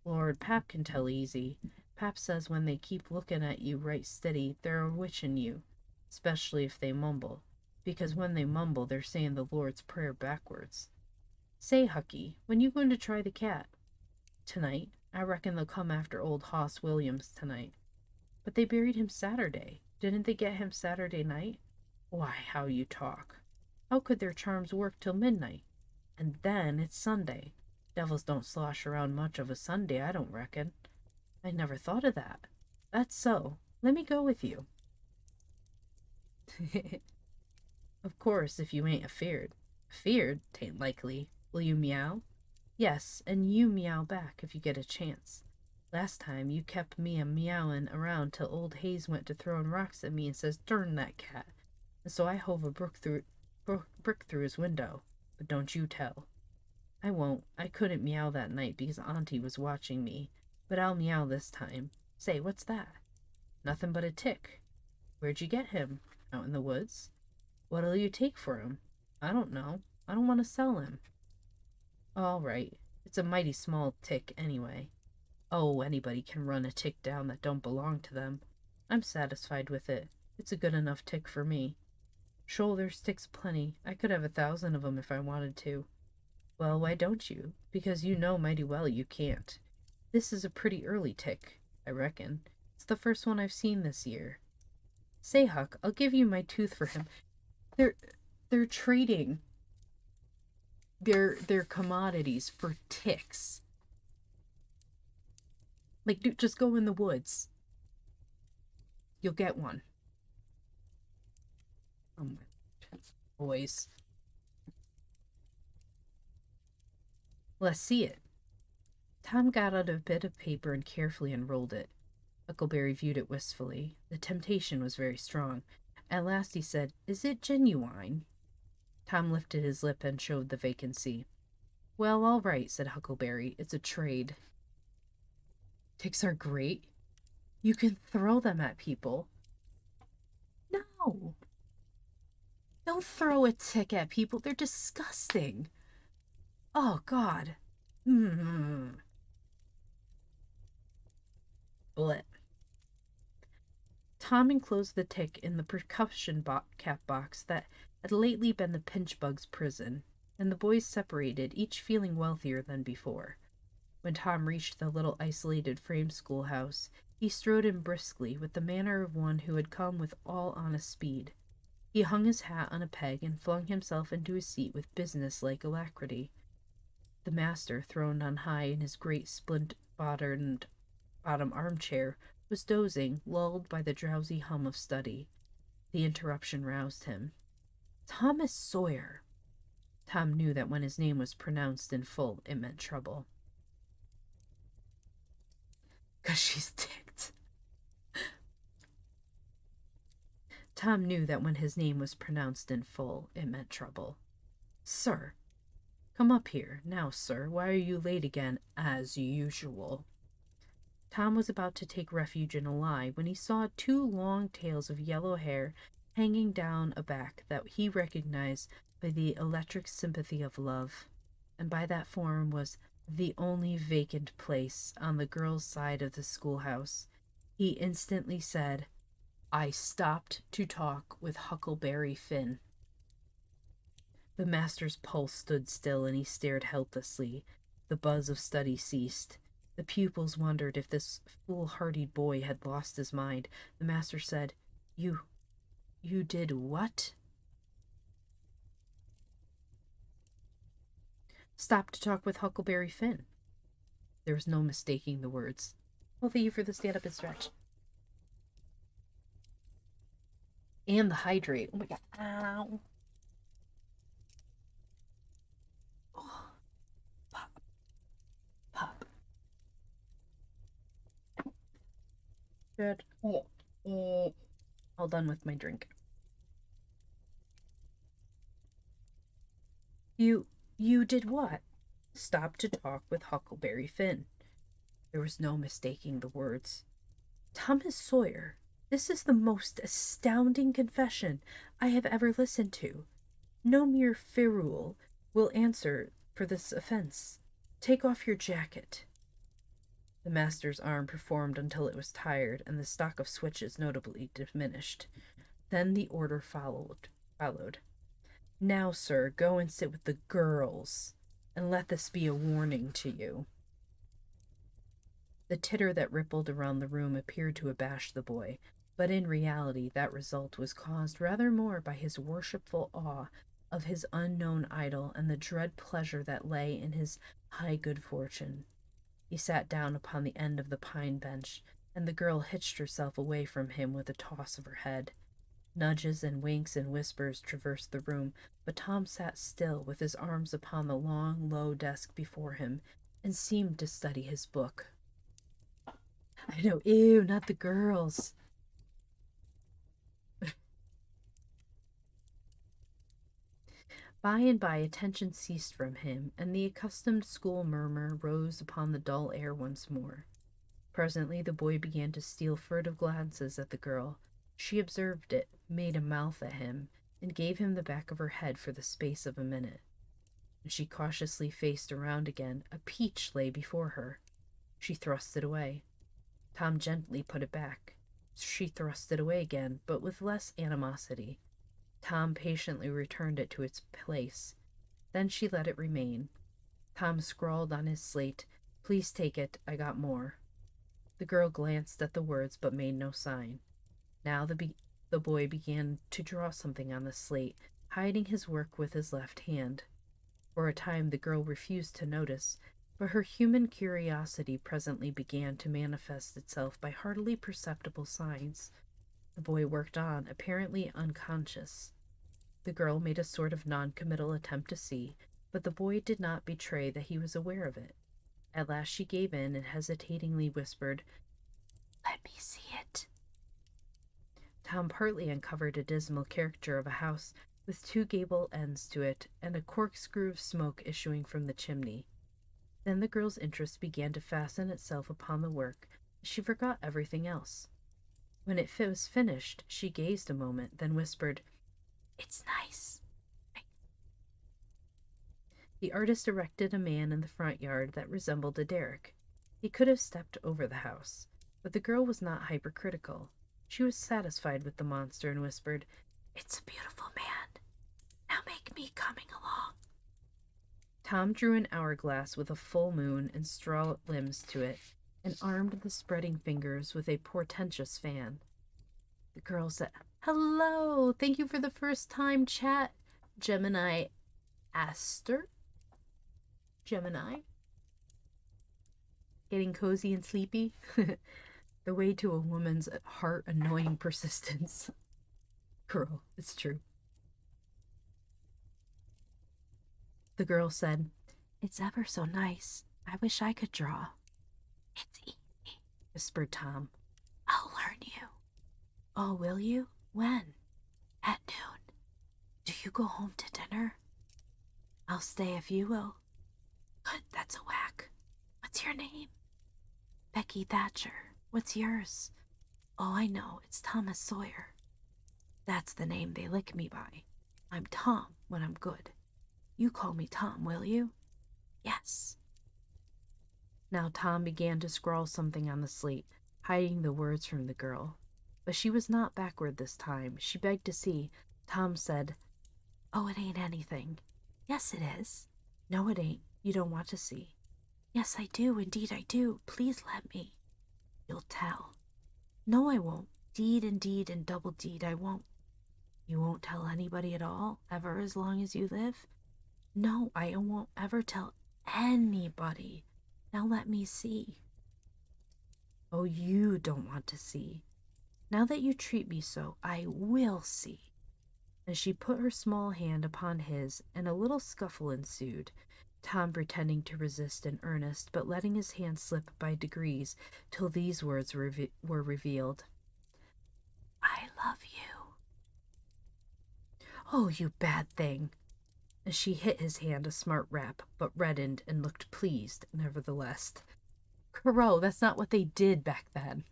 Lord, Pap can tell easy. Pap says when they keep looking at you right steady, they're a witchin' you, especially if they mumble, because when they mumble, they're saying the Lord's Prayer backwards. Say, Hucky, when you going to try the cat? Tonight. I reckon they'll come after old Hoss Williams tonight. But they buried him Saturday. Didn't they get him Saturday night? Why, how you talk. How could their charms work till midnight? And then it's Sunday. Devils don't slosh around much of a Sunday, I don't reckon. I never thought of that. That's so. Let me go with you. Of course, if you ain't afeard. Afeard? 'Tain't likely. Will you meow? Yes, and you meow back if you get a chance. Last time you kept me a meowin' around till old Hayes went to throwing rocks at me and says, "Durn that cat," and so I hove a brick through his window. But don't you tell. I won't. I couldn't meow that night because Auntie was watching me, but I'll meow this time. Say, what's that? Nothing but a tick. Where'd you get him? Out in the woods. What'll you take for him? I don't know. I don't want to sell him. All right. It's a mighty small tick anyway. Oh, anybody can run a tick down that don't belong to them. I'm satisfied with it. It's a good enough tick for me. Shoulders ticks plenty. I could have 1,000 of 'em if I wanted to. Well, why don't you? Because you know mighty well you can't. This is a pretty early tick, I reckon. It's the first one I've seen this year. Say, Huck, I'll give you my tooth for him. They're they're trading their commodities for ticks. Like, dude, just go in the woods. You'll get one. Oh my boys. Let's see it. Tom got out a bit of paper and carefully unrolled it. Huckleberry viewed it wistfully. The temptation was very strong. At last he said, "Is it genuine?" Tom lifted his lip and showed the vacancy. "Well, all right," said Huckleberry. "It's a trade." "Ticks are great. You can throw them at people." "No, don't throw a tick at people. They're disgusting." "Oh, God." Mm-hmm. Blech. Tom enclosed the tick in the percussion cap box that had lately been the pinch bug's prison, and the boys separated, each feeling wealthier than before. When Tom reached the little isolated frame schoolhouse, he strode in briskly with the manner of one who had come with all honest speed. He hung his hat on a peg and flung himself into his seat with business-like alacrity. The master, throned on high in his great splint-bottomed bottom armchair, was dozing, lulled by the drowsy hum of study. The interruption roused him. "Thomas Sawyer." Tom knew that when his name was pronounced in full, it meant trouble. "'Cause she's ticked." Tom knew that when his name was pronounced in full, it meant trouble. "Sir." "Come up here. Now, sir, why are you late again, as usual?" Tom was about to take refuge in a lie when he saw two long tails of yellow hair hanging down a back that he recognized by the electric sympathy of love, and by that form was the only vacant place on the girls' side of the schoolhouse. He instantly said, "I stopped to talk with Huckleberry Finn." The master's pulse stood still and he stared helplessly. The buzz of study ceased. The pupils wondered if this foolhardy boy had lost his mind. The master said, You did what?" "Stop to talk with Huckleberry Finn." There was no mistaking the words. "Well, thank you for the stand up and stretch." And the hydrate. Oh my god. Ow. Oh, pop. Pop. Good. Oh. All done with my drink. You did what?" "Stop to talk with Huckleberry Finn." There was no mistaking the words. "Thomas Sawyer, this is the most astounding confession I have ever listened to. No mere ferule will answer for this offense. Take off your jacket." The master's arm performed until it was tired, and the stock of switches notably diminished. Then the order followed. "Now, sir, go and sit with the girls, and let this be a warning to you." The titter that rippled around the room appeared to abash the boy, but in reality that result was caused rather more by his worshipful awe of his unknown idol and the dread pleasure that lay in his high good fortune. He sat down upon the end of the pine bench, and the girl hitched herself away from him with a toss of her head. Nudges and winks and whispers traversed the room, but Tom sat still with his arms upon the long, low desk before him, and seemed to study his book. I know, ew, not the girls. By and by attention ceased from him, and the accustomed school murmur rose upon the dull air once more. Presently the boy began to steal furtive glances at the girl. She observed it, made a mouth at him, and gave him the back of her head for the space of a minute. When she cautiously faced around again, a peach lay before her. She thrust it away. Tom gently put it back. She thrust it away again, but with less animosity. Tom patiently returned it to its place. Then she let it remain. Tom scrawled on his slate, "Please take it, I got more." The girl glanced at the words but made no sign. Now The boy began to draw something on the slate, hiding his work with his left hand. For a time the girl refused to notice, but her human curiosity presently began to manifest itself by hardly perceptible signs. The boy worked on, apparently unconscious. The girl made a sort of non-committal attempt to see, but the boy did not betray that he was aware of it. At last she gave in and hesitatingly whispered, "Let me see it." Tom partly uncovered a dismal caricature of a house with two gable ends to it and a corkscrew of smoke issuing from the chimney. Then the girl's interest began to fasten itself upon the work. She forgot everything else. When it was finished, she gazed a moment, then whispered, "It's nice." The artist erected a man in the front yard that resembled a derrick. He could have stepped over the house, but the girl was not hypercritical. She was satisfied with the monster and whispered, "It's a beautiful man. Now make me coming along." Tom drew an hourglass with a full moon and straw limbs to it, and armed the spreading fingers with a portentous fan. The girl said, "Hello, thank you for the first time chat, Gemini Aster." Gemini? Getting cozy and sleepy? The way to a woman's heart annoying persistence. Girl, it's true. The girl said, "It's ever so nice. I wish I could draw." "It's easy," whispered Tom. "I'll learn you." "Oh, will you? When?" "At noon. Do you go home to dinner?" "I'll stay if you will." "Good, that's a whack. What's your name?" "Becky Thatcher. What's yours?" "Oh, I know. It's Thomas Sawyer." "That's the name they lick me by. I'm Tom when I'm good. You call me Tom, will you?" "Yes." Now Tom began to scrawl something on the slate, hiding the words from the girl. But she was not backward this time. She begged to see. Tom said, "Oh, it ain't anything." "Yes, it is." "No, it ain't. You don't want to see." "Yes, I do. Indeed, I do. Please let me." "You'll tell." "No, I won't. Deed and double deed, I won't." "You won't tell anybody at all, ever as long as you live?" "No, I won't ever tell anybody. Now let me see." "Oh, you don't want to see. Now that you treat me so, I will see." And she put her small hand upon his, and a little scuffle ensued, Tom pretending to resist in earnest, but letting his hand slip by degrees till these words were revealed. "I love you." "Oh, you bad thing." And she hit his hand a smart rap, but reddened and looked pleased, nevertheless. Crow, that's not what they did back then.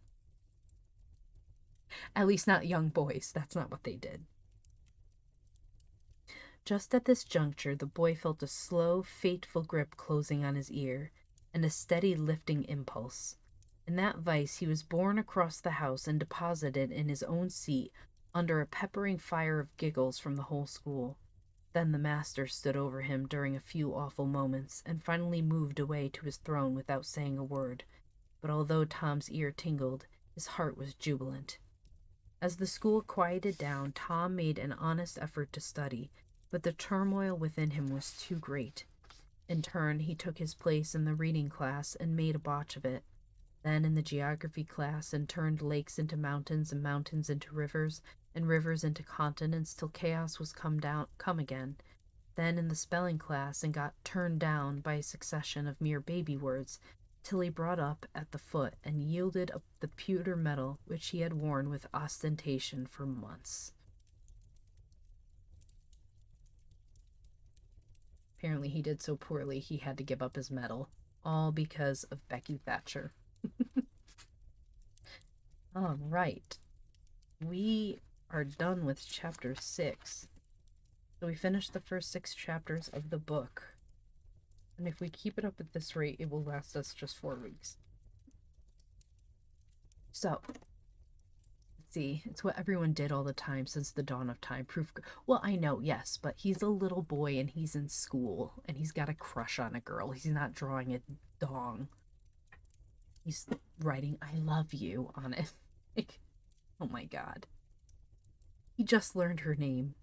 At least not young boys. That's not what they did. Just at this juncture, the boy felt a slow, fateful grip closing on his ear, and a steady lifting impulse. In that vice he was borne across the house and deposited in his own seat under a peppering fire of giggles from the whole school. Then the master stood over him during a few awful moments, and finally moved away to his throne without saying a word. But although Tom's ear tingled, his heart was jubilant. As the school quieted down, Tom made an honest effort to study, but the turmoil within him was too great. In turn, he took his place in the reading class and made a botch of it, then in the geography class and turned lakes into mountains and mountains into rivers and rivers into continents till chaos was come again, then in the spelling class and got turned down by a succession of mere baby words till he brought up at the foot and yielded up the pewter medal which he had worn with ostentation for months. Apparently he did so poorly he had to give up his medal, all because of Becky Thatcher. All right. We are done with chapter 6. So we finished the first 6 chapters of the book. And if we keep it up at this rate, it will last us just 4 weeks. So, let's see. It's what everyone did all the time since the dawn of time. Well, I know, yes, but he's a little boy and he's in school and he's got a crush on a girl. He's not drawing a dong. He's writing "I love you" on it. Like, oh my god. He just learned her name.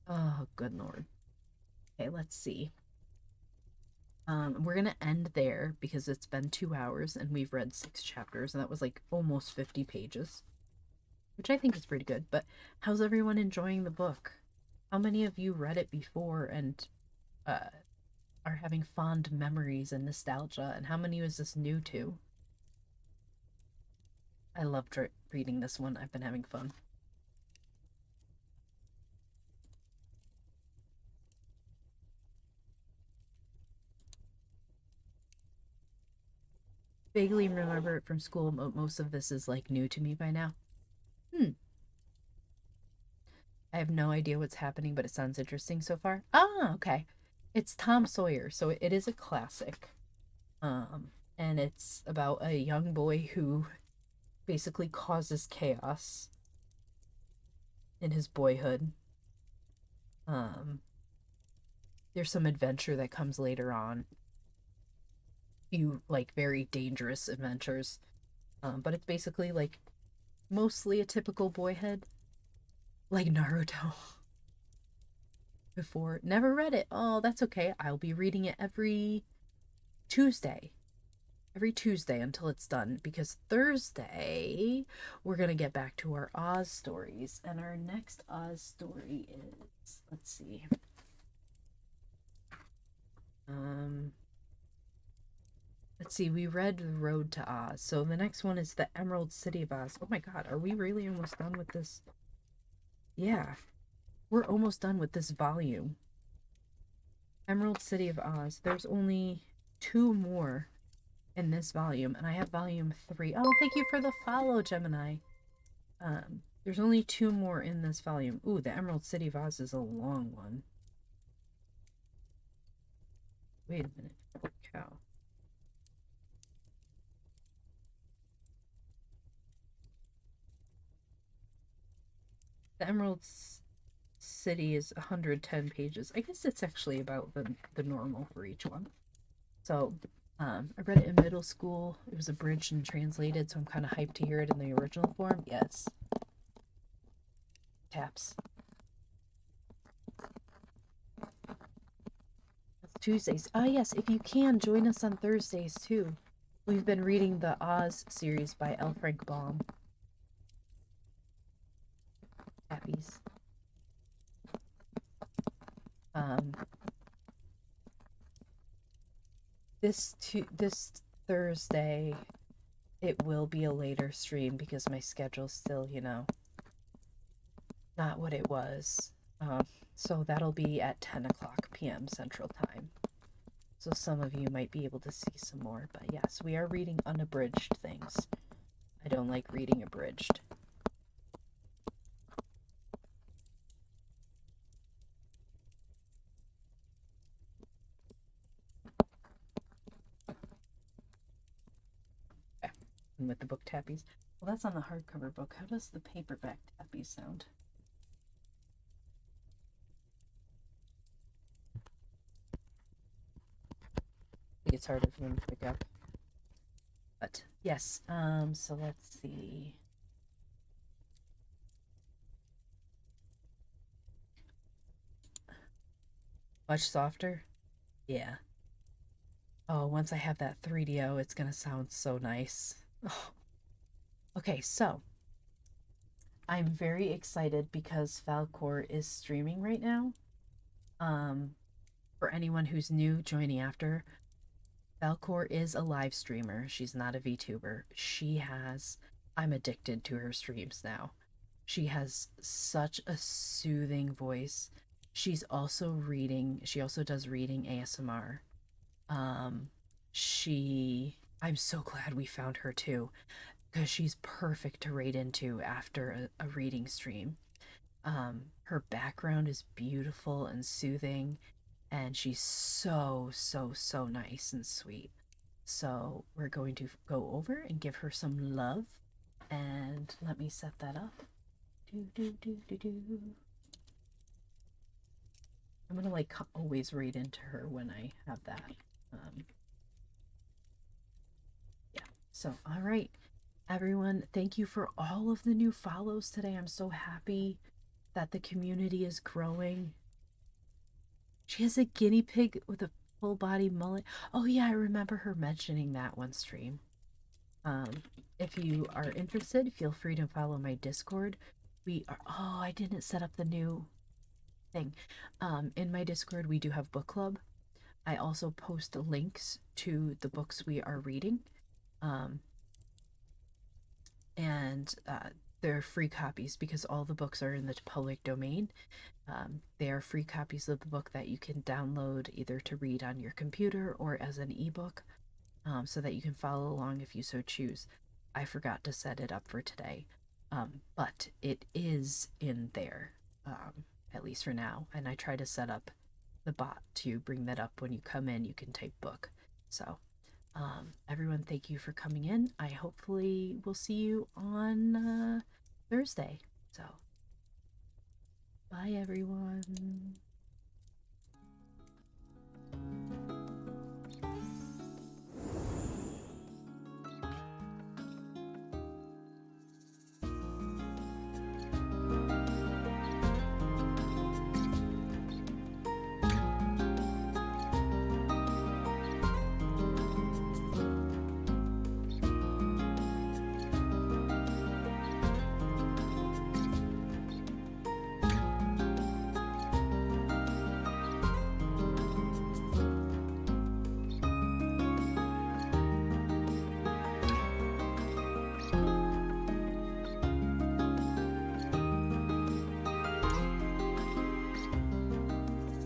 Oh, good lord. Okay, let's see. We're gonna end there because it's been 2 hours and we've read 6 chapters, and that was like almost 50 pages, which I think is pretty good. But how's everyone enjoying the book? How many of you read it before and uh, are having fond memories and nostalgia? And how many is this new to? I loved reading this one. I've been having fun. Vaguely remember it from school, but most of this is like new to me by now. Hmm. I have no idea what's happening, but it sounds interesting so far. Ah, okay. It's Tom Sawyer, so it is a classic. And it's about a young boy who basically causes chaos in his boyhood. Um, there's some adventure that comes later on. Few like very dangerous adventures. But it's basically like mostly a typical boyhood, like Naruto. Before, never read it. Oh, that's okay. I'll be reading it Tuesday. Every Tuesday until it's done, because Thursday we're gonna get back to our Oz stories, and our next Oz story is, let's see, um let's see, we read The Road to Oz, so the next one is The Emerald City of Oz. Oh my god, are we really almost done with this? Yeah, we're almost done with this volume. Emerald City of Oz. There's only two more in this volume, and I have volume 3. Oh, thank you for the follow, Gemini. There's only two more in this volume. Ooh, the Emerald City of Oz is a long one. Wait a minute. Holy cow. The Emerald City is 110 pages. I guess it's actually about the normal for each one. So, I read it in middle school. It was abridged and translated, so I'm kind of hyped to hear it in the original form. Yes. Taps. That's Tuesdays. Ah, yes, if you can, join us on Thursdays, too. We've been reading the Oz series by L. Frank Baum. Tappies. Um, this Thursday, it will be a later stream because my schedule's still, not what it was. So that'll be at 10 o'clock p.m. Central Time. So some of you might be able to see some more. But yes, we are reading unabridged things. I don't like reading abridged. Okay. And with the book tappies. Well, that's on the hardcover book. How does the paperback tappies sound? I think it's harder for them to pick up. But yes, so let's see. Much softer? Yeah. Oh, once I have that 3DO, it's gonna sound so nice. Oh. Okay, so I'm very excited because Falcor is streaming right now. For anyone who's new joining after, Falcor is a live streamer. She's not a VTuber. I'm addicted to her streams now. She has such a soothing voice. She also does reading ASMR. Um, I'm so glad we found her too, because she's perfect to read into after a reading stream. Her background is beautiful and soothing, and she's so, so, so nice and sweet. So we're going to go over and give her some love, and let me set that up. Do, do, do, do, do. I'm gonna like always read into her when I have that. Yeah. So, all right. Everyone, thank you for all of the new follows today. I'm so happy that the community is growing. She has a guinea pig with a full body mullet. Oh yeah, I remember her mentioning that one stream. Um, if you are interested, feel free to follow my Discord. We are oh, I didn't set up the new thing. In my Discord we do have book club. I also post links to the books we are reading. Um, and they're free copies because all the books are in the public domain. They are free copies of the book that you can download either to read on your computer or as an ebook, so that you can follow along if you so choose. I forgot to set it up for today, but it is in there, at least for now. And I try to set up the bot to bring that up when you come in. You can type book. So, everyone, thank you for coming in. I hopefully will see you on Thursday. So, bye, everyone.